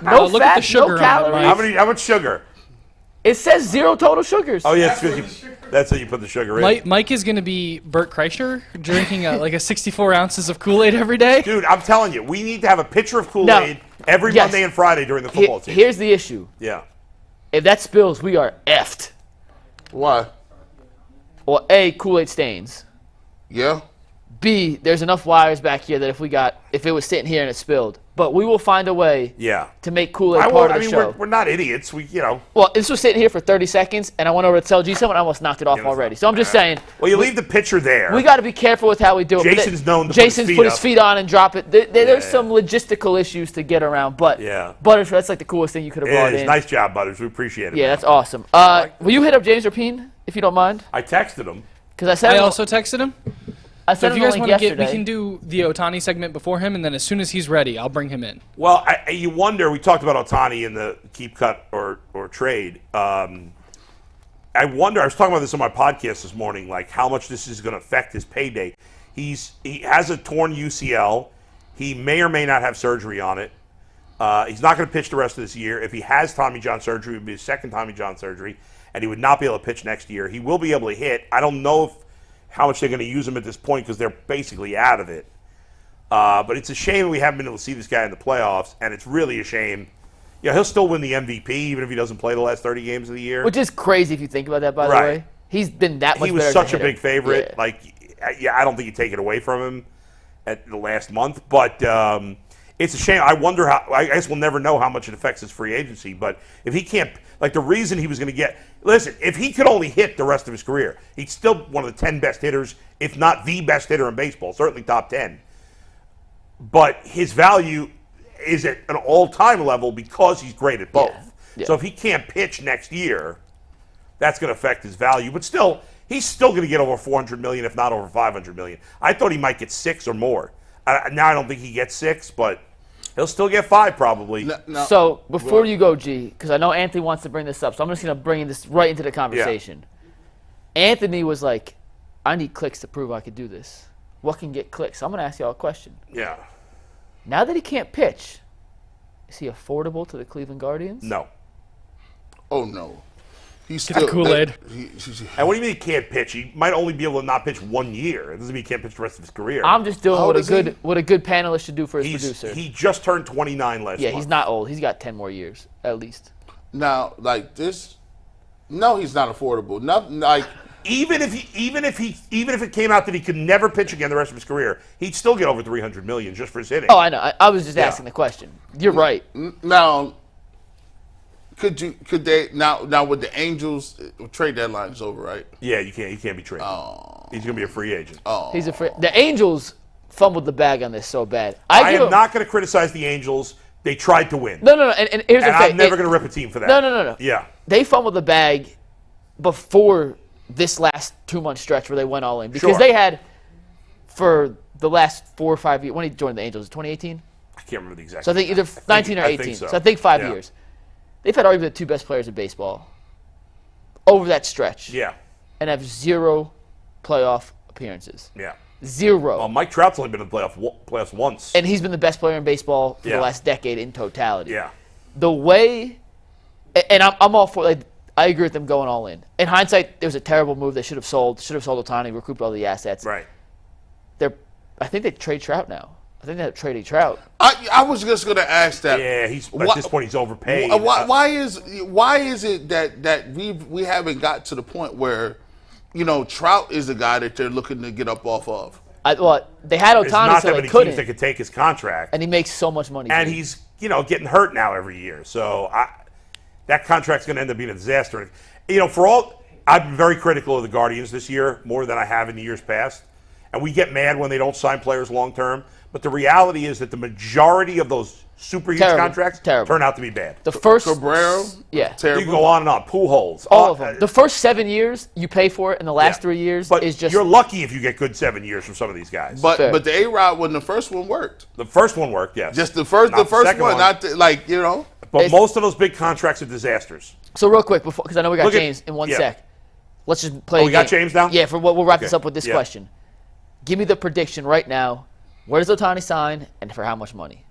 No look fat, at the sugar no calories. How much sugar? It says 0 total sugars. Oh yeah, that's how you put the sugar in. Mike is going to be Bert Kreischer, drinking like 64 ounces of Kool-Aid every day. Dude, I'm telling you, we need to have a pitcher of Kool-Aid every Monday and Friday during the football season. Here's the issue. Yeah. If that spills, we are effed. Why? Well, A, Kool-Aid stains. Yeah. B, there's enough wires back here that if it was sitting here and it spilled. But we will find a way to make Kool-Aid part of the show. We're not idiots. Well, this was sitting here for 30 seconds, and I went over to tell G someone, I almost knocked it off already. So I'm just saying. Well, you leave the pitcher there. We got to be careful with how we do it. Jason's known to put his feet on and drop it. There's some logistical issues to get around, but Butters, that's like the coolest thing you could have brought in. Nice job, Butters. We appreciate it. Yeah, that's awesome. Will you hit up James Rapien, if you don't mind? I texted him. I also texted him. So if you guys want to we can do the Otani segment before him, and then as soon as he's ready, I'll bring him in. Well, you wonder, we talked about Otani in the keep, cut, or trade. I wonder, I was talking about this on my podcast this morning, like how much this is going to affect his payday. He has a torn UCL. He may or may not have surgery on it. He's not going to pitch the rest of this year. If he has Tommy John surgery, it would be his second Tommy John surgery, and he would not be able to pitch next year. He will be able to hit. I don't know how much they're going to use him at this point because they're basically out of it. But it's a shame we haven't been able to see this guy in the playoffs, and it's really a shame. Yeah, he'll still win the MVP even if he doesn't play the last 30 games of the year. Which is crazy if you think about that, by the way. He's been that much better. He was such a big favorite. Yeah. I don't think you take it away from him at the last month. But it's a shame. I wonder how – I guess we'll never know how much it affects his free agency. But if he can't – like the reason he was going to get – listen, if he could only hit the rest of his career, he's still one of the 10 best hitters, if not the best hitter in baseball, certainly top 10. But his value is at an all-time level because he's great at both. Yeah. So if he can't pitch next year, that's going to affect his value. But still, he's still going to get over $400 million, if not over $500 million. I thought he might get 6 or more. Now I don't think he gets 6, but he'll still get 5 probably. No. So before you go, G, because I know Anthony wants to bring this up, so I'm just going to bring this right into the conversation. Yeah. Anthony was like, I need clicks to prove I could do this. What can get clicks? So I'm going to ask y'all a question. Yeah. Now that he can't pitch, is he affordable to the Cleveland Guardians? No. Oh, no. He's still Kool-Aid. And what do you mean he can't pitch? He might only be able to not pitch 1 year. It doesn't mean he can't pitch the rest of his career. I'm just doing what a good panelist should do for his producer. He just turned 29 last month. Yeah, he's not old. He's got 10 more years, at least. Now, like this, no, he's not affordable. Nothing like even if it came out that he could never pitch again the rest of his career, he'd still get over $300 million just for his hitting. Oh, I know. I was just asking the question. You're right. Now, could they now with the Angels trade deadline is over, right? Yeah, you can't be traded. Oh. He's gonna be a free agent. Oh. He's the Angels fumbled the bag on this so bad. I am not going to criticize the Angels. They tried to win. No. And here's the thing. I'm never going to rip a team for that. No. Yeah. They fumbled the bag before this last 2-month stretch where they went all in. Because they had, for the last 4 or 5 years, when he joined the Angels, 2018? I can't remember the exact. So I think either 19 or 18. So I think 5 years. They've had arguably the 2 best players in baseball over that stretch. Yeah. And have 0 playoff appearances. Yeah. 0. Well, Mike Trout's only been in the playoffs once. And he's been the best player in baseball for the last decade in totality. Yeah. The way, and I'm all for, I agree with them going all in. In hindsight, it was a terrible move. They should have sold Otani, recouped all the assets. Right. I think they trade Trout now. I think they're trading Trout. I was just going to ask that. Yeah, at this point he's overpaid. Why is it that we haven't got to the point where, Trout is the guy that they're looking to get up off of? They had Otani, so they couldn't. Teams that could take his contract, and he makes so much money. And he's getting hurt now every year, so that contract's going to end up being a disaster. I've been very critical of the Guardians this year, more than I have in the years past, and we get mad when they don't sign players long term. But the reality is that the majority of those super huge contracts turn out to be bad. The first Cabrera, terrible. You can go on and on. Pujols, all of them. The first 7 years you pay for it, and the last 3 years is just. You're lucky if you get good 7 years from some of these guys. But the A-Rod when the first one worked. The first one worked, yes. Just the first one, not But most of those big contracts are disasters. So real quick, because I know we got James in one sec. Let's just play. We got James now? Yeah, we'll wrap this up with this Yeah. question. Give me the prediction right now. Where does Otani sign and for how much money?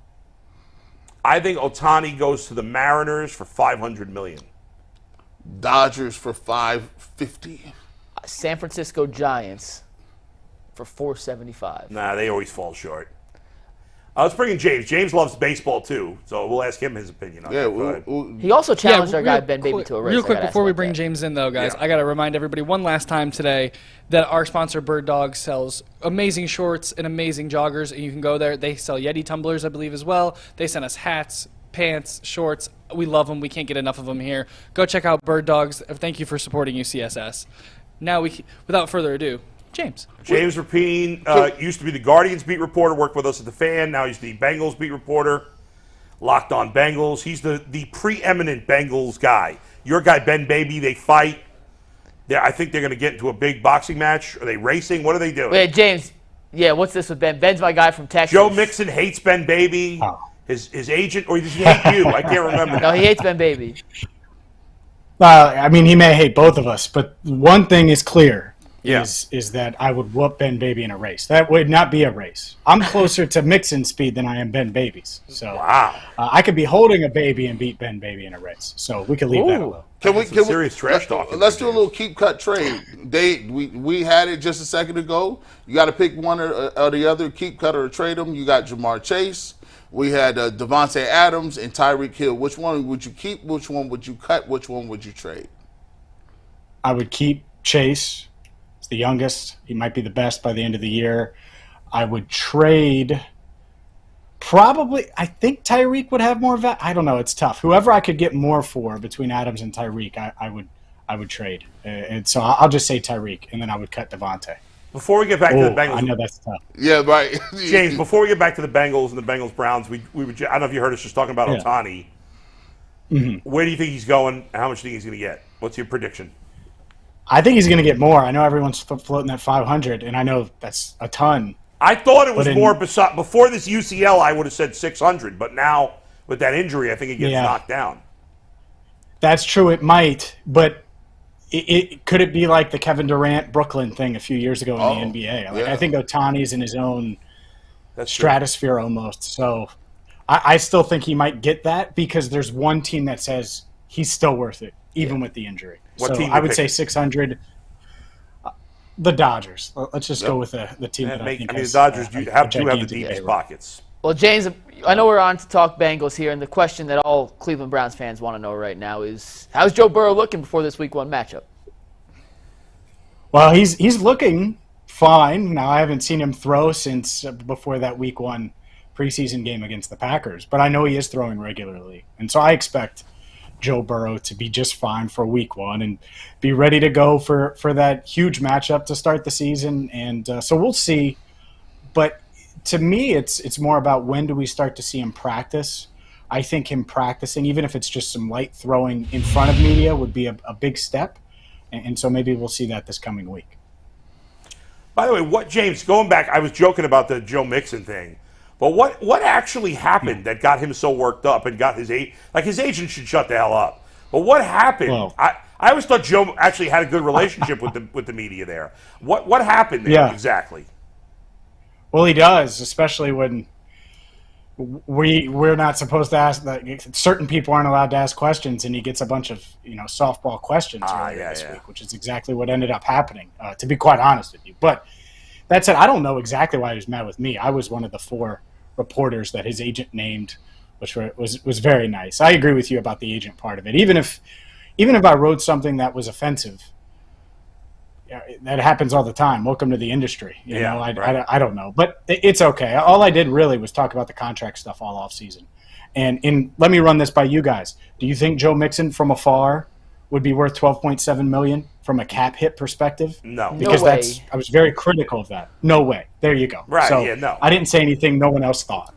I think Otani goes to the Mariners for $500 million. Dodgers for $550. San Francisco Giants for $475. Nah, they always fall short. Let's bring in James. James loves baseball too, so we'll ask him his opinion on it. He also challenged our guy Ben Baby to a race. Real quick before we bring James in, though, guys, I got to remind everybody one last time today that our sponsor Bird Dog sells amazing shorts and amazing joggers, and you can go there. They sell Yeti tumblers, I believe, as well. They send us hats, pants, shorts. We love them. We can't get enough of them here. Go check out Bird Dogs. Thank you for supporting UCSS. Now, without further ado, James Rapien used to be the Guardians beat reporter, worked with us at the Fan. Now he's the Bengals beat reporter, LockedOn Bengals. He's the preeminent Bengals guy. Your guy, Ben Baby, they fight. I think they're going to get into a big boxing match. Are they racing? What are they doing? Wait, James. Yeah, what's this with Ben? Ben's my guy from Texas. Joe Mixon hates Ben Baby. Oh. His agent, or does he hate you? I can't remember. No, he hates Ben Baby. I mean, he may hate both of us, but one thing is clear. Is that I would whoop Ben Baby in a race. That would not be a race. I'm closer to Mixon speed than I am Ben Baby's. So wow. I could be holding a baby and beat Ben Baby in a race. So we could leave that alone. Can we serious trash talk? Let's do a little keep cut trade. We had it just a second ago. You got to pick one or the other, keep cut or trade them. You got Jamar Chase. We had Devontae Adams and Tyreek Hill. Which one would you keep? Which one would you cut? Which one would you trade? I would keep Chase. He's the youngest. He might be the best by the end of the year. I would trade probably, I think Tyreek would have more value. I don't know. It's tough. Whoever I could get more for between Adams and Tyreek, I would trade. And so I'll just say Tyreek, and then I would cut Devontae. Before we get back to the Bengals. I know that's tough. Yeah, right. James, before we get back to the Bengals and the Bengals-Browns, we I don't know if you heard us just talking about Otani. Mm-hmm. Where do you think he's going? How much do you think he's going to get? What's your prediction? I think he's going to get more. I know everyone's floating that 500, and I know that's a ton. I thought it was more before this UCL. I would have said 600, but now with that injury, I think it gets knocked down. That's true. It might, but could it be like the Kevin Durant Brooklyn thing a few years ago in the NBA? I think Otani's in his own stratosphere almost. So I still think he might get that because there's one team that says he's still worth it, even with the injury. What team I would say 600. The Dodgers. Let's just go with the team that I think the Dodgers do have the deepest pockets. Well, James, I know we're on to talk Bengals here, and the question that all Cleveland Browns fans want to know right now is, how's Joe Burrow looking before this Week 1 matchup? Well, he's looking fine. Now, I haven't seen him throw since before that Week 1 preseason game against the Packers, but I know he is throwing regularly, and so I expect Joe Burrow to be just fine for Week 1 and be ready to go for that huge matchup to start the season. And so we'll see. But to me, it's more about when do we start to see him practice. I think him practicing, even if it's just some light throwing in front of media, would be a big step. And so maybe we'll see that this coming week. By the way, James, going back, I was joking about the Joe Mixon thing. But what actually happened that got him so worked up and got his agent should shut the hell up. But what happened? Well, I always thought Joe actually had a good relationship with the media there. What happened there exactly? Well, he does, especially when we're not supposed to ask. Certain people aren't allowed to ask questions, and he gets a bunch of softball questions earlier this week, which is exactly what ended up happening. To be quite honest with you, but that said, I don't know exactly why he was mad with me. I was one of the 4 reporters that his agent named, which was very nice. I agree with you about the agent part of it. Even if I wrote something that was offensive, that happens all the time. Welcome to the industry. I don't know, but it's okay. All I did really was talk about the contract stuff all off season. And let me run this by you guys. Do you think Joe Mixon from afar would be worth $12.7 million from a cap hit perspective? No. Because I was very critical of that. No way. There you go. Right, so no. I didn't say anything no one else thought.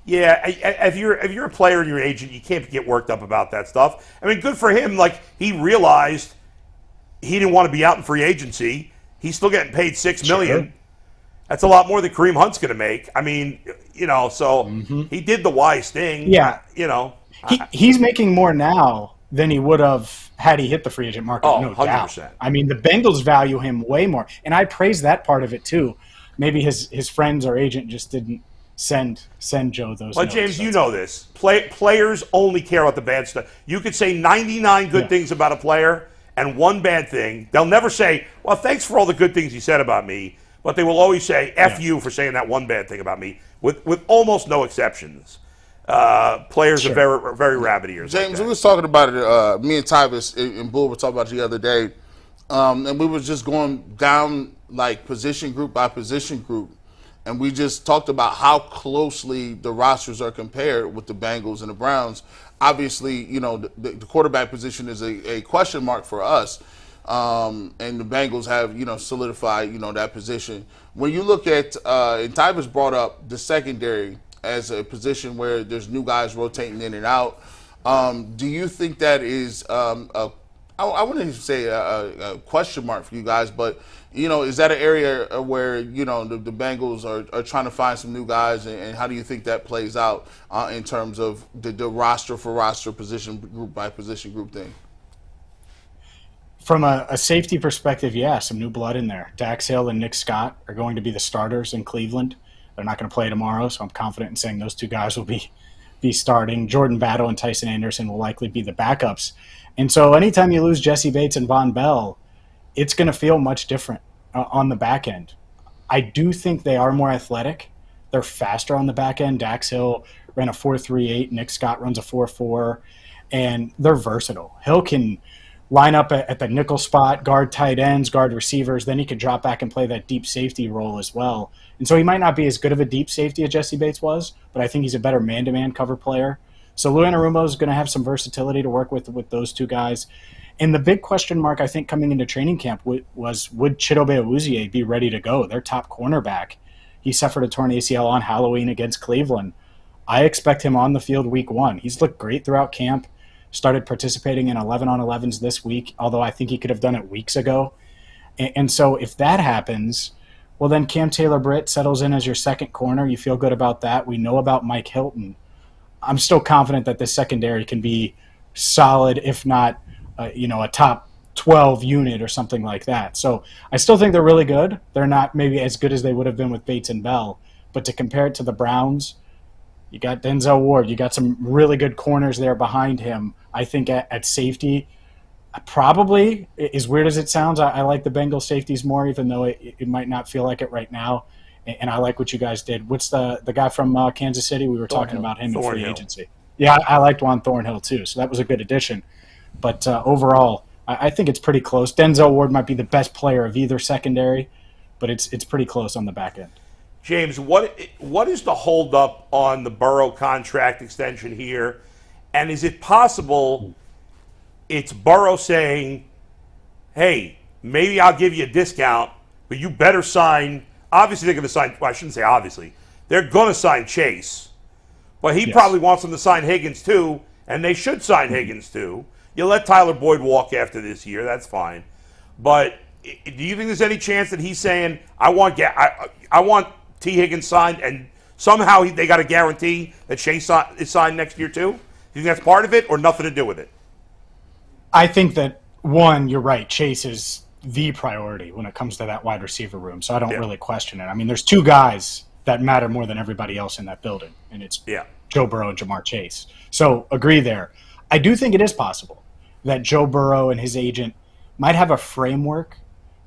Yeah, if you're a player and you're an agent, you can't get worked up about that stuff. I mean, good for him. Like, he realized he didn't want to be out in free agency. He's still getting paid $6 million. Sure. That's a lot more than Kareem Hunt's going to make. I mean, so he did the wise thing. Yeah. He's he's making more now than he would have had he hit the free agent market, no 100%. doubt. I mean, the Bengals value him way more. And I praise that part of it, too. Maybe his friends or agent just didn't send Joe those But, notes. James, you know this. Players only care about the bad stuff. You could say 99 good things about a player and one bad thing. They'll never say, well, thanks for all the good things you said about me. But they will always say, F you for saying that one bad thing about me, with almost no exceptions. Players are very, very rabbit ears. James, like we was talking about it. Me and Tyvis and Bull were talking about it the other day, and we were just going down like position group by position group, and we just talked about how closely the rosters are compared with the Bengals and the Browns. Obviously, you know, the quarterback position is a question mark for us, and the Bengals have, you know, solidified, you know, that position. When you look at, and Tyvis brought up the secondary as a position where there's new guys rotating in and out. Do you think that is I wouldn't even say a question mark for you guys, but, you know, is that an area where, you know, the Bengals are trying to find some new guys, and how do you think that plays out in terms of the roster for roster, position group by position group thing? From a safety perspective, yeah, some new blood in there. Dax Hill and Nick Scott are going to be the starters in Cleveland. They're not going to play tomorrow, so I'm confident in saying those two guys will be starting. Jordan Battle and Tyson Anderson will likely be the backups. And so anytime you lose Jesse Bates and Von Bell, it's going to feel much different on the back end. I do think they are more athletic. They're faster on the back end. Dax Hill ran a 4.38. Nick Scott runs a 4.4. And they're versatile. Hill can line up at the nickel spot, guard tight ends, guard receivers. Then he could drop back and play that deep safety role as well. And so he might not be as good of a deep safety as Jesse Bates was, but I think he's a better man-to-man cover player. So Lou Anarumo is going to have some versatility to work with those two guys. And the big question mark, I think, coming into training camp was, would Chidobe Awuzie be ready to go? Their top cornerback. He suffered a torn ACL on Halloween against Cleveland. I expect him on the field week 1. He's looked great throughout camp. Started participating in 11-on-11s this week, although I think he could have done it weeks ago. And so if that happens, well, then Cam Taylor-Britt settles in as your second corner. You feel good about that. We know about Mike Hilton. I'm still confident that this secondary can be solid, if not, a top 12 unit or something like that. So I still think they're really good. They're not maybe as good as they would have been with Bates and Bell. But to compare it to the Browns, you got Denzel Ward. You got some really good corners there behind him. I think at safety, probably, as weird as it sounds, I like the Bengals safeties more, even though it might not feel like it right now. And I like what you guys did. What's the guy from Kansas City? We were talking about him in free agency. Yeah, I liked Juan Thornhill too, so that was a good addition. But overall, I think it's pretty close. Denzel Ward might be the best player of either secondary, but it's pretty close on the back end. James, what is the holdup on the Burrow contract extension here? And is it possible it's Burrow saying, hey, maybe I'll give you a discount, but you better sign – obviously they're going to sign – well, I shouldn't say obviously. They're going to sign Chase. But he probably wants them to sign Higgins too, and they should sign Higgins too. You let Tyler Boyd walk after this year. That's fine. But do you think there's any chance that he's saying, I want T. Higgins signed, and somehow they got a guarantee that Chase is signed next year too? Do you think that's part of it or nothing to do with it? I think that, one, you're right. Chase is the priority when it comes to that wide receiver room, so I don't really question it. I mean, there's two guys that matter more than everybody else in that building, and it's Joe Burrow and Jamar Chase. So agree there. I do think it is possible that Joe Burrow and his agent might have a framework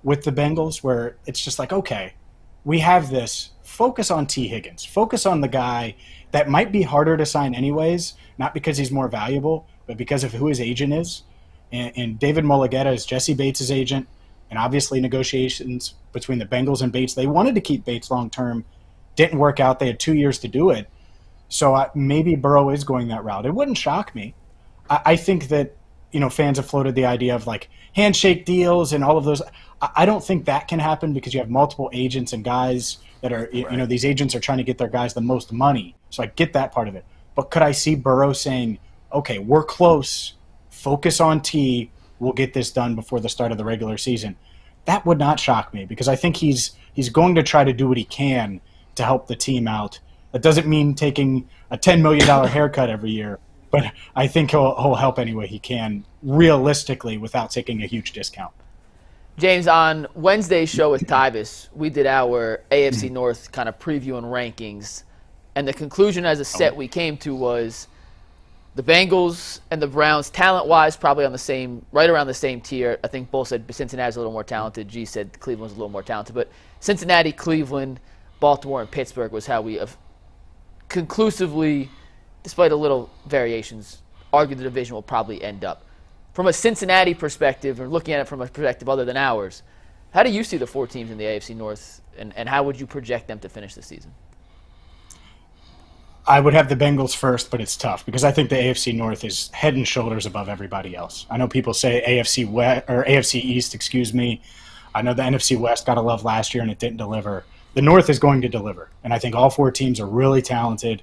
with the Bengals where it's just like, okay, we have this. Focus on T. Higgins. Focus on the guy that might be harder to sign anyways, not because he's more valuable, but because of who his agent is. And David Mulligetta is Jesse Bates' agent, and obviously negotiations between the Bengals and Bates. They wanted to keep Bates long-term. Didn't work out. They had 2 years to do it. So maybe Burrow is going that route. It wouldn't shock me. I think that, fans have floated the idea of like handshake deals and all of those. I don't think that can happen because you have multiple agents and guys that are, these agents are trying to get their guys the most money. So I get that part of it. But could I see Burrow saying, okay, we're close, focus on T, we'll get this done before the start of the regular season? That would not shock me because I think he's going to try to do what he can to help the team out. That doesn't mean taking a $10 million haircut every year, but I think he'll help any way he can, realistically, without taking a huge discount. James, on Wednesday's show with Tyvis, we did our AFC North kind of preview and rankings, and the conclusion as a set we came to was the Bengals and the Browns, talent-wise, probably on the same, right around the same tier. I think both said Cincinnati's a little more talented. G said Cleveland's a little more talented, but Cincinnati, Cleveland, Baltimore, and Pittsburgh was how we have conclusively, despite a little variations, argued the division will probably end up. From a Cincinnati perspective, or looking at it from a perspective other than ours, how do you see the 4 teams in the AFC North, and how would you project them to finish the season? I would have the Bengals first, but it's tough because I think the AFC North is head and shoulders above everybody else. I know people say AFC West or AFC East, excuse me. I know the NFC West got a love last year and it didn't deliver. The North is going to deliver, and I think all 4 teams are really talented,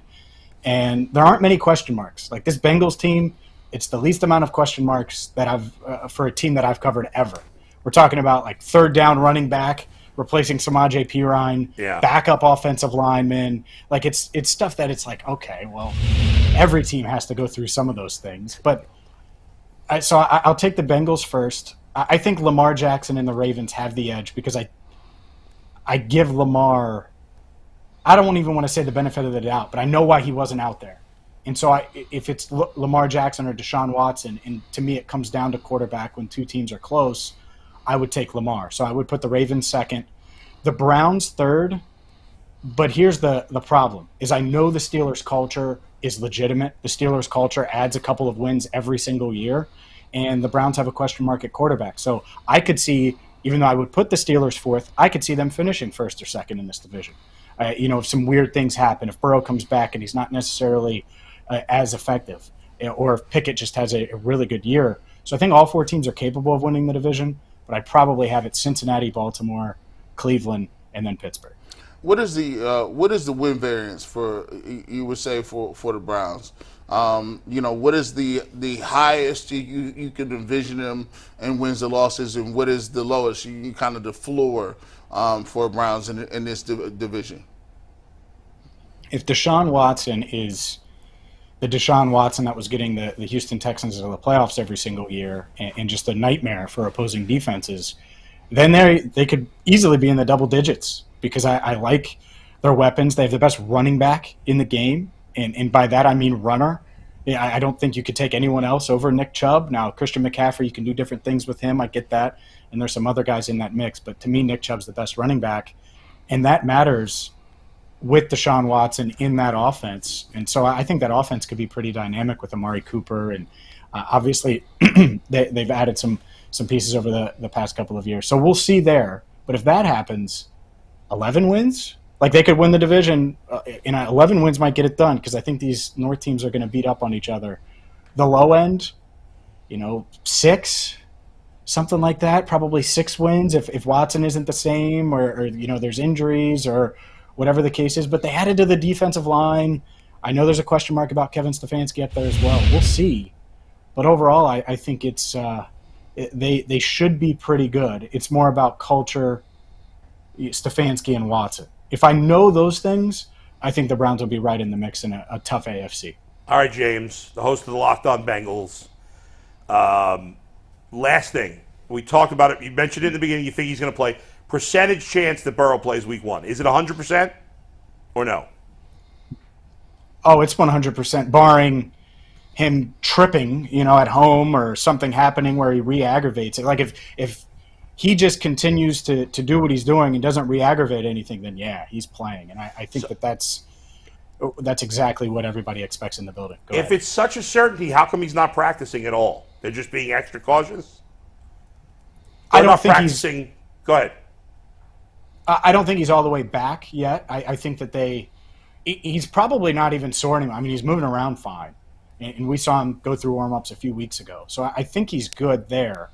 and there aren't many question marks. Like this Bengals team, it's the least amount of question marks that I've for a team that I've covered ever. We're talking about like third down running back, replacing Samaje Perine, backup offensive lineman. Like it's stuff that it's like, okay, well, every team has to go through some of those things. But I'll take the Bengals first. I think Lamar Jackson and the Ravens have the edge because I give Lamar, I don't even want to say the benefit of the doubt, but I know why he wasn't out there. And so if it's Lamar Jackson or Deshaun Watson, and to me it comes down to quarterback when 2 teams are close, I would take Lamar. So I would put the Ravens second, the Browns third. But here's the problem, is I know the Steelers' culture is legitimate. The Steelers' culture adds a couple of wins every single year, and the Browns have a question mark at quarterback. So I could see, even though I would put the Steelers fourth, I could see them finishing first or second in this division. If some weird things happen, if Burrow comes back and he's not necessarily as effective, or if Pickett just has a really good year. So I think all 4 teams are capable of winning the division, but I'd probably have it Cincinnati, Baltimore, Cleveland, and then Pittsburgh. What is the win variance for, you would say, for the Browns? What is the highest you could envision them in wins and losses, and what is the lowest, kind of the floor for Browns in this division? If Deshaun Watson is the Deshaun Watson that was getting the Houston Texans to the playoffs every single year and just a nightmare for opposing defenses, then they could easily be in the double digits because I like their weapons. They have the best running back in the game, and by that I mean runner. I don't think you could take anyone else over Nick Chubb. Now, Christian McCaffrey, you can do different things with him. I get that, and there's some other guys in that mix. But to me, Nick Chubb's the best running back, and that matters with Deshaun Watson in that offense. And so I think that offense could be pretty dynamic with Amari Cooper. And obviously they've added some pieces over the past couple of years. So we'll see there. But if that happens, 11 wins? Like they could win the division, and 11 wins might get it done because I think these North teams are going to beat up on each other. The low end, 6, something like that, probably 6 wins if Watson isn't the same or there's injuries or whatever the case is. But they added to the defensive line. I know there's a question mark about Kevin Stefanski up there as well. We'll see. But overall, I think it's they should be pretty good. It's more about culture, Stefanski and Watson. If I know those things, I think the Browns will be right in the mix in a tough AFC. All right, James, the host of the LockedOn Bengals. Last thing, we talked about it. You mentioned it in the beginning. You think he's going to play. Percentage chance that Burrow plays week 1. Is it 100% or no? Oh, it's 100%, barring him tripping, at home or something happening where he re-aggravates it. Like if he just continues to do what he's doing and doesn't re-aggravate anything, then yeah, he's playing. And I think that's exactly what everybody expects in the building. Go ahead. It's such a certainty, how come he's not practicing at all? They're just being extra cautious? I don't think practicing. Go ahead. I don't think he's all the way back yet. I think that he's probably not even sore anymore. I mean, he's moving around fine. And we saw him go through warm-ups a few weeks ago. So I think he's good there.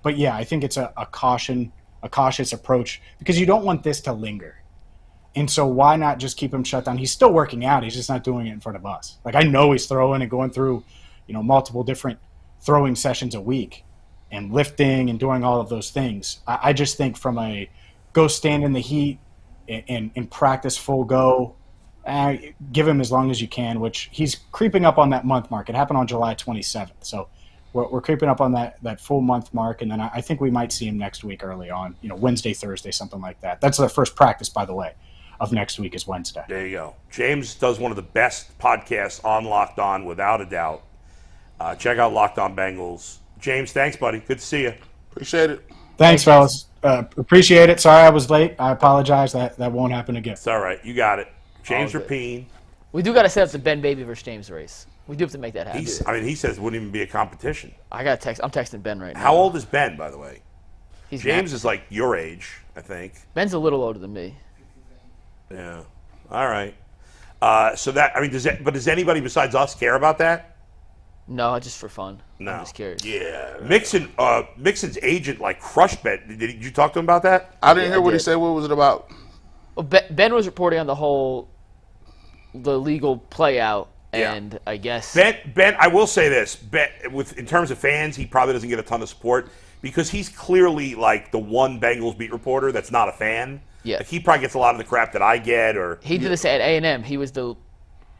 But, yeah, I think it's a cautious approach because you don't want this to linger. And so why not just keep him shut down? He's still working out. He's just not doing it in front of us. Like, I know he's throwing and going through, multiple different throwing sessions a week and lifting and doing all of those things. I just think from a go stand in the heat and practice full go, Give him as long as you can, which he's creeping up on that month mark. It happened on July 27th. So we're creeping up on that full month mark, and then I think we might see him next week early on, Wednesday, Thursday, something like that. That's the first practice, by the way, of next week is Wednesday. There you go. James does one of the best podcasts on Locked On, without a doubt. Check out Locked On Bengals. James, thanks, buddy. Good to see you. Appreciate it. Thanks, fellas. Appreciate it. Sorry I was late. I apologize. That won't happen again. It's all right. You got it. James Rapien. We do got to set up the Ben Baby versus James race. We do have to make that happen. He says it wouldn't even be a competition. I got text. I'm texting Ben right now. How old is Ben, by the way? James is like your age, I think. Ben's a little older than me. Yeah. All right. Does anybody besides us care about that? No, just for fun. No. I'm just curious. Yeah. Mixon's agent crushed Ben. Did you talk to him about that? I didn't hear what he said. What was it about? Well, Ben was reporting on the legal play out. And I guess Ben, I will say this: Ben, in terms of fans, he probably doesn't get a ton of support because he's clearly like the one Bengals beat reporter that's not a fan. Yeah, he probably gets a lot of the crap that I get. Or he did this at A&M. He was the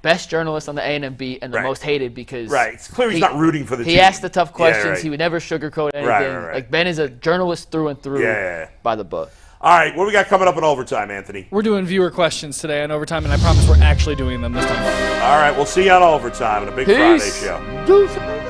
best journalist on the A&M beat and the most hated because it's clear he's not rooting for the team. He asked the tough questions. He would never sugarcoat anything. Right. Like Ben is a journalist through and through by the book. All right, what do we got coming up in overtime, Anthony? We're doing viewer questions today on overtime, and I promise we're actually doing them this time. All right, we'll see you on overtime on a big Friday show.